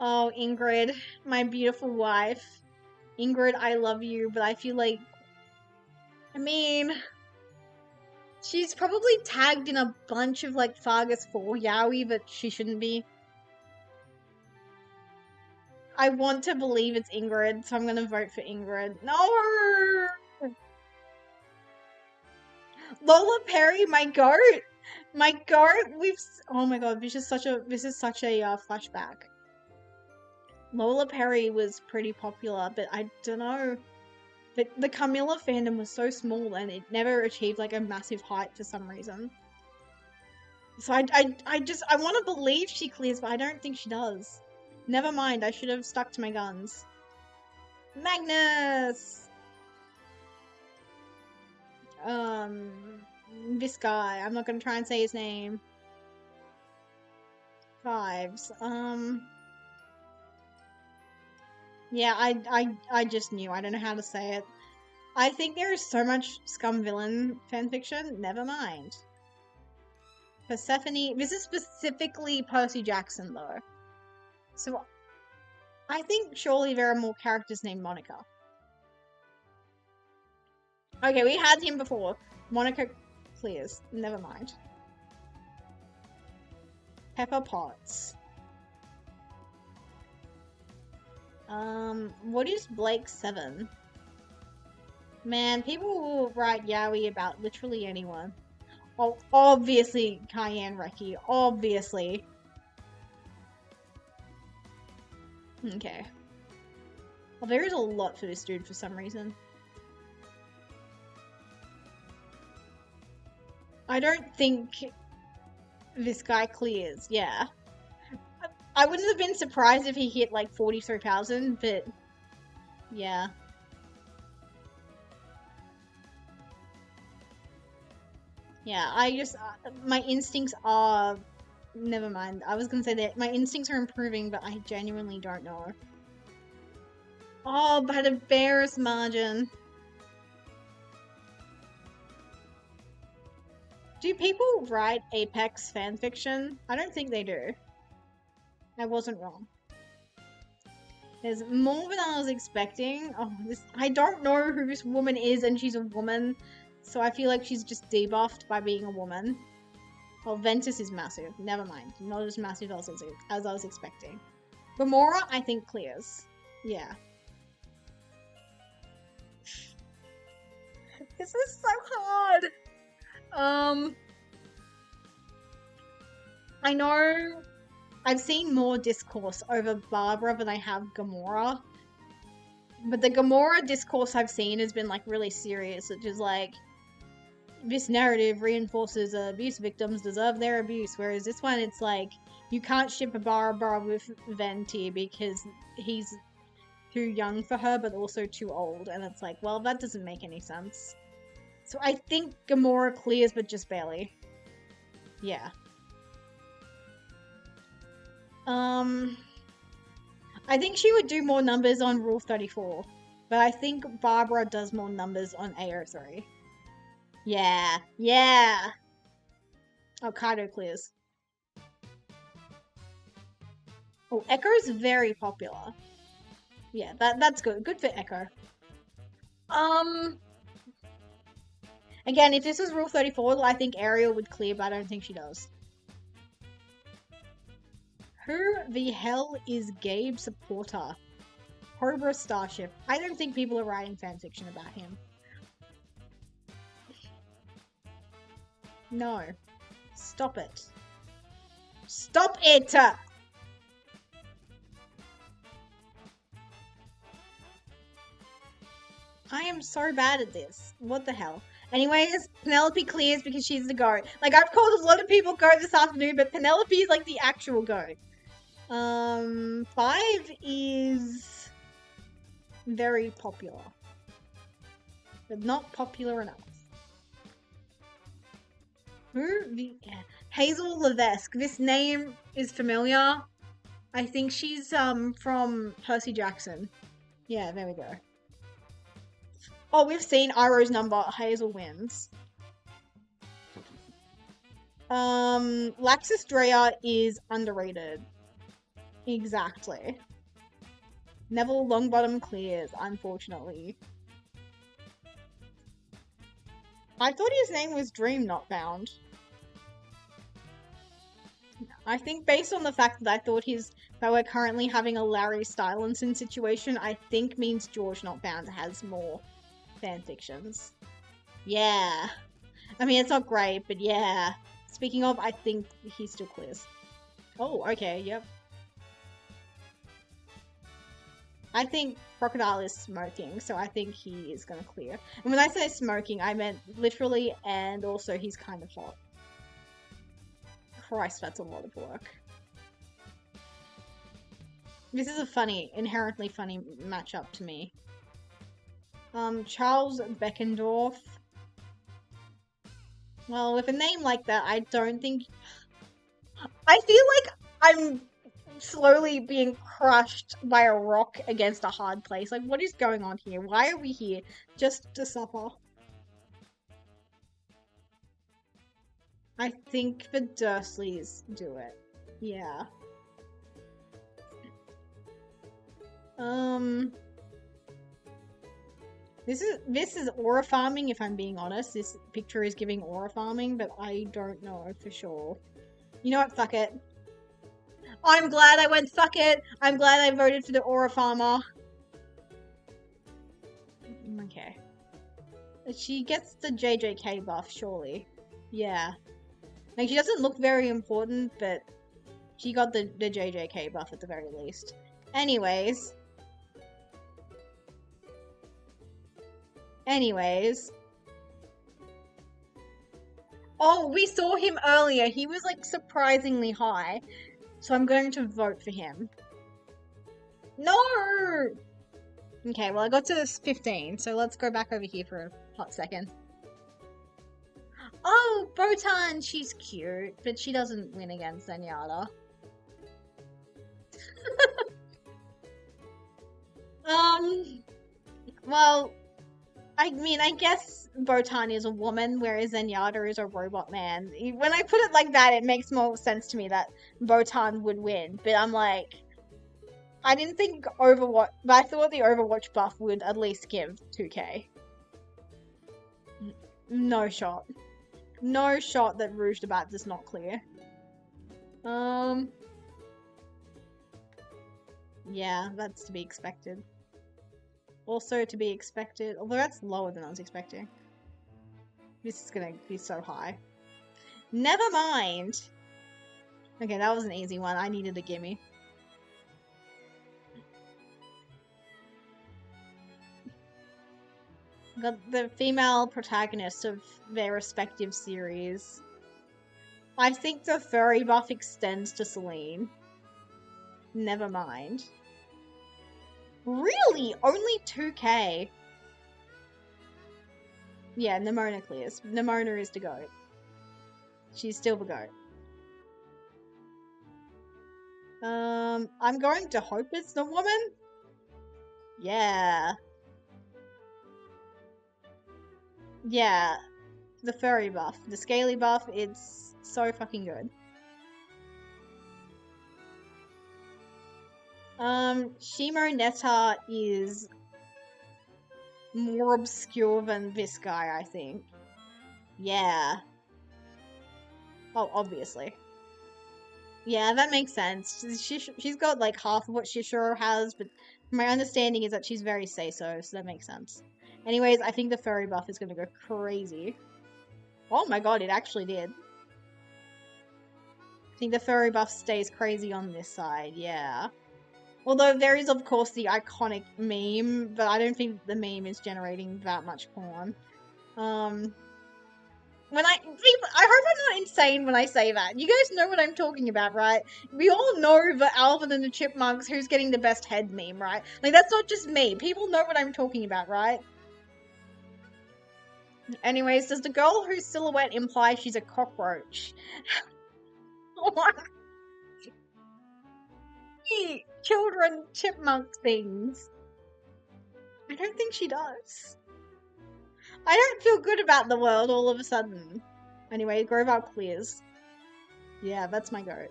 Oh, Ingrid, my beautiful wife. Ingrid, I love you, but I feel like... I mean... She's probably tagged in a bunch of, like, Fargus 4 yaoi, but she shouldn't be. I want to believe it's Ingrid, so I'm gonna vote for Ingrid. No! Lola Perry, my goat! My goat! Oh my god, this is such a flashback. Lola Perry was pretty popular, but I don't know. But the Camilla fandom was so small and it never achieved like a massive height for some reason. So I want to believe she clears, but I don't think she does. Never mind, I should have stuck to my guns. Magnus! This guy. I'm not gonna try and say his name. Fives. Yeah, I just knew. I don't know how to say it. I think there is so much scum villain fanfiction. Never mind. Persephone. This is specifically Percy Jackson, though. So, I think surely there are more characters named Monica. Okay, we had him before. Monica clears. Never mind. Pepper Potts. What is Blake 7? Man, people will write yaoi about literally anyone. Oh, obviously Cayenne Reki. Obviously. Okay. Well, there is a lot for this dude for some reason. I don't think this guy clears, yeah. I wouldn't have been surprised if he hit like 43,000, but yeah. Yeah, my instincts are, never mind. I was gonna say that my instincts are improving, but I genuinely don't know. Oh, but a barest margin. Do people write Apex fanfiction? I don't think they do. I wasn't wrong. There's more than I was expecting. Oh, I don't know who this woman is, and she's a woman, so I feel like she's just debuffed by being a woman. Oh, Ventus is massive. Never mind. Not as massive as I was expecting. Gamora, I think, clears. Yeah. This is so hard! I know I've seen more discourse over Barbara than I have Gamora. But the Gamora discourse I've seen has been like really serious, which is like, this narrative reinforces abuse victims deserve their abuse, whereas this one it's like, you can't ship a Barbara with Venti because he's too young for her but also too old, and it's like, well, that doesn't make any sense. So I think Gamora clears, but just barely. Yeah. I think she would do more numbers on Rule 34, but I think Barbara does more numbers on AO3. Yeah, yeah! Oh, Kaido clears. Oh, Echo's very popular. Yeah, that's good. Good for Echo. Again, if this was Rule 34, I think Ariel would clear, but I don't think she does. Who the hell is Gabe Supporter? Cobra Starship. I don't think people are writing fanfiction about him. No. Stop it. Stop it! I am so bad at this. What the hell? Anyways, Penelope clears because she's the goat. Like, I've called a lot of people goat this afternoon, but Penelope is like the actual goat. 5 is very popular. But not popular enough. Who? Hazel Levesque. This name is familiar. I think she's from Percy Jackson. Yeah, there we go. Oh, we've seen Iroh's number. Hazel wins. Laxus Drea is underrated. Exactly. Neville Longbottom clears, unfortunately. I thought his name was Dream, not Bound. I think based on the fact that I thought that we're currently having a Larry Stylinson situation, I think means George Not Bound has more fanfictions. Yeah. I mean, it's not great, but yeah. Speaking of, I think he still clears. Oh, okay, yep. I think Crocodile is smoking, so I think he is going to clear. And when I say smoking, I meant literally, and also he's kind of hot. Christ, that's a lot of work. This is a inherently funny matchup to me. Charles Beckendorf. Well, with a name like that, I don't think... I feel like I'm slowly being crushed by a rock against a hard place. Like, what is going on here? Why are we here? Just to suffer? I think the Dursleys do it. Yeah. This is aura farming, if I'm being honest. This picture is giving aura farming, but I don't know for sure. You know what? Fuck it. I'm glad I went fuck it. I'm glad I voted for the aura farmer. Okay. She gets the JJK buff, surely. Yeah. Like, she doesn't look very important, but she got the JJK buff at the very least. Anyways. Oh, we saw him earlier. He was, like, surprisingly high. So I'm going to vote for him. No! Okay, well, I got to 15, so let's go back over here for a hot second. Oh, Botan, she's cute, but she doesn't win against Zenyatta. Well, I mean, I guess Botan is a woman, whereas Zenyatta is a robot man. When I put it like that, it makes more sense to me that Botan would win, but I'm like... I didn't think Overwatch... But I thought the Overwatch buff would at least give 2k. No shot. No shot that Rouge de Bat does not clear. Yeah, that's to be expected. Also to be expected, although that's lower than I was expecting. This is gonna be so high. Never mind! Okay, that was an easy one. I needed a gimme. Got the female protagonists of their respective series. I think the furry buff extends to Celine. Never mind. Really? Only 2k? Yeah, Nimona clears. Nimona is the goat. She's still the goat. I'm going to hope it's the woman? Yeah. Yeah. The furry buff. The scaly buff, it's so fucking good. Shimo Netta is more obscure than this guy, I think. Yeah. Oh, obviously. Yeah, that makes sense. She's got like half of what Shishiro has, but my understanding is that she's very say-so, so that makes sense. Anyways, I think the furry buff is gonna go crazy. Oh my god, it actually did. I think the furry buff stays crazy on this side, yeah. Although there is, of course, the iconic meme, but I don't think the meme is generating that much porn. I hope I'm not insane when I say that. You guys know what I'm talking about, right? We all know the Alvin and the Chipmunks who's getting the best head meme, right? Like, that's not just me. People know what I'm talking about, right? Anyways, does the girl whose silhouette imply she's a cockroach? Children chipmunk things. I don't think she does. I don't feel good about the world all of a sudden. Anyway, Grovile clears. Yeah, that's my goat.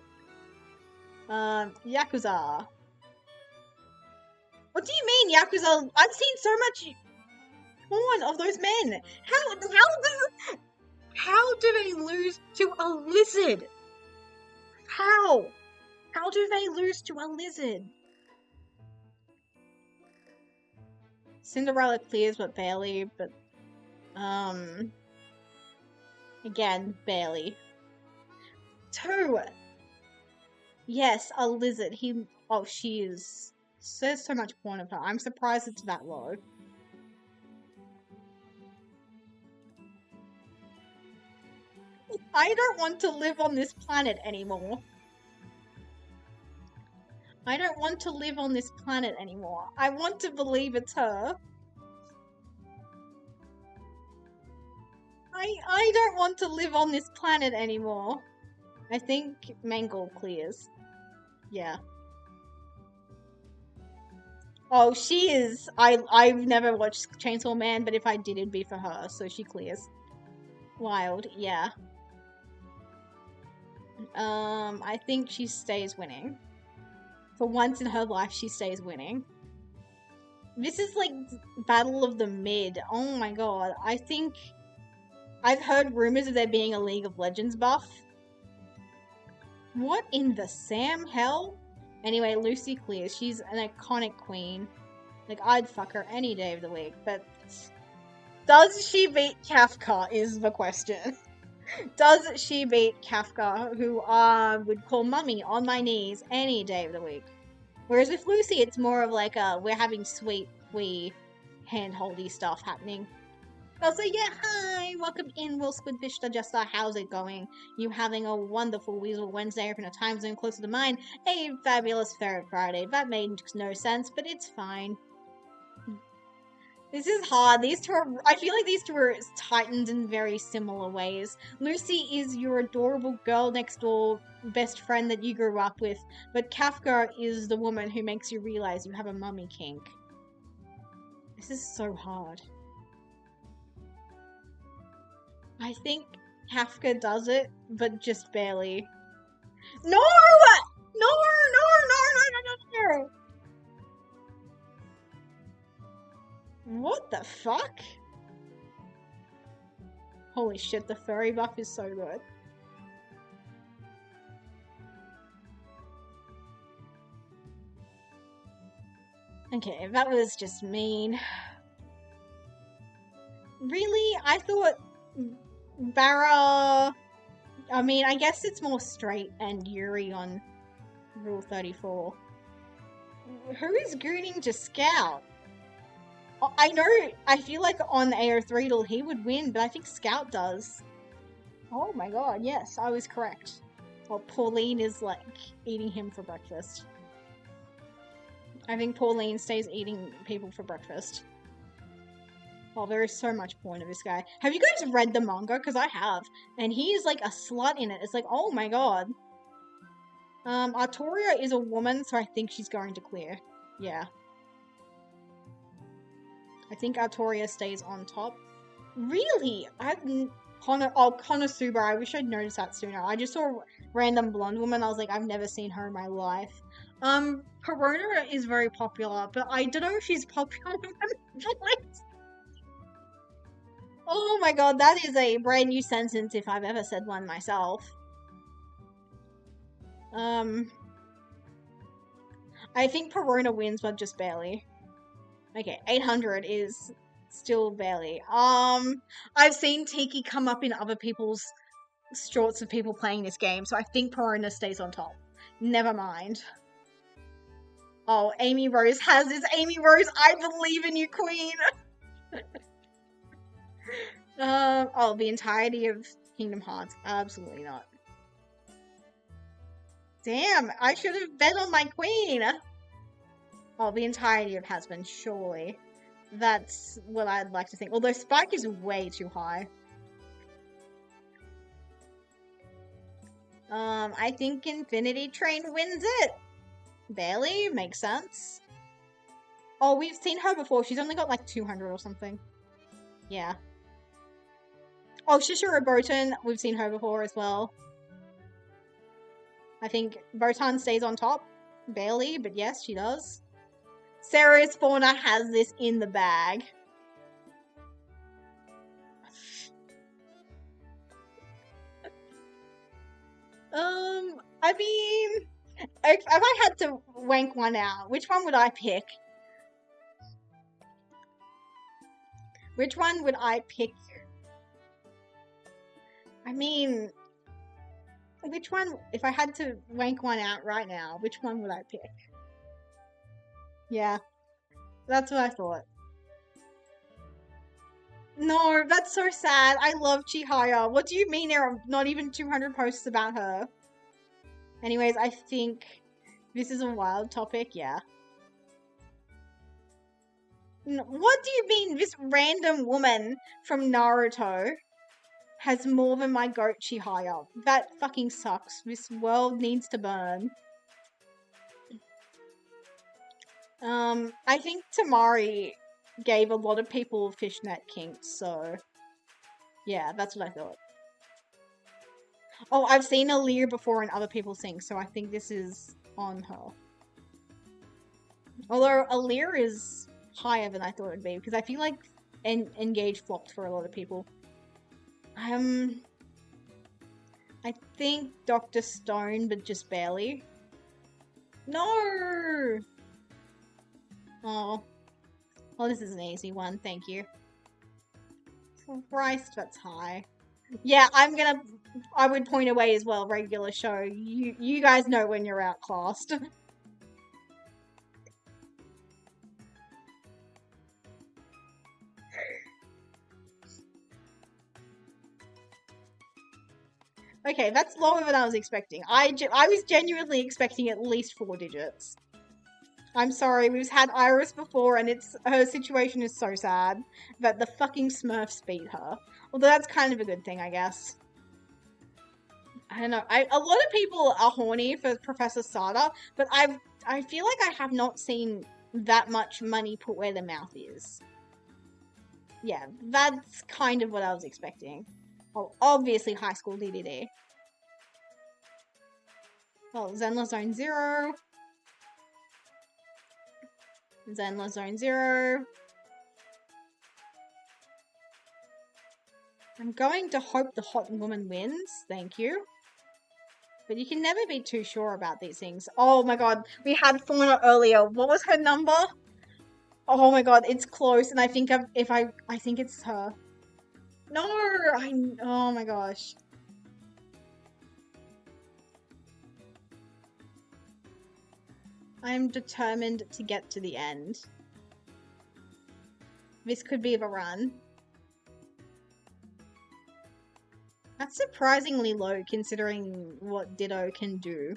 Yakuza. What do you mean, Yakuza? I've seen so much porn of those men. How do they lose to a lizard? How? How do they lose to a lizard? Cinderella clears, but barely, but, again, barely. 2! Yes, a lizard. She is. There's so much porn of her. I'm surprised it's that low. I don't want to live on this planet anymore. I don't want to live on this planet anymore. I want to believe it's her. I don't want to live on this planet anymore. I think Mangle clears. Yeah. Oh, she is. I've never watched Chainsaw Man, but if I did, it'd be for her, so she clears. Wild, yeah. I think she stays winning. For once in her life, she stays winning. This is like Battle of the Mid. Oh my god. I think I've heard rumors of there being a League of Legends buff. What in the Sam hell? Anyway, Lucy clears. She's an iconic queen. Like, I'd fuck her any day of the week, but does she beat Kafka is the question. Does she beat Kafka, who I would call mummy on my knees any day of the week? Whereas with Lucy, it's more of like we're having sweet, wee, hand-holdy stuff happening. Also, yeah, hi, welcome in, Will Squidfish Digester, how's it going? You having a wonderful Weasel Wednesday in a time zone closer to mine? A fabulous Ferret Friday. That made no sense, but it's fine. This is hard. I feel like these two are tightened in very similar ways. Lucy is your adorable girl next door best friend that you grew up with, but Kafka is the woman who makes you realize you have a mummy kink. This is so hard. I think Kafka does it, but just barely. No! No! What the fuck? Holy shit, the furry buff is so good. Okay, that was just mean. Really? I thought Barra... I mean, I guess it's more straight and Yuri on Rule 34. Who is gooning to Scout? I know, I feel like on AO3 he would win, but I think Scout does. Oh my god, yes, I was correct. Well, Pauline is, like, eating him for breakfast. I think Pauline stays eating people for breakfast. Oh, there is so much porn of this guy. Have you guys read the manga? Because I have. And he is, like, a slut in it. It's like, oh my god. Artoria is a woman, so I think she's going to clear. Yeah. I think Artoria stays on top. Really? Konosuba, I wish I'd noticed that sooner. I just saw a random blonde woman. I was like, I've never seen her in my life. Corona is very popular, but I don't know if she's popular with the boys. Oh my god, that is a brand new sentence if I've ever said one myself. I think Perona wins, but just barely. Okay, 800 is still barely. I've seen Tiki come up in other people's shorts of people playing this game, so I think Perona stays on top. Never mind. Oh, Amy Rose has this. Amy Rose, I believe in you, queen! Oh, the entirety of Kingdom Hearts. Absolutely not. Damn, I should have bet on my queen! Oh, the entirety of Hasbin, surely. That's what I'd like to think. Although Spike is way too high. I think Infinity Train wins it. Barely, makes sense. Oh, we've seen her before. She's only got like 200 or something. Yeah. Oh, Shishiro Botan, we've seen her before as well. I think Botan stays on top. Barely, but yes, she does. Sarah's Fauna has this in the bag. I mean, if I had to wank one out, which one would I pick? Which one would I pick? I mean, which one, if I had to wank one out right now, which one would I pick? Yeah, that's what I thought. No, that's so sad. I love Chihaya. What do you mean there are not even 200 posts about her? Anyways, I think this is a wild topic, yeah. What do you mean this random woman from Naruto has more than my goat Chihaya? That fucking sucks. This world needs to burn. I think Tamari gave a lot of people fishnet kinks, so yeah, that's what I thought. Oh, I've seen Aaliyah before in other people's things, so I think this is on her. Although Aaliyah is higher than I thought it would be, because I feel like Engage flopped for a lot of people. I think Dr. Stone, but just barely. No! Oh. Well, this is an easy one, thank you. Christ, that's high. Yeah, I would point away as well, regular show. You guys know when you're outclassed. Okay, that's lower than I was expecting. I was genuinely expecting at least 4 digits. I'm sorry, we've had Iris before, and her situation is so sad that the fucking Smurfs beat her. Although that's kind of a good thing, I guess. I don't know. A lot of people are horny for Professor Sada, but I feel like I have not seen that much money put where the mouth is. Yeah, that's kind of what I was expecting. Oh, obviously High School DDD. Well, Zenla Zone 0. Zenla Zone 0. I'm going to hope the hot woman wins. Thank you. But you can never be too sure about these things. Oh my god, we had Fauna earlier. What was her number? Oh my god, it's close, and I think I think it's her. No, oh my gosh. I'm determined to get to the end. This could be the run. That's surprisingly low considering what Ditto can do.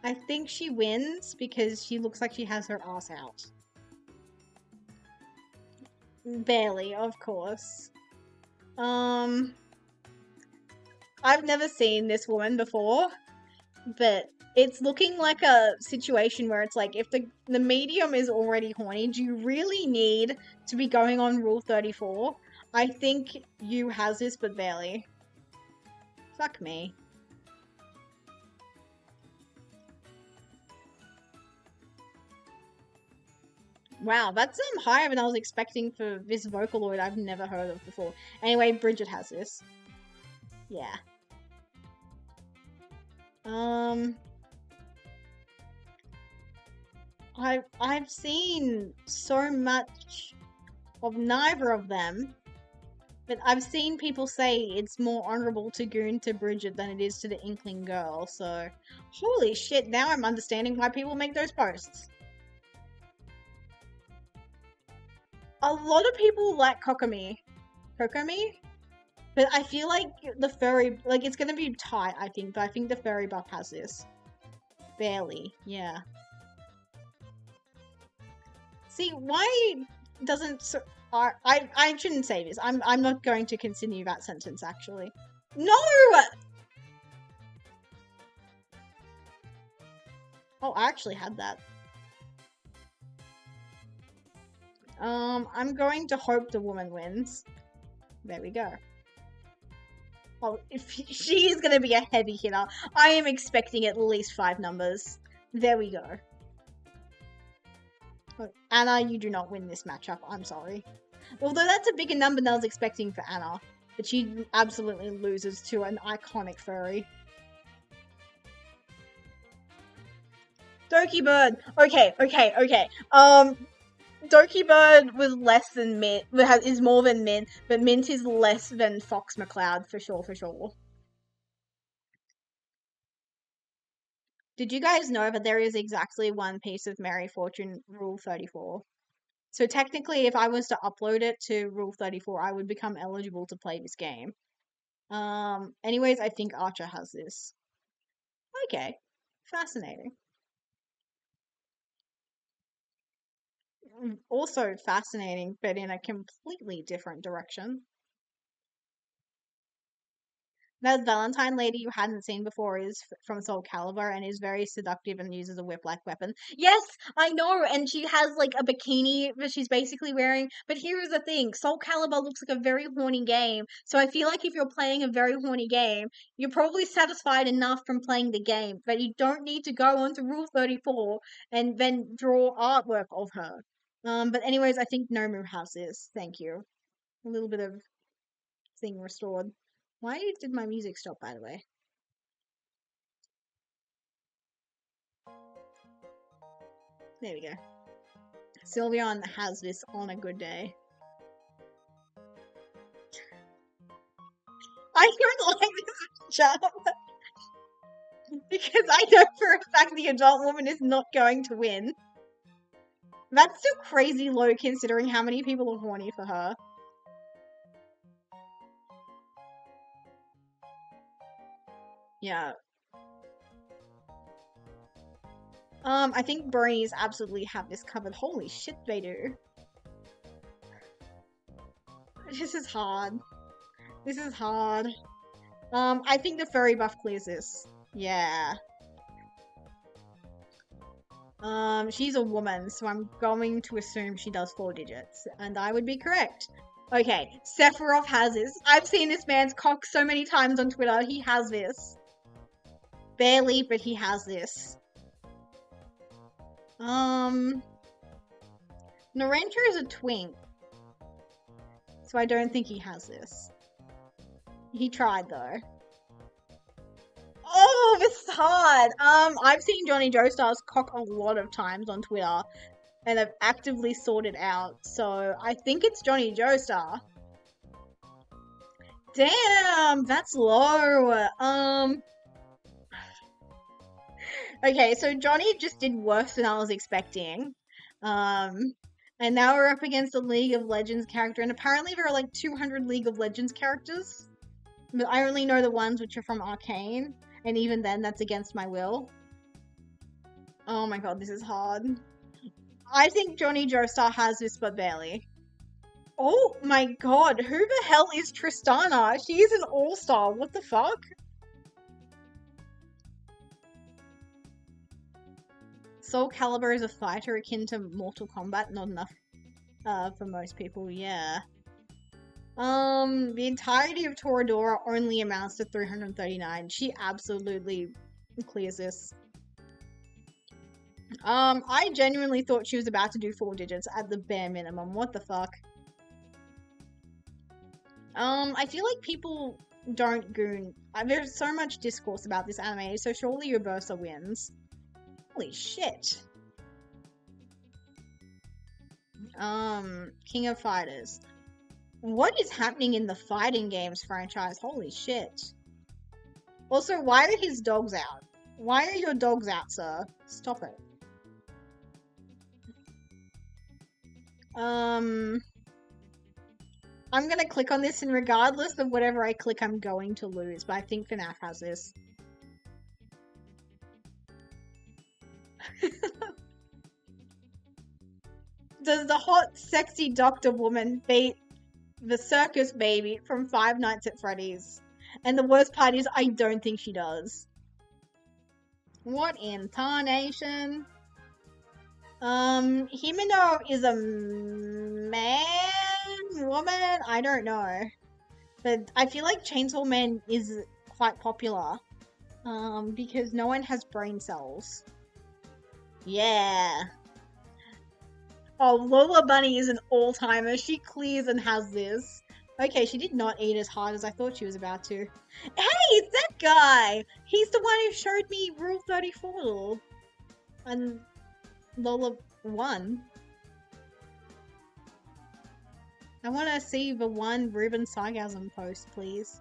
I think she wins because she looks like she has her ass out. Barely, of course. I've never seen this woman before, but it's looking like a situation where it's like, if the medium is already horny, do you really need to be going on Rule 34? I think you has this, but barely. Fuck me. Wow, that's higher than I was expecting for this Vocaloid I've never heard of before. Anyway, Bridget has this. Yeah. I've seen so much of neither of them, but I've seen people say it's more honorable to Goon to Bridget than it is to the Inkling girl, so holy shit, now I'm understanding why people make those posts. A lot of people like Kokomi, but I feel like the furry, like it's gonna be tight, I think, but I think the furry buff has this. Barely, yeah. See, why doesn't I shouldn't say this. I'm not going to continue that sentence actually. No! Oh, I actually had that. I'm going to hope the woman wins. There we go. Oh, if she is going to be a heavy hitter. I am expecting at least 5 numbers. There we go. Oh, Anna, you do not win this matchup. I'm sorry. Although that's a bigger number than I was expecting for Anna. But she absolutely loses to an iconic furry. Doki Bird. Okay. Doki Bird was less than Mint, is more than Mint, but Mint is less than Fox McCloud for sure. Did you guys know that there is exactly one piece of Mary Fortune Rule 34? So technically, if I was to upload it to Rule 34, I would become eligible to play this game. Anyways, I think Archer has this. Okay, fascinating. Also fascinating, but in a completely different direction. That Valentine lady you hadn't seen before is from Soul Calibur and is very seductive and uses a whip-like weapon. Yes, I know, and she has like a bikini that she's basically wearing. But here's the thing, Soul Calibur looks like a very horny game, so I feel like if you're playing a very horny game, you're probably satisfied enough from playing the game, but you don't need to go on to Rule 34 and then draw artwork of her. But anyways, I think Nomu has this. Thank you. A little bit of thing restored. Why did my music stop, by the way? There we go. Sylveon has this on a good day. I don't like this job. Because I know for a fact the adult woman is not going to win. That's still crazy low considering how many people are horny for her. Yeah. I think Bronies absolutely have this covered. Holy shit, they do. This is hard. I think the furry buff clears this. Yeah. She's a woman, so I'm going to assume she does 4 digits, and I would be correct. Okay, Sephiroth has this. I've seen this man's cock so many times on Twitter. He has this. Barely, but he has this. Narendra is a twink, so I don't think he has this. He tried though. Oh, this is hard. I've seen Johnny Joestar's cock a lot of times on Twitter, and I've actively sorted out. So I think it's Johnny Joestar. Damn, that's low. Okay, so Johnny just did worse than I was expecting. And now we're up against a League of Legends character, and apparently there are like 200 League of Legends characters. But I only know the ones which are from Arcane, and even then, that's against my will. Oh my god, this is hard. I think Johnny Joestar has this, but barely. Oh my god, who the hell is Tristana? She is an all-star, what the fuck? Soul Calibur is a fighter akin to Mortal Kombat, not enough for most people, yeah. The entirety of Toradora only amounts to 339. She absolutely clears this. I genuinely thought she was about to do 4 digits at the bare minimum. What the fuck? I feel like people don't goon. There's so much discourse about this anime, so surely Ubersa wins. Holy shit. King of Fighters. What is happening in the fighting games franchise? Holy shit. Also, why are his dogs out? Why are your dogs out, sir? Stop it. I'm gonna click on this, and regardless of whatever I click, I'm going to lose, but I think FNAF has this. Does the hot, sexy doctor woman beat the circus baby from Five Nights at Freddy's? And the worst part is, I don't think she does. What in tarnation? Himeno is a man? Woman? I don't know. But I feel like Chainsaw Man is quite popular. Because no one has brain cells. Yeah. Oh, Lola Bunny is an all-timer. She clears and has this. Okay, she did not eat as hard as I thought she was about to. Hey, it's that guy! He's the one who showed me Rule 34. And Lola won. I want to see the one Ruben Sargasm post, please.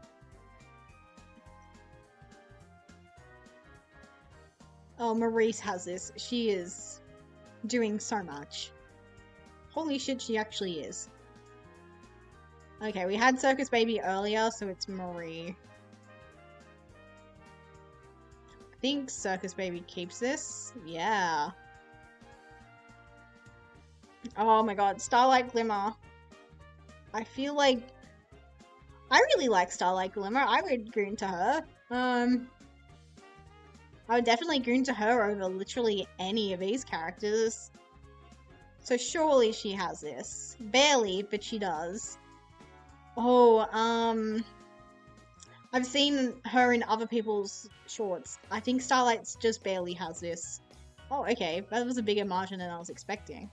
Oh, Maurice has this. She is doing so much. Holy shit, she actually is. Okay, we had Circus Baby earlier, so it's Marie. I think Circus Baby keeps this. Yeah. Oh my god, Starlight Glimmer. I feel like... I really like Starlight Glimmer. I would goon to her. I would definitely goon to her over literally any of these characters. So surely she has this. Barely, but she does. Oh, I've seen her in other people's shorts. I think Starlight's just barely has this. Oh, okay. That was a bigger margin than I was expecting.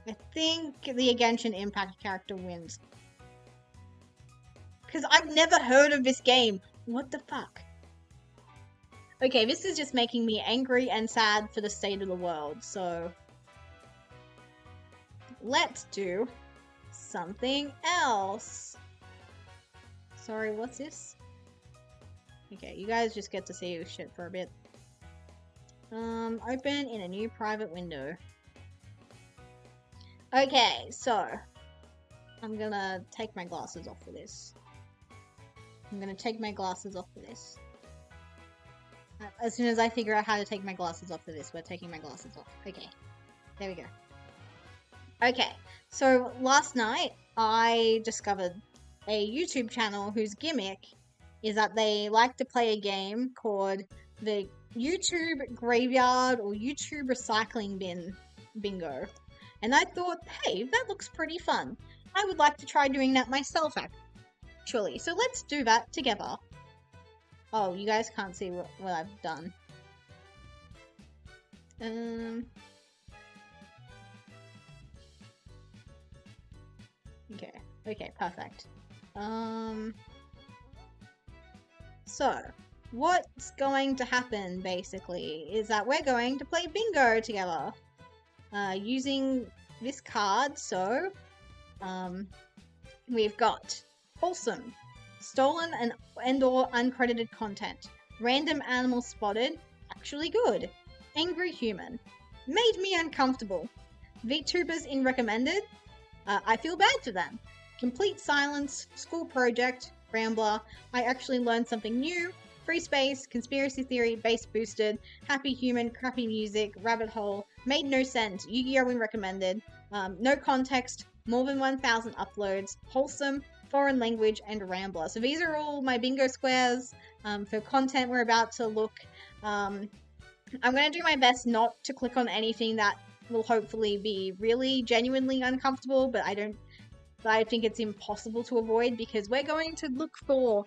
I think the Genshin Impact character wins. Because I've never heard of this game. What the fuck? Okay, this is just making me angry and sad for the state of the world, so... Let's do something else. Sorry, what's this? Okay, you guys just get to see this shit for a bit. Open in a new private window. Okay, so I'm gonna take my glasses off for this. As soon as I figure out how to take my glasses off for this, we're taking my glasses off. Okay, there we go. Okay, so last night I discovered a YouTube channel whose gimmick is that they like to play a game called the YouTube Graveyard or YouTube Recycling Bin Bingo. And I thought, hey, that looks pretty fun. I would like to try doing that myself, actually. So let's do that together. Oh, you guys can't see what I've done. Okay, perfect. So, what's going to happen, basically, is that we're going to play bingo together. Using this card, so, we've got wholesome, stolen and/or uncredited content, random animal spotted, actually good, angry human, made me uncomfortable, VTubers in recommended, I feel bad for them, complete silence, school project, rambler, I actually learned something new, free space, conspiracy theory, bass boosted, happy human, crappy music, rabbit hole, made no sense, Yu-Gi-Oh! In recommended, no context, more than 1,000 uploads, wholesome, foreign language, and rambler. So these are all my bingo squares for content we're about to look. I'm going to do my best not to click on anything that will hopefully be really genuinely uncomfortable, but I think it's impossible to avoid because we're going to look for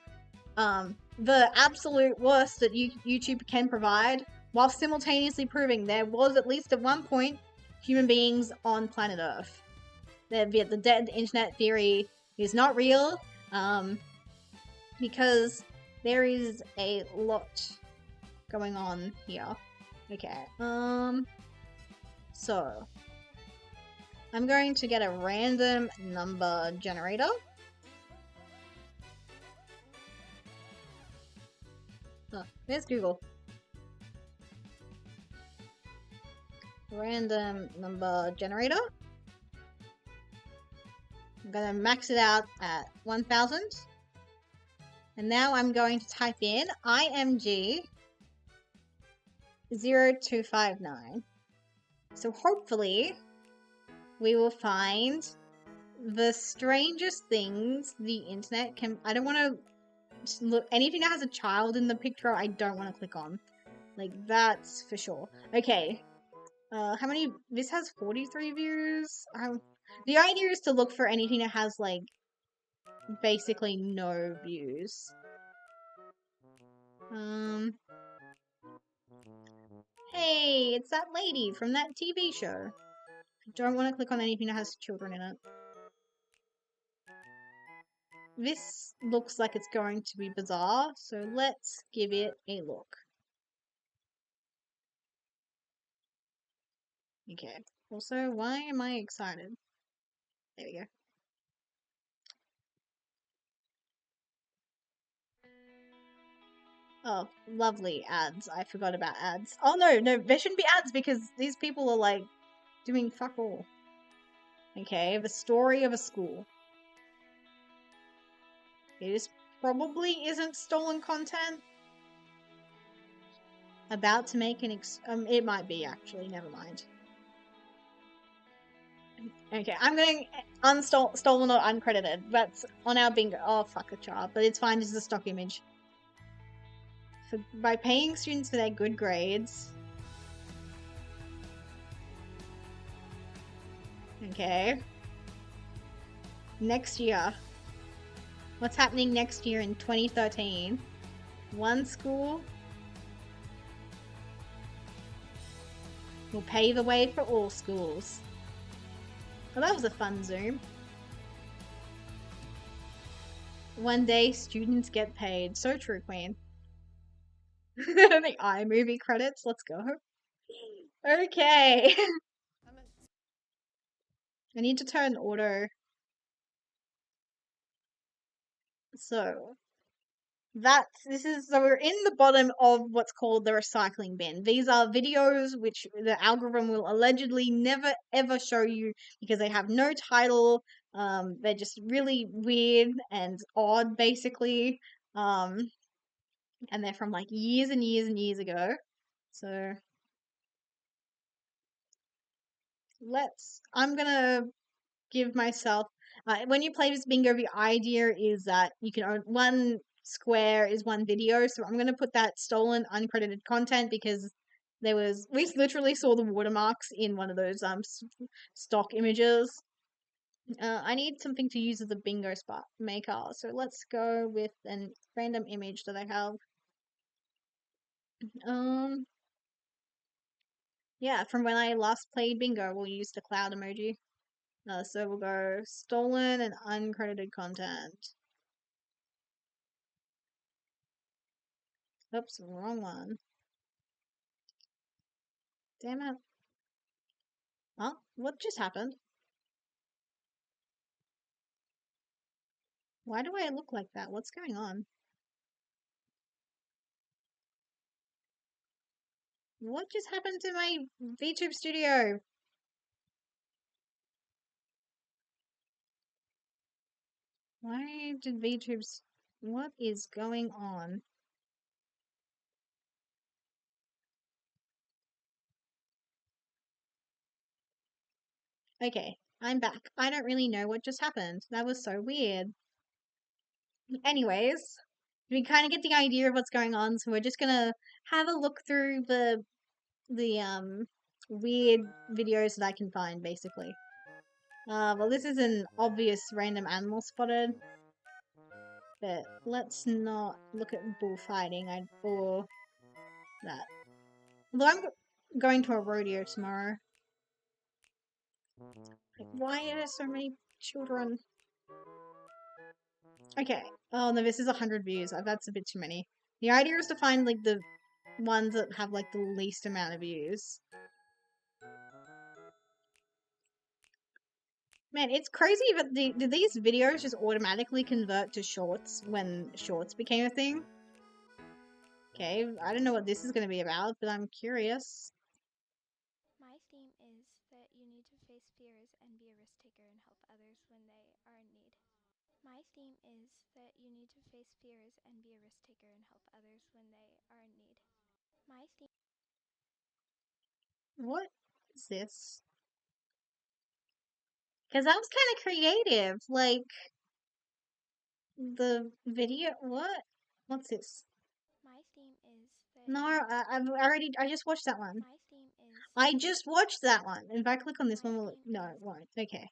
the absolute worst that YouTube can provide while simultaneously proving there was at least at one point human beings on planet Earth. The dead internet theory is not real, because there is a lot going on here. Okay, so I'm going to get a random number generator. Oh, there's Google. Random number generator. I'm gonna max it out at 1000. And now I'm going to type in IMG 0259. So hopefully we will find the strangest things the internet can. I don't want to look anything that has a child in the picture. I don't want to click on. Like, that's for sure. Okay. How many? This has 43 views. The idea is to look for anything that has, like, basically no views. Hey, it's that lady from that TV show. I don't want to click on anything that has children in it. This looks like it's going to be bizarre, so let's give it a look. Okay. Also, why am I excited? There we go. Oh, lovely ads. I forgot about ads. Oh no, there shouldn't be ads because these people are like doing fuck all. Okay, the story of a school. It probably isn't stolen content. About to make an it might be actually, never mind. Okay, I'm going stolen or uncredited. That's on our bingo. Oh, fuck a chart, but it's fine. This is a stock image. By paying students for their good grades. Okay. Next year. What's happening next year in 2013? One school will pave the way for all schools. Well, that was a fun Zoom. One day, students get paid. So true, Queen. The iMovie credits. Let's go. Okay. I need to turn auto. So so we're in the bottom of what's called the recycling bin. These are videos which the algorithm will allegedly never ever show you because they have no title. They're just really weird and odd, basically. And they're from like years and years and years ago. So I'm gonna give myself when you play this bingo, the idea is that you can own one square is one video, so I'm going to put that stolen uncredited content because we literally saw the watermarks in one of those stock images. I need something to use as a bingo spot maker, so let's go with a random image that I have. Yeah, from when I last played bingo, we'll use the cloud emoji. So we'll go stolen and uncredited content. Oops, wrong one. Damn it. Huh? What just happened? Why do I look like that? What's going on? What just happened to my VTube studio? Why did VTube's... What is going on? Okay, I'm back. I don't really know what just happened. That was so weird. Anyways, we kind of get the idea of what's going on, so we're just gonna have a look through the weird videos that I can find, basically. Well, this is an obvious random animal spotted. But let's not look at bullfighting. I'd bore that. Although I'm going to a rodeo tomorrow. Like, why are there so many children? Okay. Oh no, this is 100 views. That's a bit too many. The idea is to find like the ones that have like the least amount of views. Man, it's crazy that did these videos just automatically convert to shorts when shorts became a thing? Okay, I don't know what this is going to be about, but I'm curious. My theme is that you need to face fears and be a risk taker and help others when they are in need. My theme is that you need to face fears and be a risk taker and help others when they are in need. My theme. What is this? Because that was kind of creative. Like, the video. What? What's this? My theme is that. No, I just watched that one. My theme is. I just watched that one. And if I click on this My one, will it? theme No, is. it won't. Okay.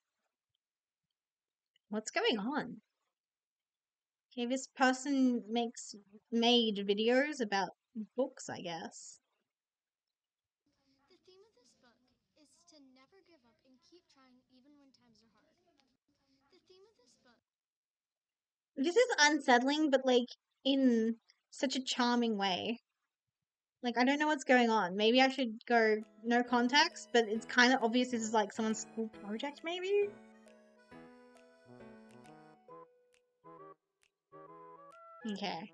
What's going on? Okay, this person made videos about books, I guess. The theme of this book is to never give up and keep trying even when times are hard. The theme of this book. This is unsettling, but like in such a charming way. Like, I don't know what's going on. Maybe I should go no context, but it's kind of obvious this is like someone's school project, maybe? Okay.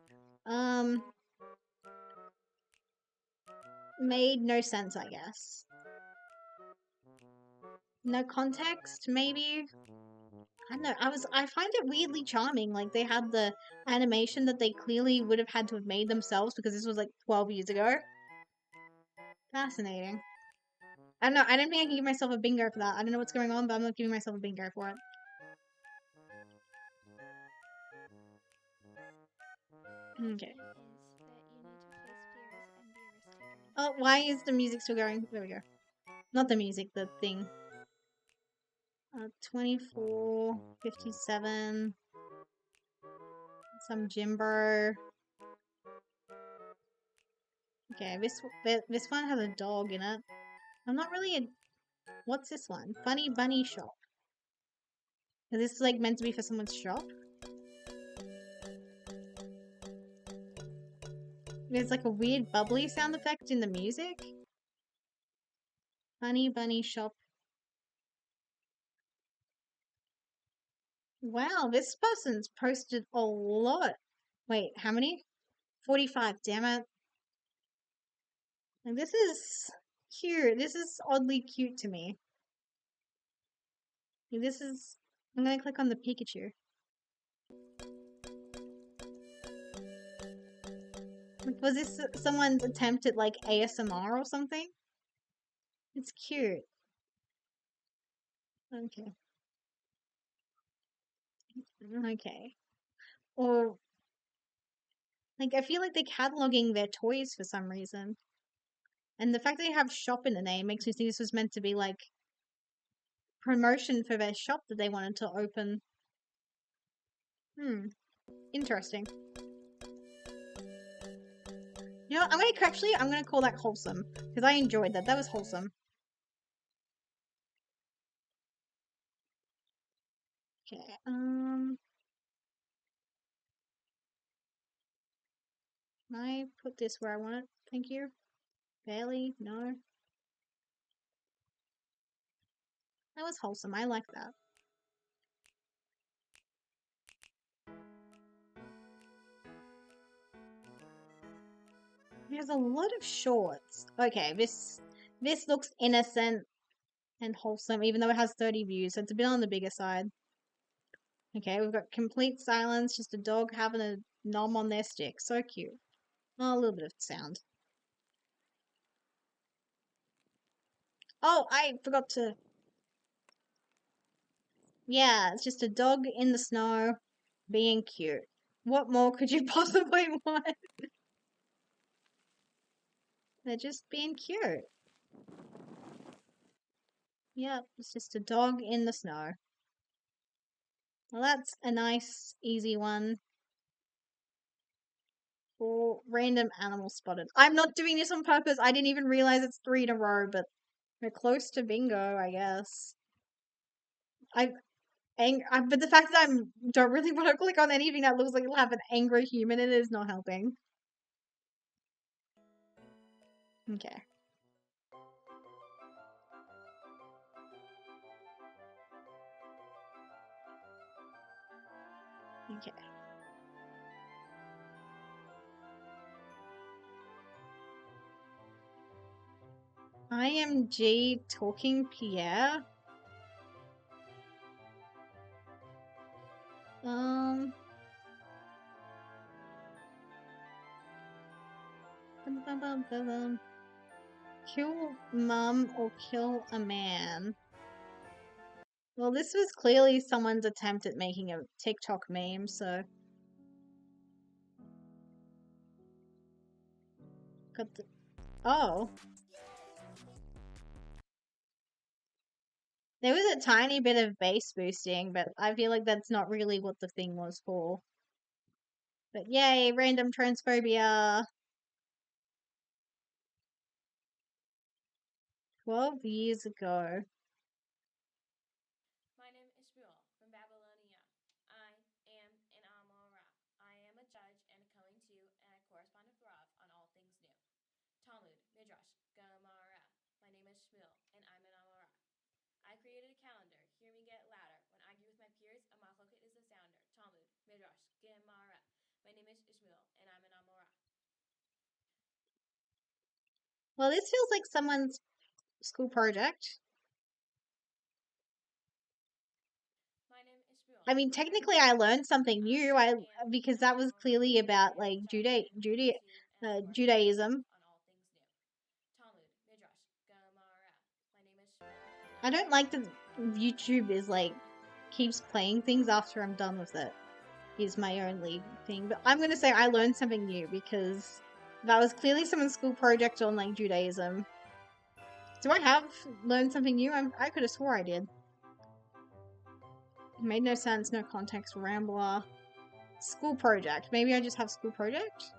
Made no sense, I guess. No context, maybe? I don't know. I find it weirdly charming. Like, they had the animation that they clearly would have had to have made themselves because this was like 12 years ago. Fascinating. I don't know. I don't think I can give myself a bingo for that. I don't know what's going on, but I'm not giving myself a bingo for it. Okay. Oh, why is the music still going? There we go. Not the music, the thing. 24:57. Some Jimbo. Okay, this one has a dog in it. I'm not really a. What's this one? Funny Bunny Shop. Is this like meant to be for someone's shop? There's like a weird bubbly sound effect in the music. Funny Bunny Shop. Wow, this person's posted a lot. Wait, how many? 45, damn it. And this is cute. This is oddly cute to me. This is. I'm gonna click on the Pikachu. Was this someone's attempt at like ASMR or something? It's cute. Okay. Okay. Or like I feel like they're cataloging their toys for some reason. And the fact that they have shop in the name makes me think this was meant to be like promotion for their shop that they wanted to open. Interesting. You know, I'm gonna call that wholesome because I enjoyed that. That was wholesome. Okay. Can I put this where I want it? Thank you. Barely. No. That was wholesome. I like that. There's a lot of shorts. Okay, this looks innocent and wholesome, even though it has 30 views, so it's a bit on the bigger side. Okay, we've got complete silence, just a dog having a nom on their stick. So cute. Oh, a little bit of sound. Oh, I forgot to. Yeah, it's just a dog in the snow being cute. What more could you possibly want? They're just being cute. Yep, it's just a dog in the snow. Well, that's a nice, easy one. 4 random animals spotted. I'm not doing this on purpose. I didn't even realize it's 3 in a row, but we're close to bingo, I guess. But the fact that I don't really want to click on anything that looks like it'll have an angry human in it is not helping. Okay. Okay. IMG Talking Pierre. Kill mum or kill a man. Well, this was clearly someone's attempt at making a TikTok meme, so. Got the. Oh. There was a tiny bit of bass boosting, but I feel like that's not really what the thing was for. But yay, random transphobia. 12 years ago. My name is Shmuel from Babylonia. I am an Amora. I am a judge and a Kohen too, and I correspond with Rav on all things new. Talmud, Midrash, Gemara. My name is Shmuel, and I'm an Amora. I created a calendar. Hear me get louder. When I agree with my peers, a machloket is the sounder. Talmud, Midrash, Gemara. My name is Ishmael, and I'm an Amora. Well, this feels like someone's school project. My name is Shmuel. I mean, technically, I learned something new. Because that was clearly about like Judaism. On all things new. Talmud, Midrash, Gemara. My name is Shmuel. I don't like that YouTube is like keeps playing things after I'm done with it. Is my only thing, but I'm gonna say I learned something new because that was clearly someone's school project on like Judaism. Do I have learned something new? I could have swore I did. Made no sense, no context, rambler. School project. Maybe I just have school project?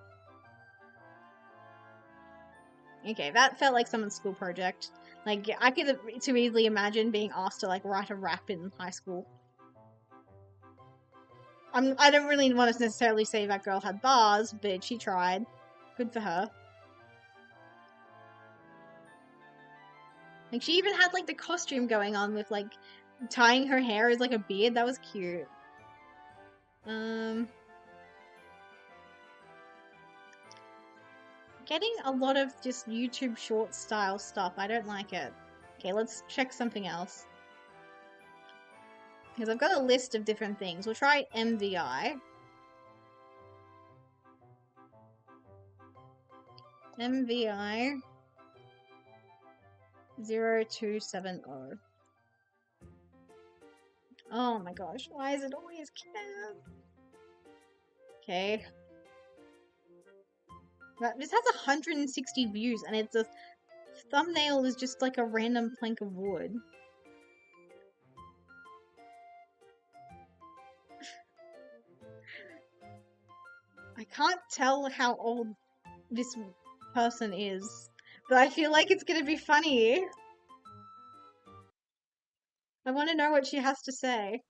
Okay, that felt like someone's school project. Like, I could too easily imagine being asked to, like, write a rap in high school. I don't really want to necessarily say that girl had bars, but she tried. Good for her. Like, she even had, like, the costume going on with, like, tying her hair as, like, a beard. That was cute. Getting a lot of just YouTube short style stuff. I don't like it. Okay, let's check something else. Because I've got a list of different things. We'll try MVI. MVI 0270. Oh my gosh, why is it always cat? Okay. This has 160 views and it's a thumbnail is just like a random plank of wood. I can't tell how old this person is, but I feel like it's gonna be funny. I want to know what she has to say.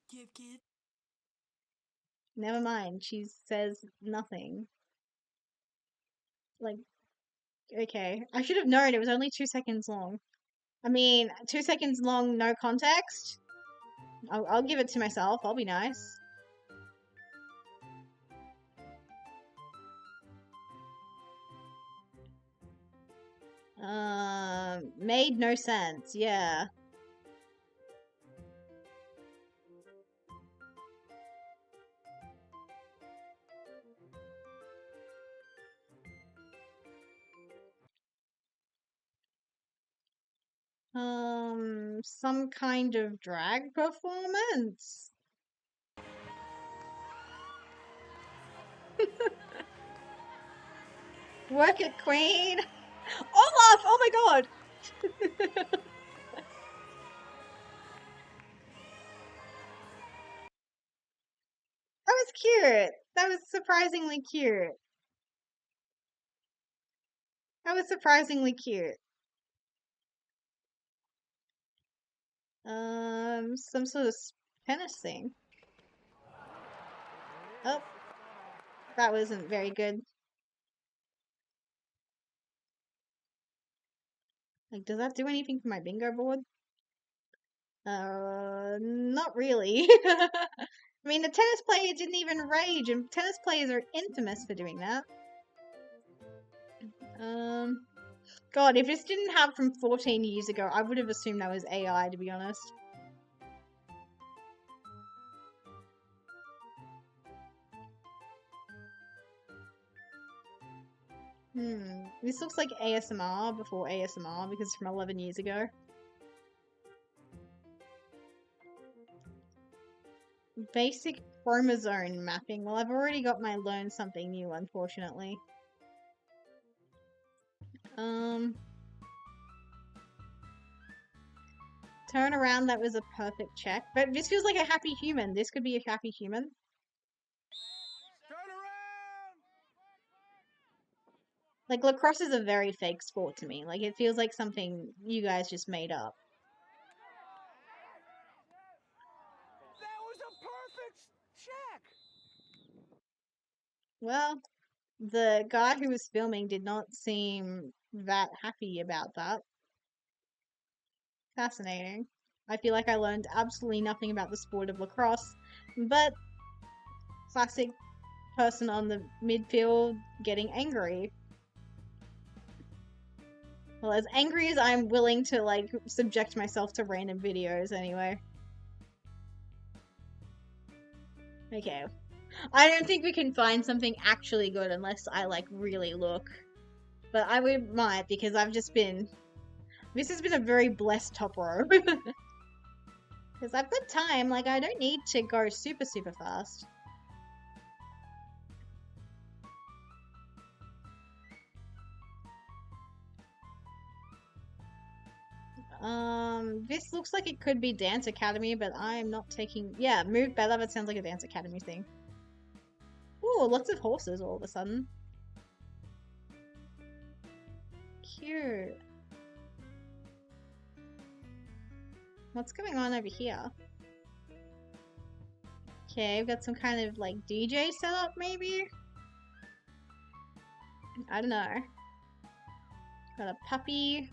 Never mind, she says nothing. Like, okay. I should have known it was only 2 seconds long. I mean, 2 seconds long, no context? I'll give it to myself, I'll be nice. Made no sense, yeah. Some kind of drag performance? Work it, queen! Olaf! Oh my god! That was cute! That was surprisingly cute. That was surprisingly cute. Some sort of tennis thing. Oh, that wasn't very good. Like, does that do anything for my bingo board? Not really. I mean, the tennis player didn't even rage, and tennis players are infamous for doing that. God, if this didn't have from 14 years ago, I would have assumed that was AI, to be honest. This looks like ASMR before ASMR because it's from 11 years ago. Basic chromosome mapping. Well, I've already got my learn something new, unfortunately. Turn around, that was a perfect check. But this feels like a happy human. This could be a happy human. Turn around! Like, lacrosse is a very fake sport to me. Like, it feels like something you guys just made up. That was a perfect check! Well, the guy who was filming did not seem that happy about that. Fascinating. I feel like I learned absolutely nothing about the sport of lacrosse, but classic person on the midfield getting angry. Well, as angry as I'm willing to, like, subject myself to random videos anyway. Okay. I don't think we can find something actually good unless I, like, really look. But I might, because I've just been... This has been a very blessed top row. Because I've got time, like, I don't need to go super, super fast. This looks like it could be Dance Academy, but I'm not taking... Yeah, Move Better, that sounds like a Dance Academy thing. Ooh, lots of horses all of a sudden. Cute. What's going on over here? Okay, we've got some kind of, like, DJ setup, maybe? I don't know. Got a puppy.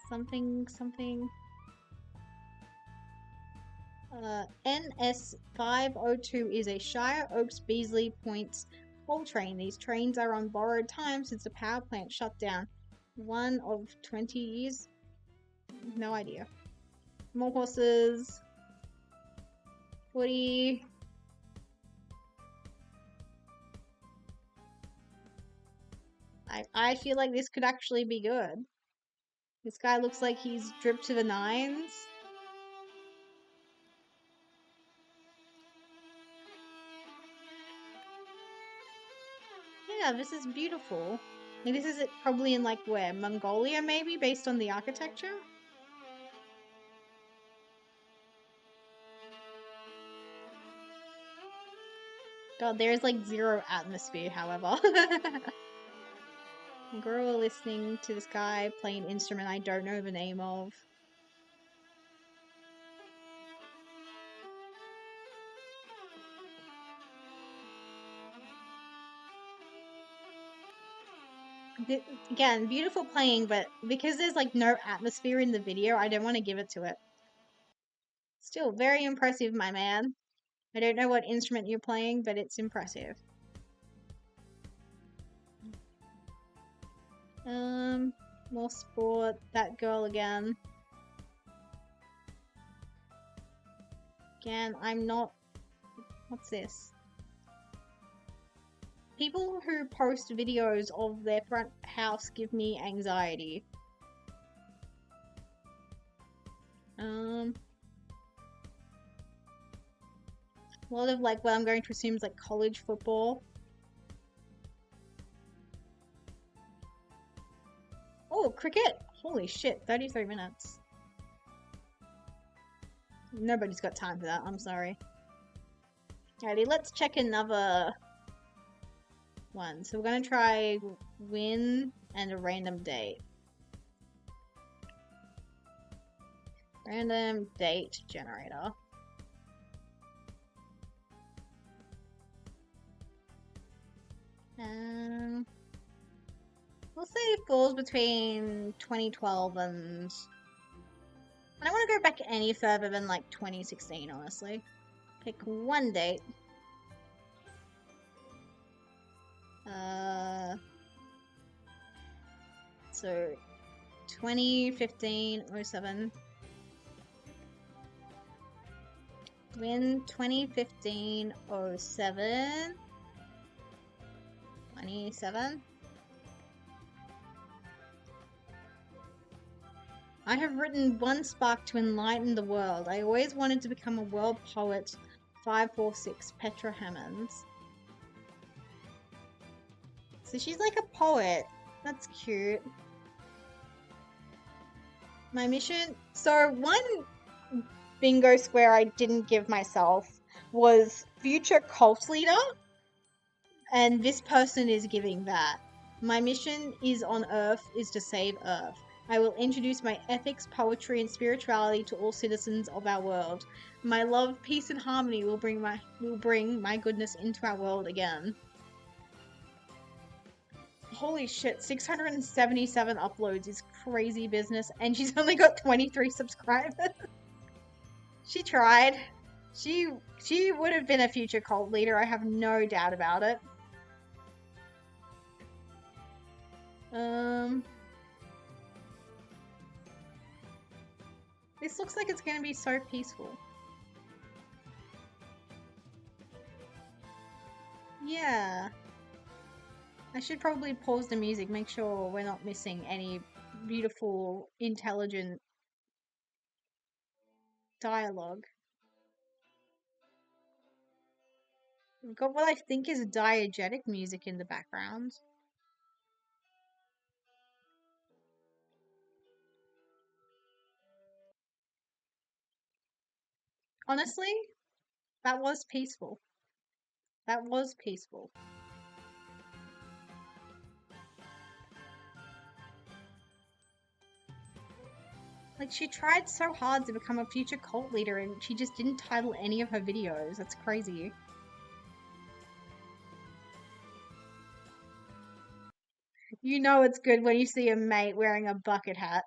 Something. NS502 is a Shire Oaks Beasley Points coal train. These trains are on borrowed time since the power plant shut down. 1 of 20 years? No idea. More horses. Footy. I feel like this could actually be good. This guy looks like he's dripped to the nines. Yeah, this is beautiful. Like, this is probably in, like, where? Mongolia, maybe? Based on the architecture? God, there is, like, zero atmosphere, however. Girl listening to this guy play an instrument I don't know the name of. Again, beautiful playing, but because there's, like, no atmosphere in the video, I don't want to give it to it. Still, very impressive, my man. I don't know what instrument you're playing, but it's impressive. More sport. That girl again. Again, I'm not... What's this? People who post videos of their front house give me anxiety. A lot of, like, what I'm going to assume is, like, college football. Oh, cricket! Holy shit, 33 minutes. Nobody's got time for that, I'm sorry. Alrighty, let's check another one. So we're going to try win and a random date. Random date generator. We'll say it falls between 2012 and... I don't want to go back any further than like 2016, honestly. Pick one date. So 2015-07. Win 2015-07. 27. I have written one spark to enlighten the world. I always wanted to become a world poet. 546 Petra Hammonds. So she's like a poet. That's cute. My mission. So one bingo square I didn't give myself was future cult leader. And this person is giving that. My mission is on Earth is to save Earth. I will introduce my ethics, poetry, and spirituality to all citizens of our world. My love, peace, and harmony will bring my goodness into our world again. Holy shit, 677 uploads is crazy business, and she's only got 23 subscribers. She tried. She would have been a future cult leader, I have no doubt about it. This looks like it's going to be so peaceful. Yeah. I should probably pause the music, make sure we're not missing any beautiful, intelligent dialogue. We've got what I think is diegetic music in the background. Honestly, that was peaceful. That was peaceful. Like, she tried so hard to become a future cult leader and she just didn't title any of her videos. That's crazy. You know it's good when you see a mate wearing a bucket hat.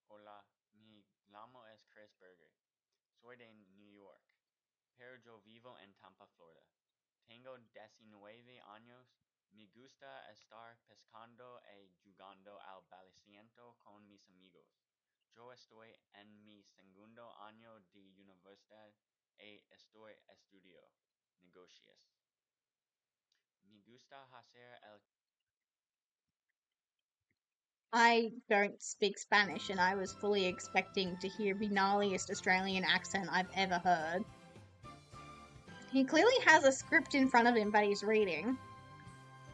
Hola, mi llamo es Chris Berger. Soy de New York, pero yo vivo en Tampa, Florida. Tengo 19 años. Me gusta estar pescando y jugando al baleciento con mis amigos. Yo estoy en mi segundo año de universidad y estoy estudiando negocios. Me gusta hacer el... I don't speak Spanish and I was fully expecting to hear the gnarliest Australian accent I've ever heard. He clearly has a script in front of him that he's reading,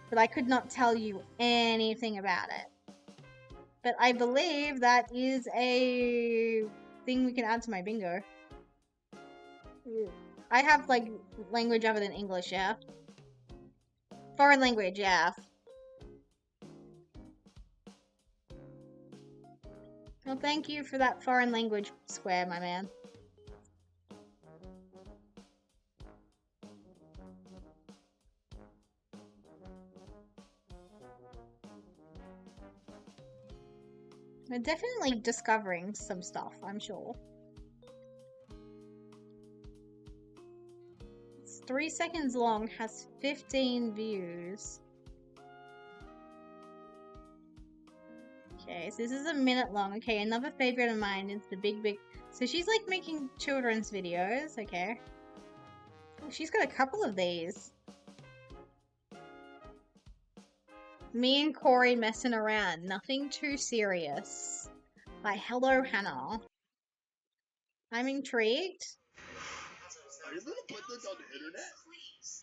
but I could not tell you anything about it. But I believe that is a thing we can add to my bingo. I have, like, language other than English, yeah? Foreign language, yeah. Well, thank you for that foreign language square, my man. We're definitely discovering some stuff, I'm sure. It's 3 seconds long, has 15 views. Okay, so this is a minute long. Okay, another favorite of mine is the big... So she's like making children's videos, okay. Oh, she's got a couple of these. Me and Corey messing around, nothing too serious. Like, hello, Hannah. I'm intrigued. Are you gonna put this on the internet?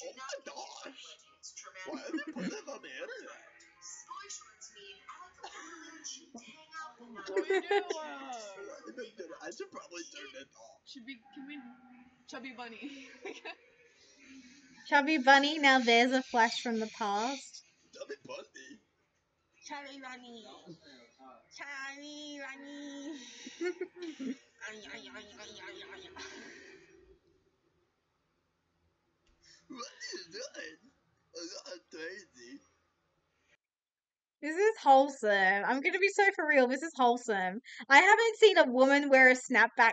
Oh my gosh! Why are they putting this on the internet? What do we do? I should probably turn this off. Can we chubby bunny? Chubby Bunny, now there's a flash from the past. Chubby Bunny. Chubby Bunny. Chubby Bunny. What are you doing? I'm crazy. This is wholesome. I'm gonna be so for real. This is wholesome. I haven't seen a woman wear a snapback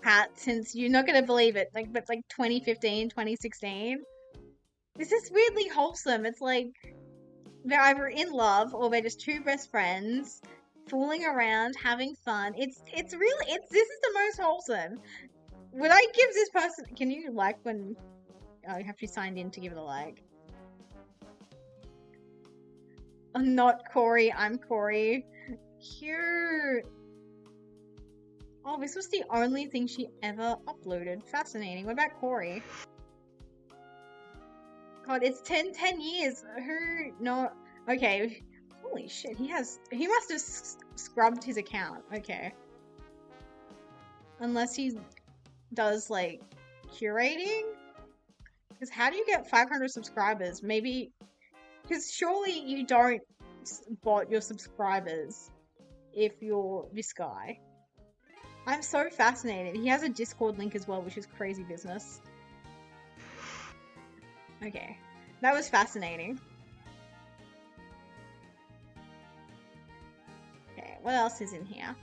hat since, you're not gonna believe it, like, but like 2015, 2016. This is weirdly wholesome. It's like they're either in love or they're just two best friends fooling around, having fun. It's really, this is the most wholesome. Would I give this person, can you like when, oh, you have to be signed in to give it a like. I'm not Corey, I'm Corey. Cute. Oh, this was the only thing she ever uploaded. Fascinating. What about Corey? God, it's 10 years. Who? No. Okay. Holy shit, he must have scrubbed his account. Okay. Unless he does, like, curating? Because how do you get 500 subscribers? Maybe, because surely you don't bot your subscribers if you're this guy. I'm so fascinated. He has a Discord link as well, which is crazy business. Okay. That was fascinating. Okay, what else is in here?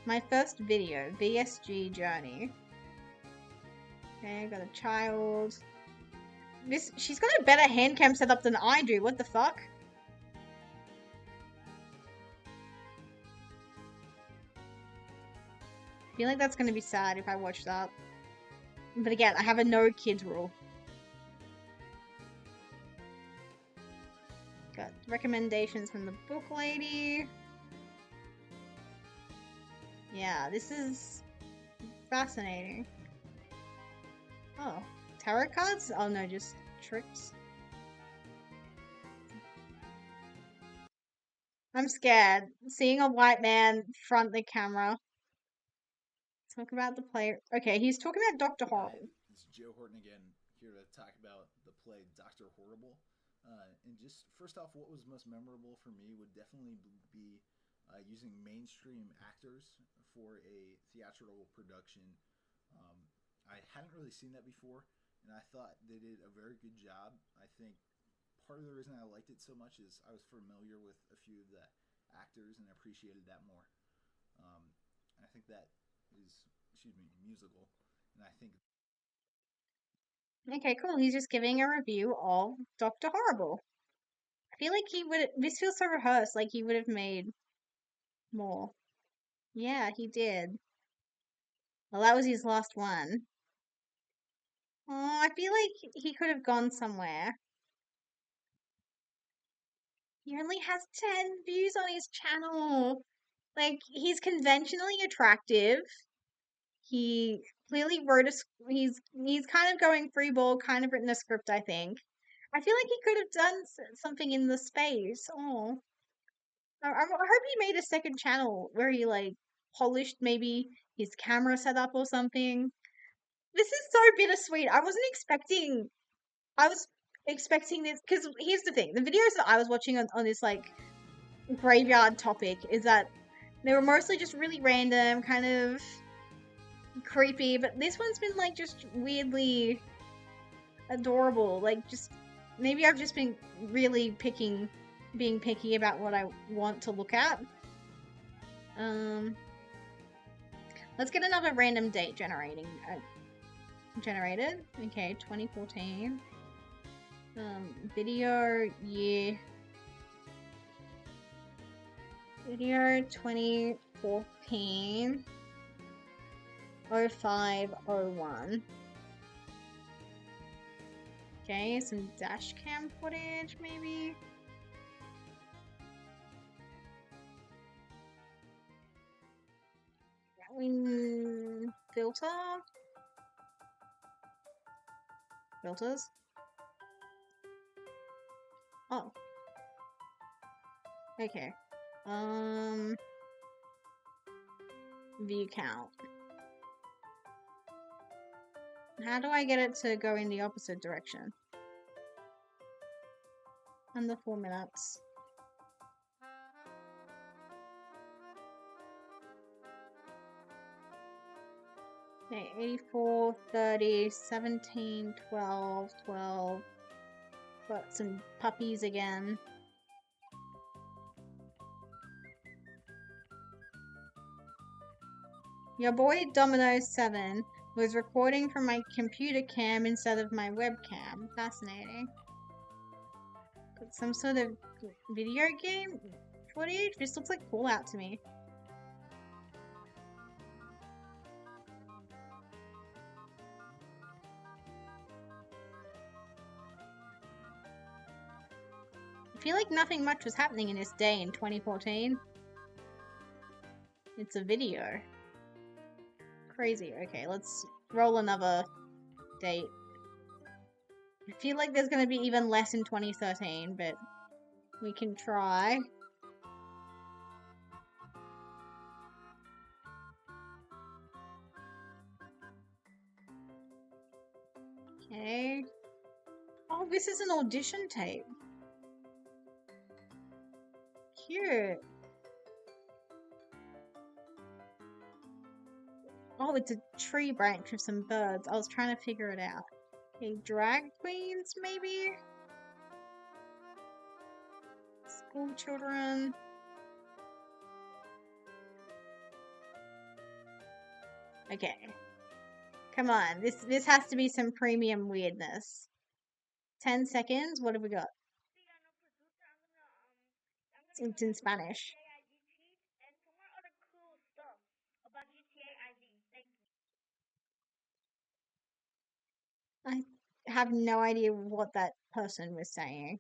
My first video, BSG journey. Okay, got a child. She's got a better hand cam setup than I do. What the fuck? I feel like that's gonna be sad if I watch that. But again, I have a no kids rule. Got recommendations from the book lady. Yeah, this is fascinating. Oh, tarot cards? Oh no, just tricks. I'm scared. Seeing a white man front the camera. Talk about the play. Okay, he's talking about Dr. Horrible. It's Joe Horton again, here to talk about the play Dr. Horrible. And just first off, what was most memorable for me would definitely be using mainstream actors for a theatrical production. I hadn't really seen that before, and I thought they did a very good job. I think part of the reason I liked it so much is I was familiar with a few of the actors and appreciated that more. And I think that is, musical. And I think. Okay, cool. He's just giving a review of Dr. Horrible. I feel like he would. This feels so rehearsed. Like he would have made more. Yeah, he did. Well, that was his last one. Oh, I feel like he could have gone somewhere. He only has 10 views on his channel. Like, he's conventionally attractive. He clearly wrote he's kind of going free ball, kind of written a script, I think. I feel like he could have done something in the space. Oh. I hope he made a second channel where he, like, polished maybe his camera setup or something. This is so bittersweet. I was expecting this, because here's the thing. The videos that I was watching on this, like, graveyard topic is that they were mostly just really random, kind of creepy, but this one's been, like, just weirdly adorable. Like, just, maybe I've just been really being picky about what I want to look at. Let's get another random date generated. Okay, 2014. Video year. Video 2014. 0501. Okay, some dash cam footage maybe. Filters. Oh. Okay. View count. How do I get it to go in the opposite direction? Under 4 minutes. Okay, 84, 30, 17, 12, 12. Got some puppies again. Your boy Domino7 was recording from my computer cam instead of my webcam. Fascinating. Got some sort of video game footage? This looks like Fallout to me. I feel like nothing much was happening in this day in 2014. It's a video. Crazy. Okay, let's roll another date. I feel like there's going to be even less in 2013, but we can try. Okay. Oh, this is an audition tape. Cute. Oh, it's a tree branch with some birds. I was trying to figure it out. Okay, drag queens, maybe? School children. Okay. Come on, this has to be some premium weirdness. 10 seconds, what have we got? It's in Spanish. I have no idea what that person was saying.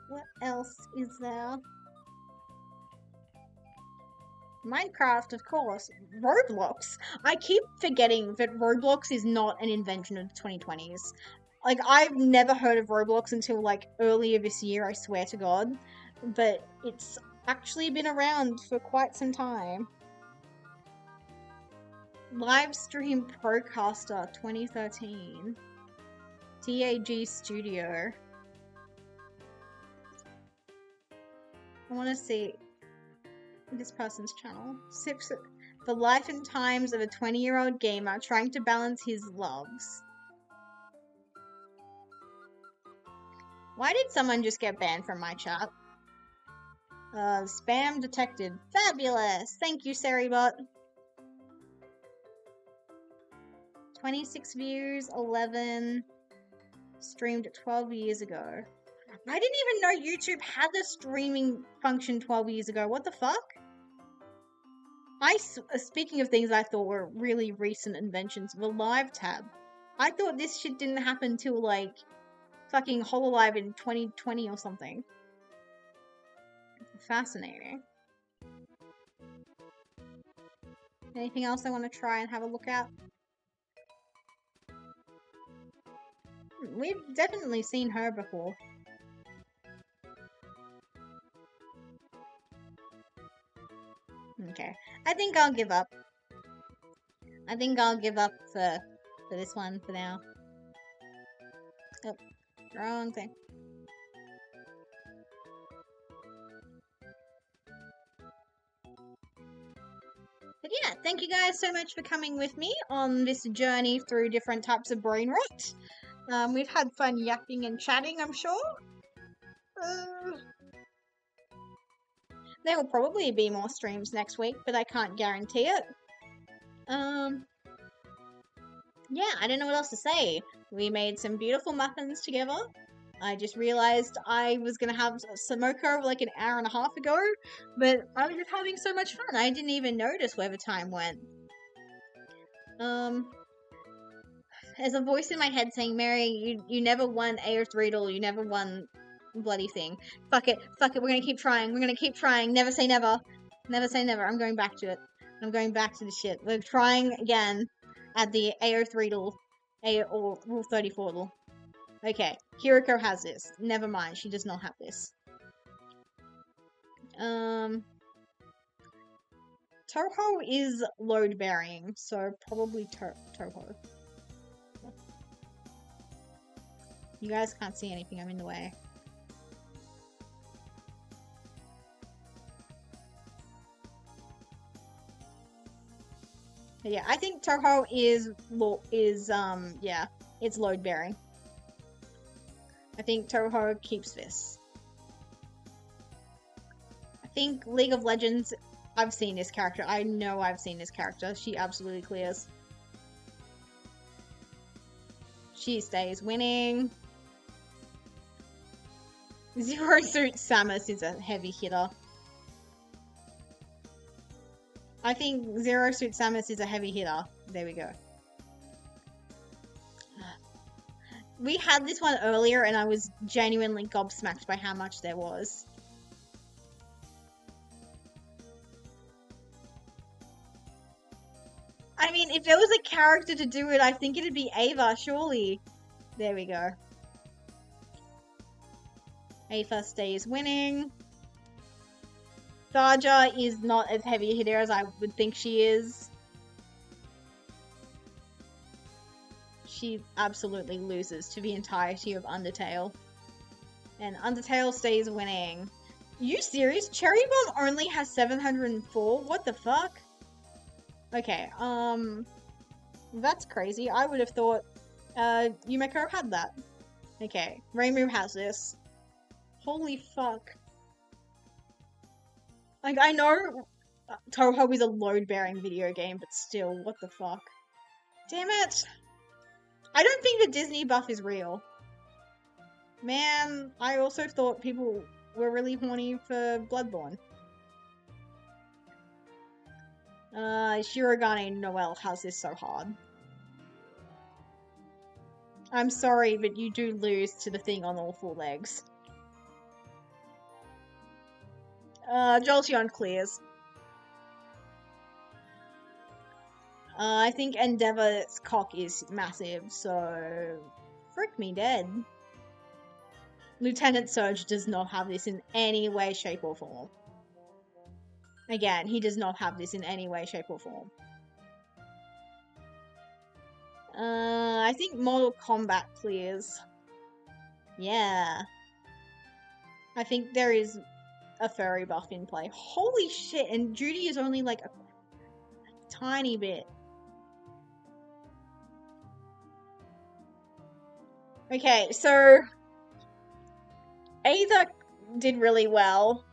What else is there? Minecraft, of course. Roblox. I keep forgetting that Roblox is not an invention of the 2020s. Like, I've never heard of Roblox until, like, earlier this year, I swear to God. But it's actually been around for quite some time. Livestream Procaster 2013. TAG Studio. I want to see this person's channel. Sips the life and times of a 20-year-old gamer trying to balance his loves. Why did someone just get banned from my chat? Spam detected. Fabulous! Thank you, Seribot. 26 views, 11. Streamed 12 years ago. I didn't even know YouTube had the streaming function 12 years ago. What the fuck? Speaking of things I thought were really recent inventions, the live tab. I thought this shit didn't happen till like fucking Hololive in 2020 or something. Fascinating. Anything else I want to try and have a look at? We've definitely seen her before. Okay. I think I'll give up. I think I'll give up for this one for now. Oh, wrong thing. But yeah, thank you guys so much for coming with me on this journey through different types of Brainrot. We've had fun yapping and chatting, I'm sure. There will probably be more streams next week, but I can't guarantee it. Yeah, I don't know what else to say. We made some beautiful muffins together. I just realized I was gonna have some mocha like an hour and a half ago, but I was just having so much fun. I didn't even notice where the time went. There's a voice in my head saying, Mary, you never won Aerith Riddle, you never won bloody thing. Fuck it, we're gonna keep trying, never say never. Never say never, I'm going back to it. I'm going back to the shit. We're trying again at the Aerith Riddle, or Rule 34 rule. Okay, Hiroko has this. Never mind, she does not have this. Toho is load bearing, so probably Toho. You guys can't see anything, I'm in the way. But yeah, I think Toho is yeah, it's load bearing. I think Toho keeps this. I think League of Legends, I've seen this character. I know I've seen this character. She absolutely clears. She stays winning. Zero Suit Samus is a heavy hitter. I think Zero Suit Samus is a heavy hitter. There we go. We had this one earlier and I was genuinely gobsmacked by how much there was. I mean, if there was a character to do it, I think it'd be Ava, surely. There we go. Ava stays winning. Tharja is not as heavy a hitter as I would think she is. She absolutely loses to the entirety of Undertale. And Undertale stays winning. You serious? Cherry Bomb only has 704? What the fuck? Okay, that's crazy. I would have thought, Yumeko had that. Okay, Reimu has this. Holy fuck. Like, I know Toho is a load-bearing video game, but still, what the fuck? Damn it! I don't think the Disney buff is real. Man, I also thought people were really horny for Bloodborne. Shirogane Noelle has this so hard. I'm sorry, but you do lose to the thing on all four legs. Jolteon clears. I think Endeavor's cock is massive, so frick me dead. Lieutenant Surge does not have this in any way, shape, or form. Again, he does not have this in any way, shape, or form. I think Mortal Kombat clears. Yeah. I think there is a furry buff in play. Holy shit, and Judy is only like a tiny bit. Okay, so Ada did really well.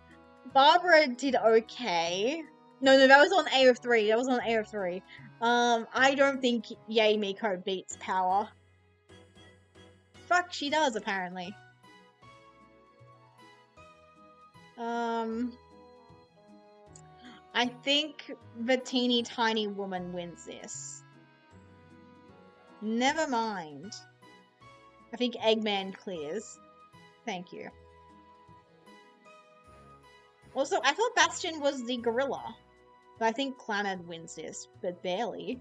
Barbara did okay. No, that was on AO3. That was on AO3. I don't think Yay Miko beats Power. Fuck, she does, apparently. I think the teeny tiny woman wins this. Never mind. I think Eggman clears. Thank you. Also, I thought Bastion was the gorilla. But I think Clannad wins this, but barely.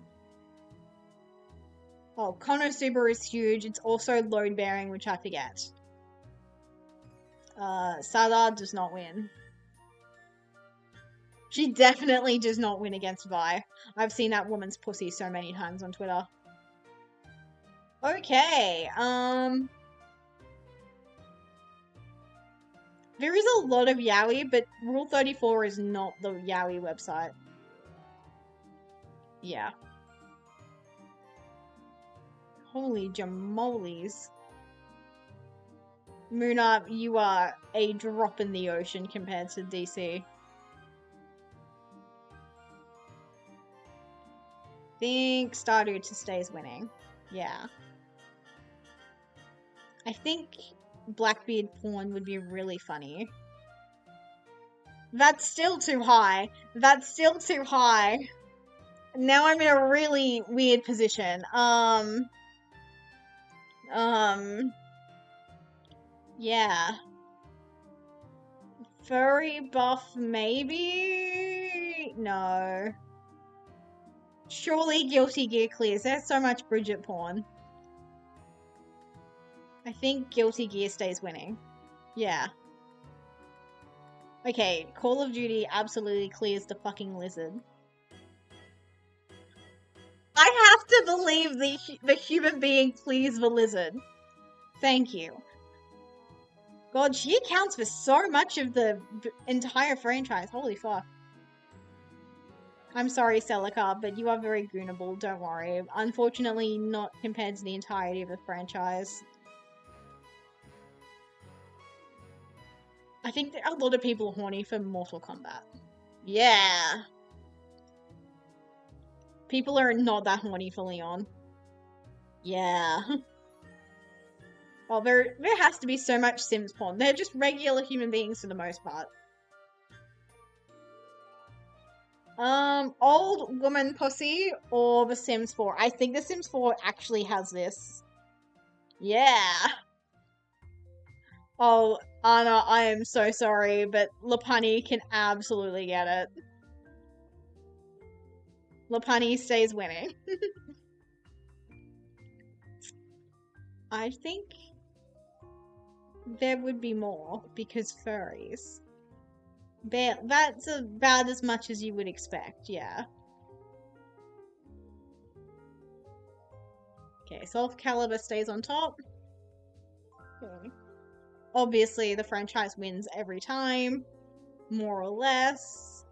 Oh, Konosuba is huge. It's also load-bearing, which I forget. Sada does not win. She definitely does not win against Vi. I've seen that woman's pussy so many times on Twitter. Okay, there is a lot of yaoi, but Rule 34 is not the yaoi website. Yeah. Holy jamolies. Muna, you are a drop in the ocean compared to DC. Think Stardew stays winning. Yeah. I think Blackbeard porn would be really funny. That's still too high. That's still too high. Now I'm in a really weird position. Yeah. Furry buff, maybe? No. Surely Guilty Gear clears. There's so much Bridget porn. I think Guilty Gear stays winning. Yeah. Okay, Call of Duty absolutely clears the fucking lizard. to believe the human being pleased the lizard. Thank you. God, she accounts for so much of the entire franchise. Holy fuck. I'm sorry, Celica, but you are very goonable, don't worry. Unfortunately, not compared to the entirety of the franchise. I think that a lot of people are horny for Mortal Kombat. Yeah. People are not that horny for Leon. Yeah. Well, there has to be so much Sims porn. They're just regular human beings for the most part. Old Woman Pussy or The Sims 4? I think The Sims 4 actually has this. Yeah. Oh, Anna, I am so sorry, but Lapani can absolutely get it. Lapani stays winning. I think there would be more, because furries. That's about as much as you would expect, yeah. Okay, Soul Calibur stays on top. Okay. Obviously, the franchise wins every time, more or less.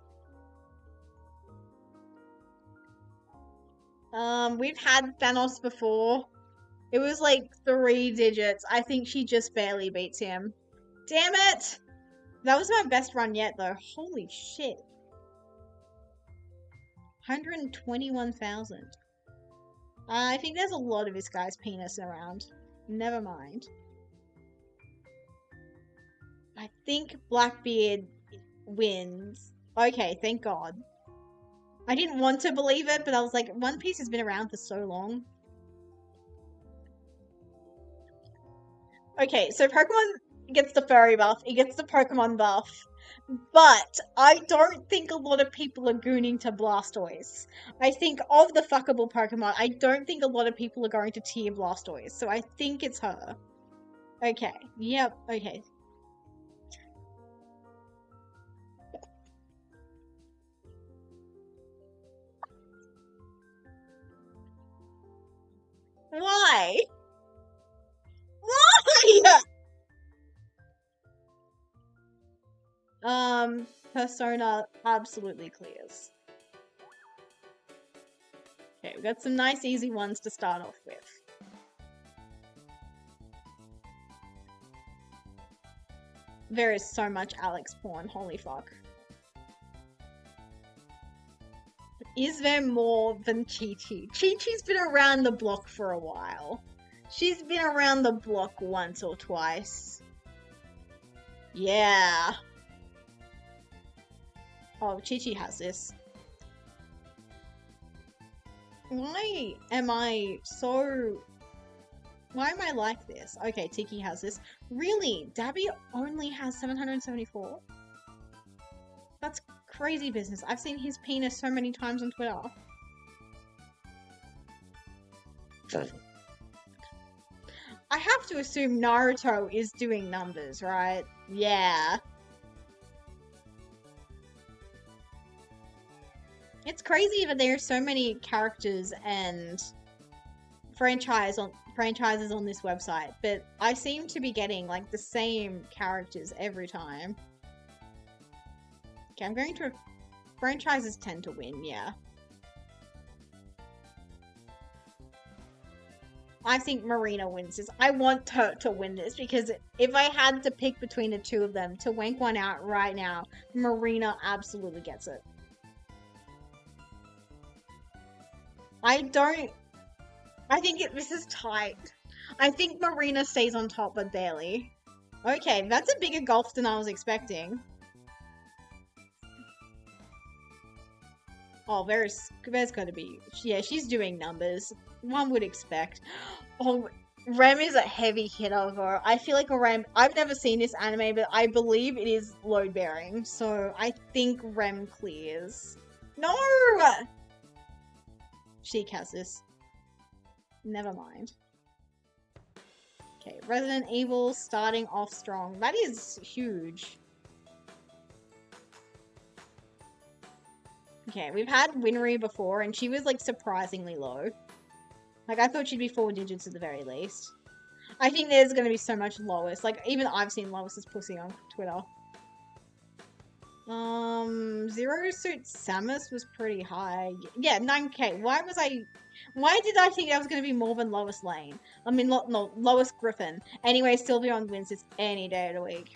We've had Thanos before. It was like 3 digits. I think she just barely beats him. Damn it! That was my best run yet, though. Holy shit. 121,000. I think there's a lot of this guy's penis around. Never mind. I think Blackbeard wins. Okay, thank God. I didn't want to believe it, but I was like, One Piece has been around for so long. Okay, so Pokemon gets the furry buff, it gets the Pokemon buff, but I don't think a lot of people are gooning to Blastoise. I think of the fuckable Pokemon, I don't think a lot of people are going to tier Blastoise, so I think it's her. Okay, yep, okay. Why? Why? Persona absolutely clears. Okay, we've got some nice easy ones to start off with. There is so much Alex porn, holy fuck. Is there more than Chi-Chi? Chi-Chi's been around the block for a while. She's been around the block once or twice. Yeah. Oh, Chi-Chi has this. Why am I like this? Okay, Tiki has this. Really? Dabby only has 774? That's crazy business. I've seen his penis so many times on Twitter. I have to assume Naruto is doing numbers, right? Yeah. It's crazy that there are so many characters and franchises on this website, but I seem to be getting like the same characters every time. Okay, I'm going to... Franchises tend to win, yeah. I think Marina wins this. I want her to win this because if I had to pick between the two of them to wank one out right now, Marina absolutely gets it. I think this is tight. I think Marina stays on top, but barely. Okay, that's a bigger gulf than I was expecting. Oh, there's gotta be... Yeah, she's doing numbers. One would expect. Oh, Rem is a heavy hitter, though. I feel like a Rem... I've never seen this anime, but I believe it is load-bearing. So, I think Rem clears. No! Sheik has this. Never mind. Okay, Resident Evil starting off strong. That is huge. Okay, we've had Winry before, and she was, like, surprisingly low. Like, I thought she'd be 4 digits at the very least. I think there's gonna be so much Lois. Like, even I've seen Lois's pussy on Twitter. Zero Suit Samus was pretty high. Yeah, 9K. Why did I think that was gonna be more than Lois Lane? I mean, no, Lois Griffin. Anyway, Sylveon wins this any day of the week.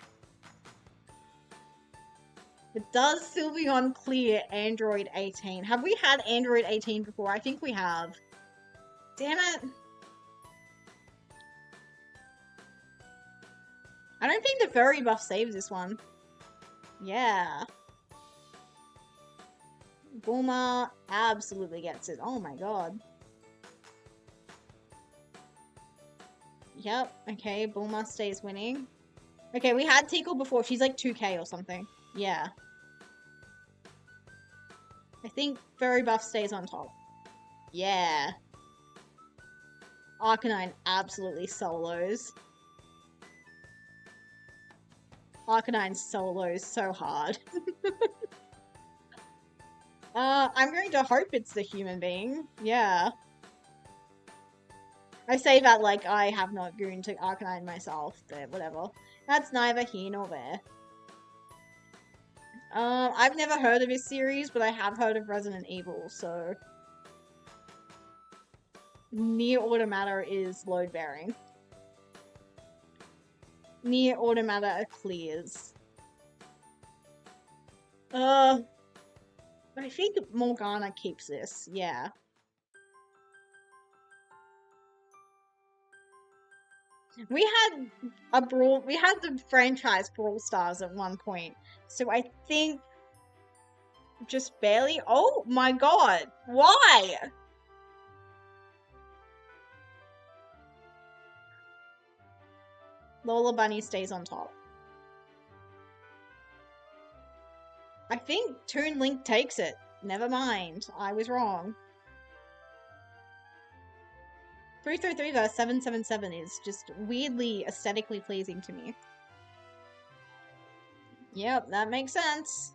But does Sylveon clear Android 18? Have we had Android 18 before? I think we have. Damn it. I don't think the furry buff saves this one. Yeah. Bulma absolutely gets it. Oh my god. Yep. Okay, Bulma stays winning. Okay, we had Tickle before. She's like 2K or something. Yeah. I think furry buff stays on top. Yeah. Arcanine absolutely solos. Arcanine solos so hard. I'm going to hope it's the human being. Yeah. I say that like I have not gooned to Arcanine myself, but whatever. That's neither here nor there. I've never heard of this series, but I have heard of Resident Evil, so... Nier Automata is load-bearing. Nier Automata clears. I think Morgana keeps this, yeah. We had the franchise Brawl Stars at one point, so I think just barely. Oh my god, why? Lola Bunny stays on top. I think Toon Link takes it. Never mind, I was wrong. 333 versus 777 is just weirdly aesthetically pleasing to me. Yep, that makes sense.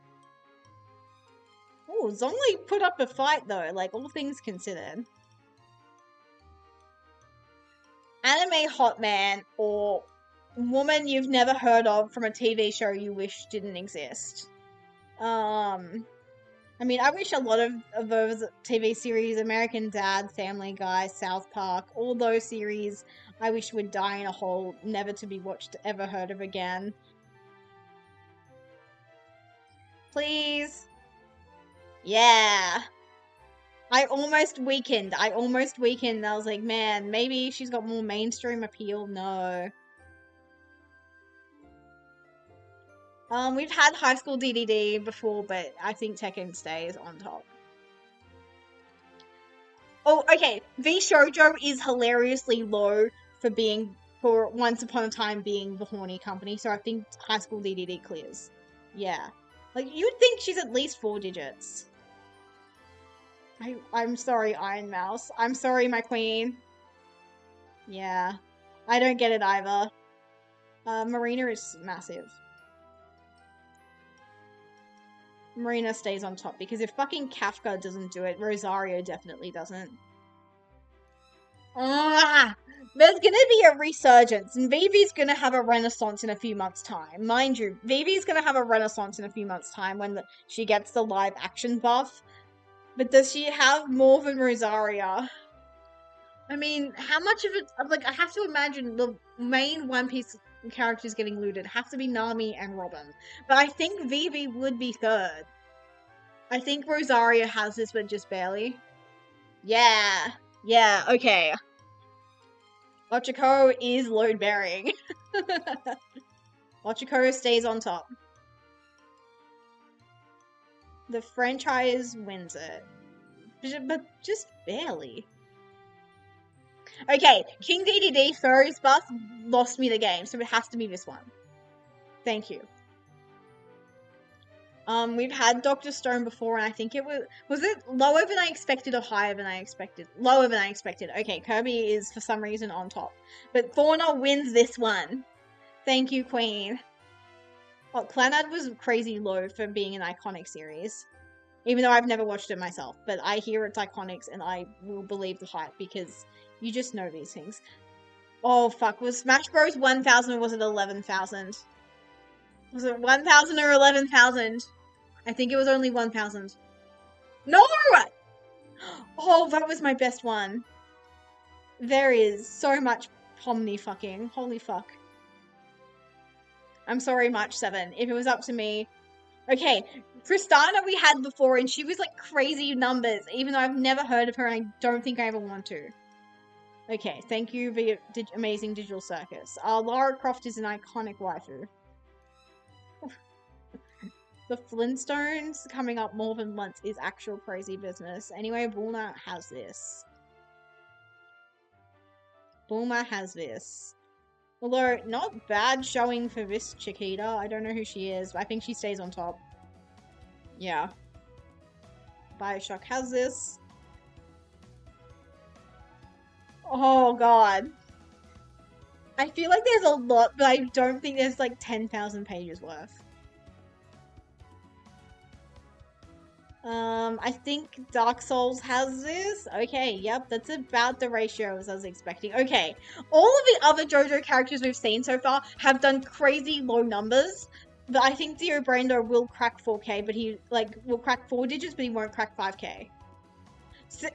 Ooh, Zhongli put up a fight though, like all things considered. Anime hot man or woman you've never heard of from a TV show you wish didn't exist. I mean, I wish a lot of those TV series, American Dad, Family Guy, South Park, all those series, I wish would die in a hole, never to be watched, ever heard of again. Please. Yeah. I almost weakened. I was like, man, maybe she's got more mainstream appeal. No. We've had High School DDD before, but I think Tekken stays on top. Oh, okay. V Shoujo is hilariously low for Once Upon a Time being the horny company, so I think High School DDD clears. Yeah. Like, you'd think she's at least 4 digits. I'm sorry, Iron Mouse. I'm sorry, my queen. Yeah. I don't get it either. Marina is massive. Marina stays on top, because if fucking Kafka doesn't do it, Rosario definitely doesn't. There's gonna be a resurgence, and Vivi's gonna have a renaissance in a few months' time. Mind you, Vivi's gonna have a renaissance in a few months' time when she gets the live action buff. But does she have more than Rosaria? I mean, how much of it... Like, I have to imagine the main One Piece characters getting looted have to be Nami and Robin. But I think Vivi would be third. I think Rosaria has this, but just barely. Yeah. Yeah, okay. Ochako is load-bearing. Ochako stays on top. The franchise wins it. But just barely. Okay, King DDD Furry's buff lost me the game, so it has to be this one. Thank you. We've had Dr. Stone before, and I think it was it lower than I expected or higher than I expected? Lower than I expected. Okay, Kirby is for some reason on top. But Fauna wins this one. Thank you, Queen. Oh, Clannad was crazy low for being an iconic series. Even though I've never watched it myself, but I hear it's iconic and I will believe the hype because you just know these things. Oh fuck, was Smash Bros 1000 or was it 11,000? Was it 1,000 or 11,000? I think it was only 1,000. No! Oh, that was my best one. There is so much pomni fucking. Holy fuck. I'm sorry, March 7. If it was up to me. Okay, Tristana we had before and she was like crazy numbers, even though I've never heard of her and I don't think I ever want to. Okay, thank you, Amazing Digital Circus. Lara Croft is an iconic waifu. The Flintstones coming up more than once is actual crazy business. Anyway, Bulma has this. Bulma has this. Although, not bad showing for this Chiquita. I don't know who she is, but I think she stays on top. Yeah. Bioshock has this. Oh god. I feel like there's a lot, but I don't think there's like 10,000 pages worth. I think Dark Souls has this. Okay, yep, that's about the ratio as I was expecting. Okay, all of the other JoJo characters we've seen so far have done crazy low numbers, but I think Zero Brainrot will crack 4K, but he, like, will crack 4 digits, but he won't crack 5K. So,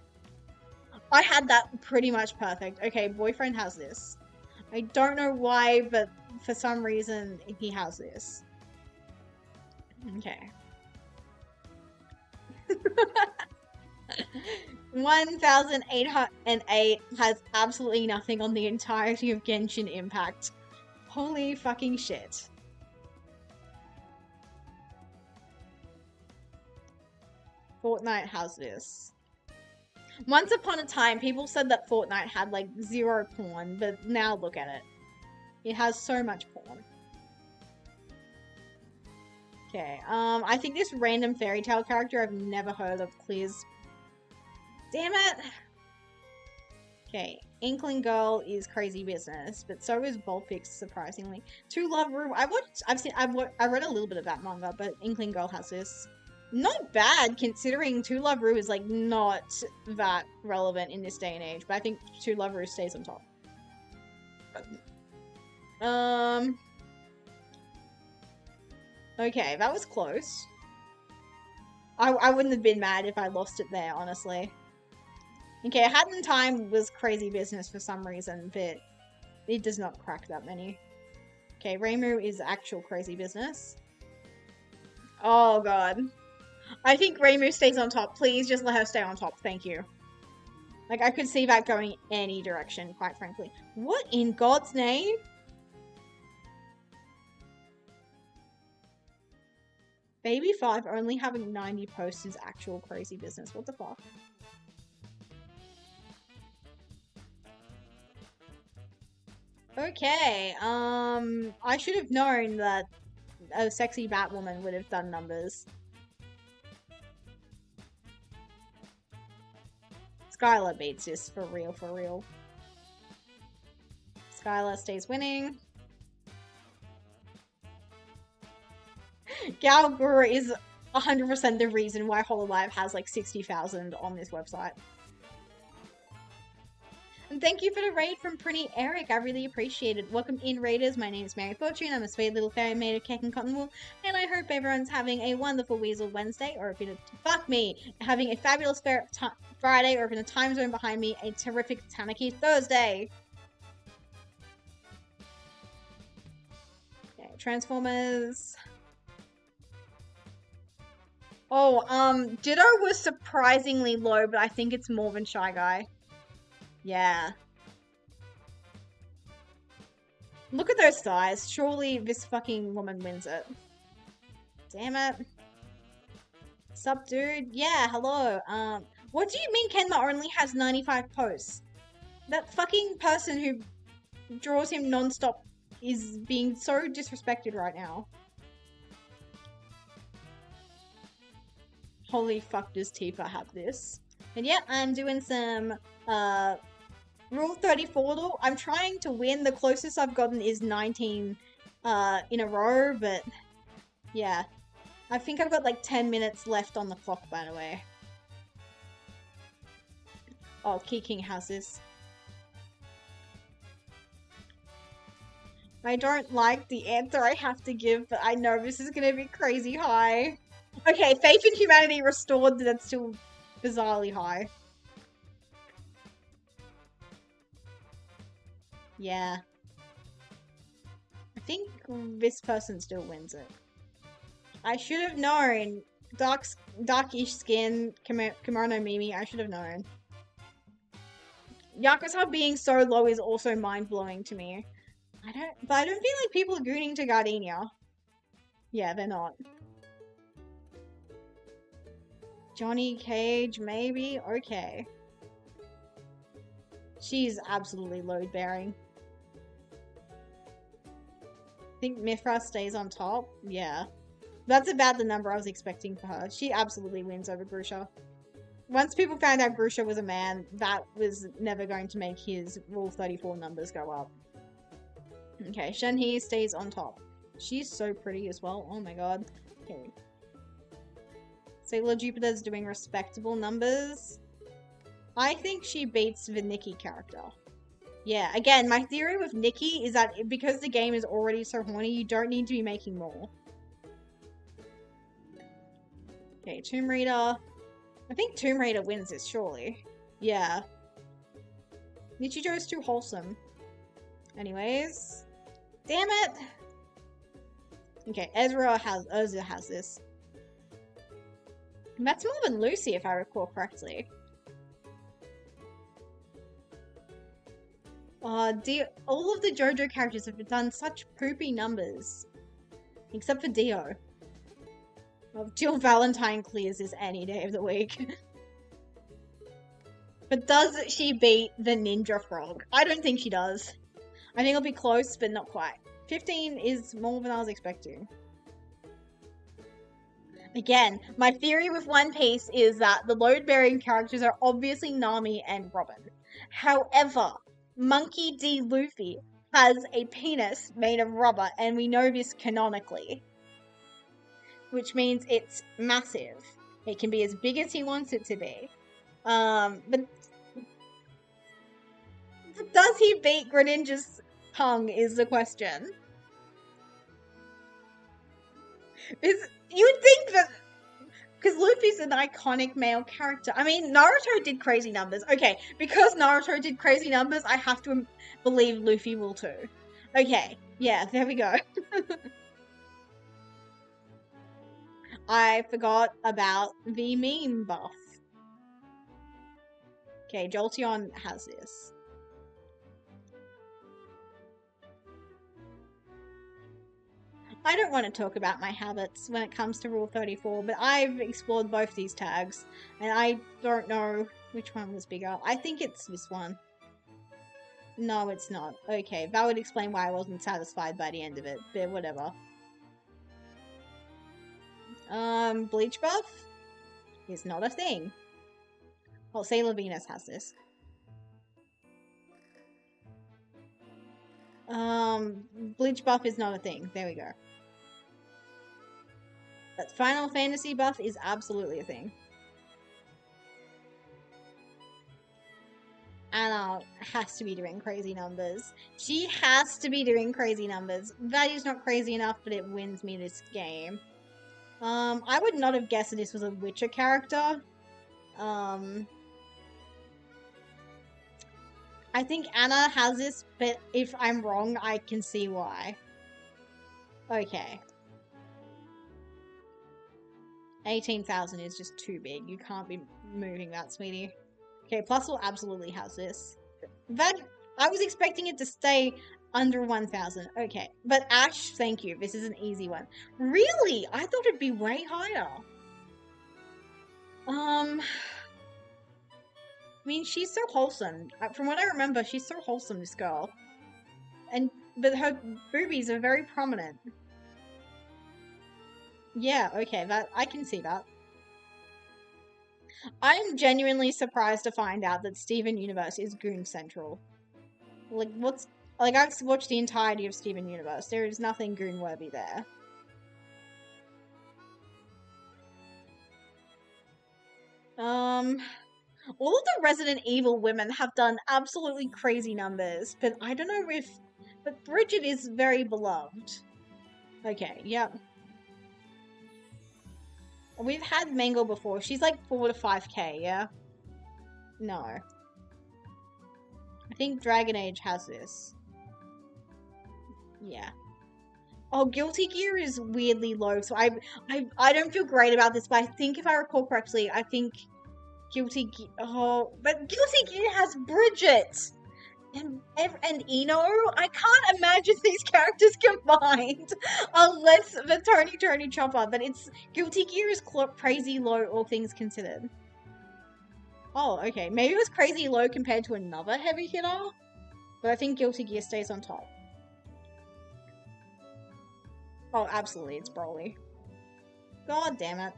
I had that pretty much perfect. Okay, Boyfriend has this. I don't know why, but for some reason, he has this. Okay. 1,808 has absolutely nothing on the entirety of Genshin Impact. Holy fucking shit. Fortnite has this. Once upon a time, people said that Fortnite had like 0 porn, but now look at it. It has so much porn. Okay, I think this random fairy tale character I've never heard of clears. Damn it! Okay, Inkling Girl is crazy business, but so is Vulpix, surprisingly. True Love Ru, I read a little bit of that manga, but Inkling Girl has this. Not bad, considering True Love Ru is like not that relevant in this day and age, but I think True Love Ru stays on top. Okay, that was close. I wouldn't have been mad if I lost it there, honestly. Okay, Hat in Time was crazy business for some reason, but it does not crack that many. Okay, Reimu is actual crazy business. Oh god. I think Reimu stays on top. Please just let her stay on top. Thank you. Like, I could see that going any direction, quite frankly. What in God's name? Baby 5 only having 90 posts is actual crazy business. What the fuck? Okay, I should have known that a sexy Batwoman would have done numbers. Skylar beats this for real, for real. Skylar stays winning. Gal Gura is 100% the reason why Hololive has like 60,000 on this website. And thank you for the raid from Pretty Eric. I really appreciate it. Welcome in, raiders. My name is Mary Fortune. I'm a sweet little fairy made of cake and cotton wool. And I hope everyone's having a wonderful Weasel Wednesday, or if it fuck me, having a fabulous Friday, or if in the time zone behind me, a terrific Tanaki Thursday. Okay, Transformers. Oh, Ditto was surprisingly low, but I think it's more than Shy Guy. Yeah. Look at those thighs. Surely this fucking woman wins it. Damn it. Sup, dude? Yeah, hello. What do you mean Kenma only has 95 posts? That fucking person who draws him non-stop is being so disrespected right now. Holy fuck, does Tifa have this? And yeah, I'm doing some, Rule 34. I'm trying to win. The closest I've gotten is 19 in a row, but yeah. I think I've got like 10 minutes left on the clock, by the way. Oh, Key King has this. I don't like the answer I have to give, but I know this is gonna be crazy high. Okay, faith in humanity restored, but that's still bizarrely high. Yeah. I think this person still wins it. I should have known. Darkish skin, kimono Mimi, I should have known. Yakuza being so low is also mind-blowing to me. But I don't feel like people are gooning to Gardenia. Yeah, they're not. Johnny Cage, maybe? Okay. She's absolutely load-bearing. I think Mithra stays on top. Yeah. That's about the number I was expecting for her. She absolutely wins over Grusha. Once people found out Grusha was a man, that was never going to make his Rule 34 numbers go up. Okay, Shenhe stays on top. She's so pretty as well. Oh my god. Okay. Sailor Jupiter's doing respectable numbers. I think she beats the Nikki character. Yeah, again, my theory with Nikki is that because the game is already so horny, you don't need to be making more. Okay, Tomb Raider. I think Tomb Raider wins this, surely. Yeah. Nichijo's too wholesome. Anyways. Damn it! Okay, Ezra has this. That's more than Lucy, if I recall correctly. All of the JoJo characters have done such poopy numbers. Except for Dio. Well, Jill Valentine clears this any day of the week. But does she beat the Ninja Frog? I don't think she does. I think it'll be close, but not quite. 15 is more than I was expecting. Again, my theory with One Piece is that the load-bearing characters are obviously Nami and Robin. However, Monkey D. Luffy has a penis made of rubber, and we know this canonically. Which means it's massive. It can be as big as he wants it to be. But does he beat Greninja's tongue is the question. You would think that because Luffy's an iconic male character. I mean, Naruto did crazy numbers. Okay, because Naruto did crazy numbers, I have to believe Luffy will too. Okay, yeah, there we go. I forgot about the meme buff. Okay, Jolteon has this. I don't want to talk about my habits when it comes to Rule 34, but I've explored both these tags, and I don't know which one was bigger. I think it's this one. No, it's not. Okay, that would explain why I wasn't satisfied by the end of it, but whatever. Bleach buff is not a thing. Well, Sailor Venus has this. Bleach buff is not a thing. There we go. But Final Fantasy buff is absolutely a thing. Anna has to be doing crazy numbers. She has to be doing crazy numbers. Value's not crazy enough, but it wins me this game. I would not have guessed that this was a Witcher character. I think Anna has this, but if I'm wrong, I can see why. Okay. 18,000 is just too big. You can't be moving that, sweetie. Okay, Plusle absolutely has this. I was expecting it to stay under 1,000. Okay, but Ash, thank you. This is an easy one. Really? I thought it'd be way higher. I mean, she's so wholesome. From what I remember, she's so wholesome, this girl. But her boobies are very prominent. Yeah, okay, I can see that. I'm genuinely surprised to find out that Steven Universe is Goon Central. I've watched the entirety of Steven Universe. There is nothing Goon-worthy there. All of the Resident Evil women have done absolutely crazy numbers, but I don't know if... But Bridget is very beloved. Okay, yep. We've had Mangle before. She's like 4 to 5k, yeah? No. I think Dragon Age has this. Yeah. Oh, Guilty Gear is weirdly low, so I don't feel great about this, but I think if I recall correctly, I think Guilty Gear... Oh, but Guilty Gear has Bridget! And Eno? I can't imagine these characters combined, unless the Tony Chopper, but it's... Guilty Gear is crazy low, all things considered. Oh, okay. Maybe it was crazy low compared to another heavy hitter, but I think Guilty Gear stays on top. Oh, absolutely, it's Broly. God damn it.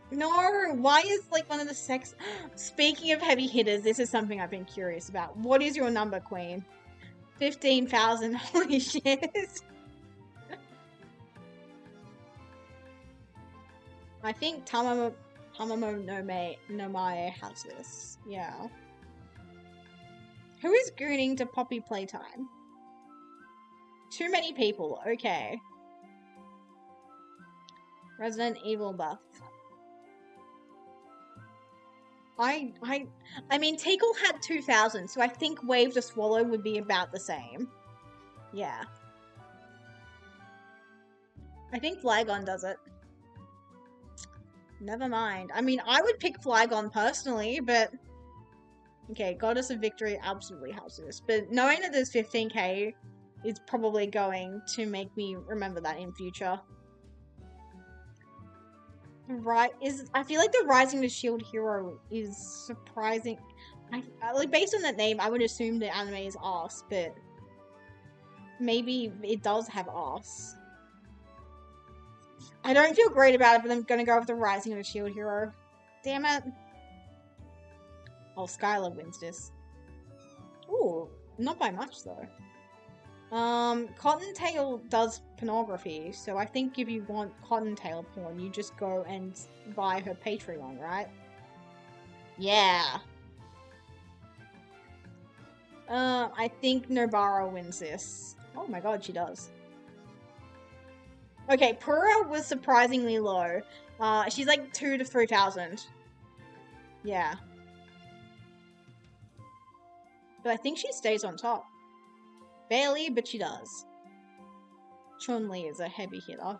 No, why is like one of the sex... Speaking of heavy hitters, this is something I've been curious about. What is your number, Queen? 15,000, holy shit. I think Tamamo no Mae has this. Yeah. Who is gooning to Poppy Playtime? Too many people. Okay. Resident Evil buff. I mean, Tickle had 2,000, so I think Wave to Swallow would be about the same. Yeah. I think Flygon does it. Never mind. I mean, I would pick Flygon personally, but... Okay, Goddess of Victory absolutely has this. But knowing that there's 15k is probably going to make me remember that in future. Right, I feel like the Rising to Shield hero is surprising. Like, based on that name, I would assume the anime is Arse, but maybe it does have Arse. I don't feel great about it, but I'm gonna go with the Rising of the Shield hero. Damn it. Oh, Skylar wins this. Ooh, not by much though. Cottontail does pornography, so I think if you want Cottontail porn, you just go and buy her Patreon, right? Yeah. I think Nobara wins this. Oh my god, she does. Okay, Pura was surprisingly low. She's like 2,000 to 3,000. Yeah. But I think she stays on top. Barely, but she does. Chun-Li is a heavy hitter.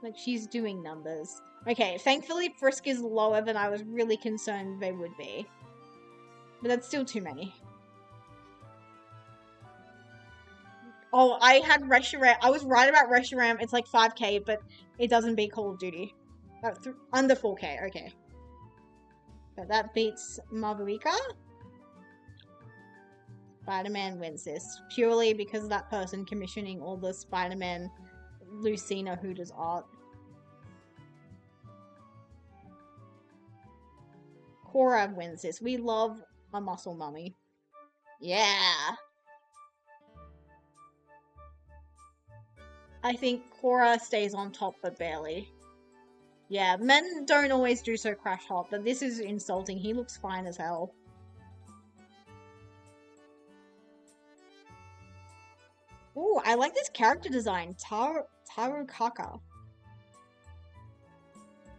Like, she's doing numbers. Okay, thankfully Frisk is lower than I was really concerned they would be. But that's still too many. Oh, I had Reshiram. I was right about Reshiram. It's like 5k, but it doesn't beat Call of Duty. Under 4k, okay. But that beats Mabuika. Spider-Man wins this, purely because of that person commissioning all the Spider-Man Lucina Hooters art. Korra wins this. We love a muscle mummy. Yeah! I think Korra stays on top, but barely. Yeah, men don't always do so crash hot, but this is insulting. He looks fine as hell. Ooh, I like this character design, Tarukaka.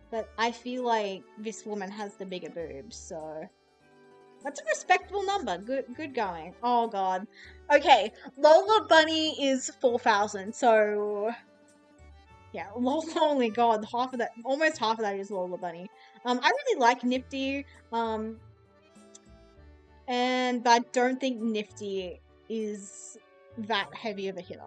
But I feel like this woman has the bigger boobs, so... That's a respectable number. Good going. Oh god. Okay, Lola Bunny is 4,000, so... Yeah, holy god, half of that, almost half of that is Lola Bunny. I really like Nifty, but I don't think Nifty is that heavy of a hitter.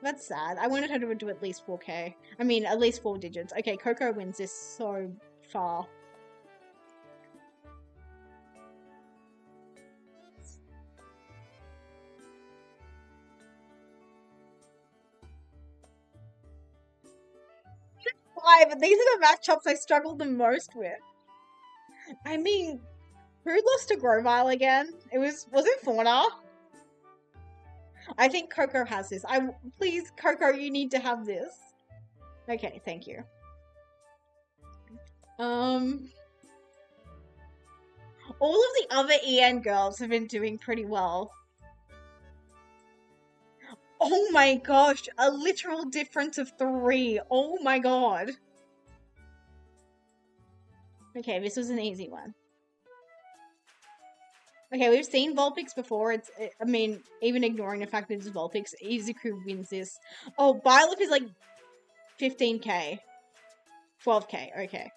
That's sad. I wanted her to do at least 4k. I mean, at least 4 digits. Okay, Coco wins this so far. But these are the matchups I struggled the most with. I mean, who lost to Grovile again? Was it Fauna? I think Coco has this. Please, Coco, you need to have this. Okay, thank you. All of the other EN girls have been doing pretty well. Oh my gosh, a literal difference of 3. Oh my god. Okay, this was an easy one. Okay, we've seen Vulpix before. I mean, even ignoring the fact that it's Vulpix, Izuku wins this. Oh, Byleth is like 15k. 12k, okay.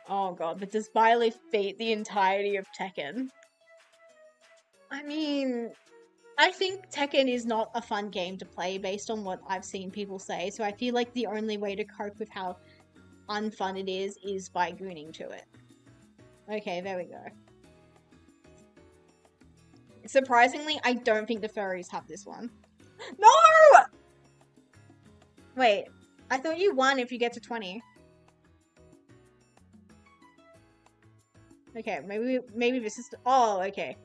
Oh god, but does Byleth beat the entirety of Tekken? I mean, I think Tekken is not a fun game to play based on what I've seen people say, so I feel like the only way to cope with how unfun it is by gooning to it. Okay, there we go. Surprisingly, I don't think the furries have this one. No! Wait, I thought you won if you get to 20. Okay, maybe this is... Oh, okay.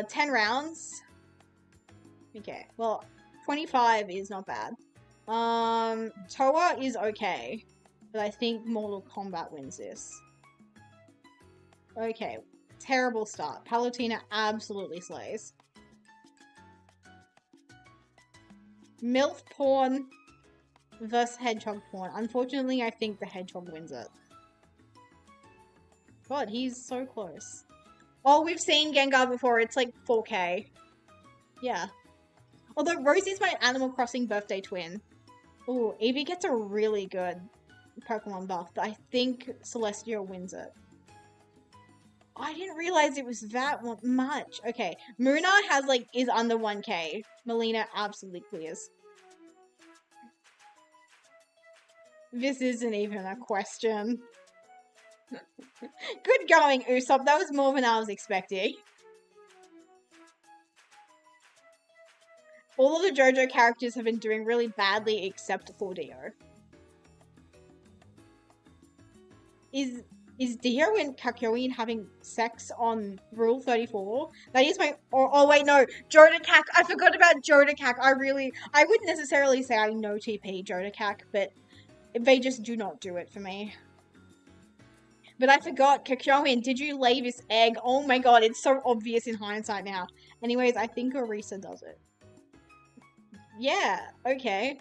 10 rounds. Okay, well, 25 is not bad. Toa is okay, but I think Mortal Kombat wins this. Okay, terrible start. Palutena absolutely slays. MILF Porn versus Hedgehog Porn. Unfortunately, I think the Hedgehog wins it. God, he's so close. Oh, we've seen Gengar before. It's like 4k. Yeah. Although Rosie's my Animal Crossing birthday twin. Ooh, Eevee gets a really good Pokemon buff, but I think Celestia wins it. I didn't realize it was that much. Okay, Muna is under 1k. Melina absolutely clears. This isn't even a question. Good going, Usopp. That was more than I was expecting. All of the JoJo characters have been doing really badly except for Dio. Is Dio and Kakyoin having sex on Rule 34? That is my... Oh wait, no. Jodakak. I forgot about Jodakak. I wouldn't necessarily say I know TP Jodakak, but they just do not do it for me. But I forgot, Kakyoin, did you lay this egg? Oh my god, it's so obvious in hindsight now. Anyways, I think Orisa does it. Yeah, okay.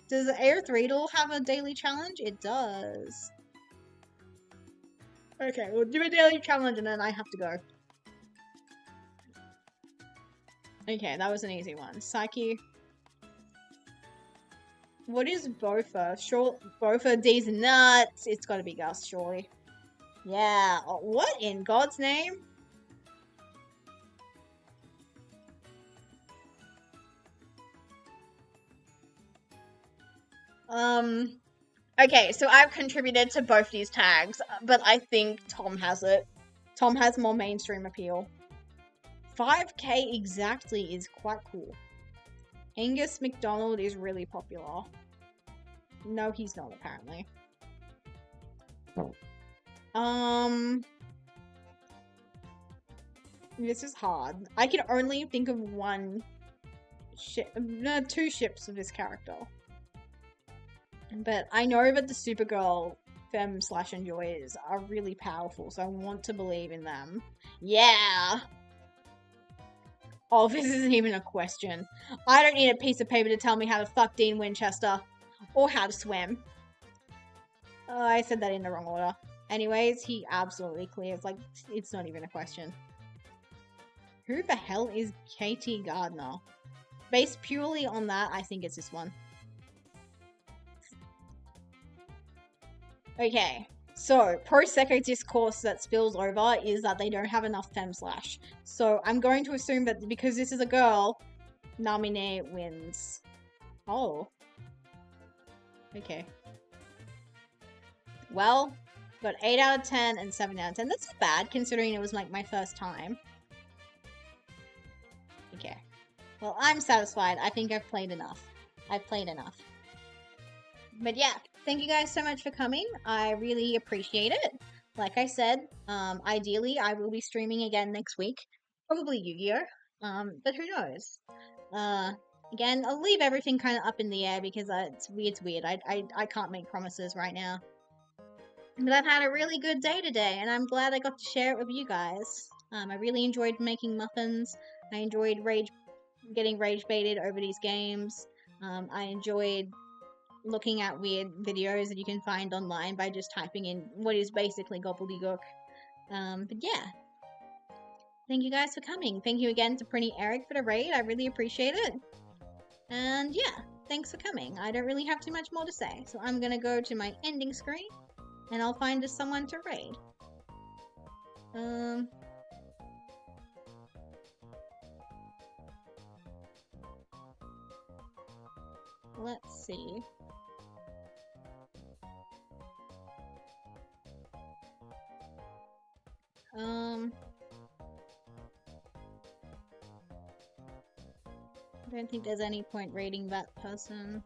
Does Air Threedle have a daily challenge? It does. Okay, we'll do a daily challenge and then I have to go. Okay, that was an easy one. Psyche. What is Bofa? Sure, Bofa D's nuts. It's gotta be Gus, surely. Yeah. Oh, what in God's name? Okay, so I've contributed to both these tags, but I think Tom has it. Tom has more mainstream appeal. 5k exactly is quite cool. Angus McDonald is really popular. No, he's not, apparently. This is hard. I can only think of one ship, no, 2 ships of this character. But I know that the Supergirl femme/enjoyers are really powerful, so I want to believe in them. Yeah! Oh, this isn't even a question. I don't need a piece of paper to tell me how to fuck Dean Winchester. Or how to swim. I said that in the wrong order. Anyways, he absolutely clears. Like, it's not even a question. Who the hell is KT Gardner? Based purely on that, I think it's this one. Okay, so Prosecco discourse that spills over is that they don't have enough femme/. So I'm going to assume that because this is a girl, Namine wins. Oh. Okay. Well, got 8 out of 10 and 7 out of 10. That's not bad, considering it was like my first time. Okay. Well, I'm satisfied. I think I've played enough. But yeah, thank you guys so much for coming. I really appreciate it. Like I said, ideally, I will be streaming again next week. Probably Yu-Gi-Oh! But who knows? Again, I'll leave everything kind of up in the air because it's weird. I can't make promises right now. But I've had a really good day today, and I'm glad I got to share it with you guys. I really enjoyed making muffins. I enjoyed getting rage baited over these games. I enjoyed looking at weird videos that you can find online by just typing in what is basically gobbledygook. But yeah. Thank you guys for coming. Thank you again to Prinny Eric for the raid. I really appreciate it. And yeah, thanks for coming. I don't really have too much more to say, so I'm gonna go to my ending screen and I'll find us someone to raid. Let's see. I don't think there's any point raiding that person.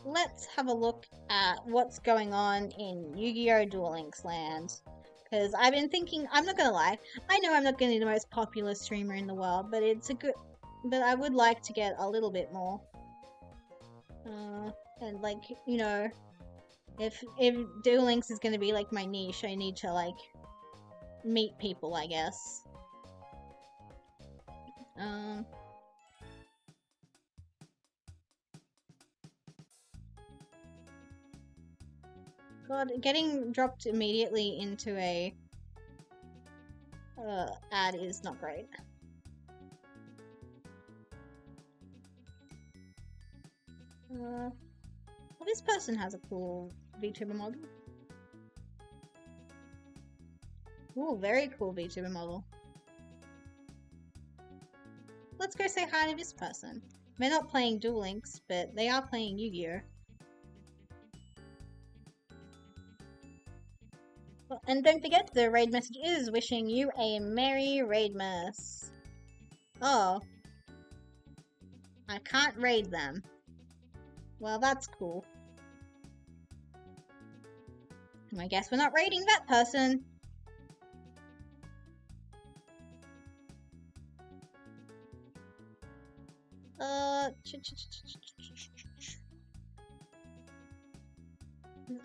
Let's have a look at what's going on in Yu-Gi-Oh! Duel Links land. Because I've been thinking, I'm not gonna lie, I know I'm not gonna be the most popular streamer in the world, but but I would like to get a little bit more. And like, you know, if Duel Links is gonna be like my niche, I need to like meet people, I guess. God, getting dropped immediately into a ad is not great. Well, this person has a cool VTuber model. Ooh, very cool VTuber model. Let's go say hi to this person. They're not playing Duel Links, but they are playing Yu-Gi-Oh! Well, and don't forget, the raid message is wishing you a Merry Raidmas. Oh. I can't raid them. Well, that's cool. I guess we're not raiding that person.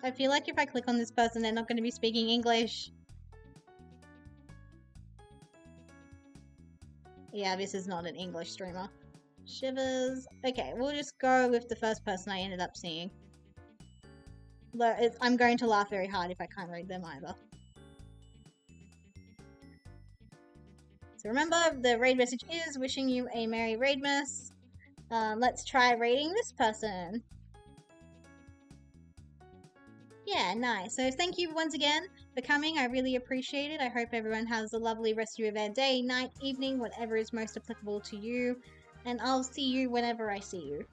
I feel like if I click on this person, they're not going to be speaking English. Yeah, this is not an English streamer. Shivers. Okay, we'll just go with the first person I ended up seeing. I'm going to laugh very hard if I can't read them either. So remember, the raid message is wishing you a Merry Raidmas. Let's try raiding this person. Yeah, nice. So thank you once again for coming. I really appreciate it. I hope everyone has a lovely rest of their day, night, evening, whatever is most applicable to you. And I'll see you whenever I see you.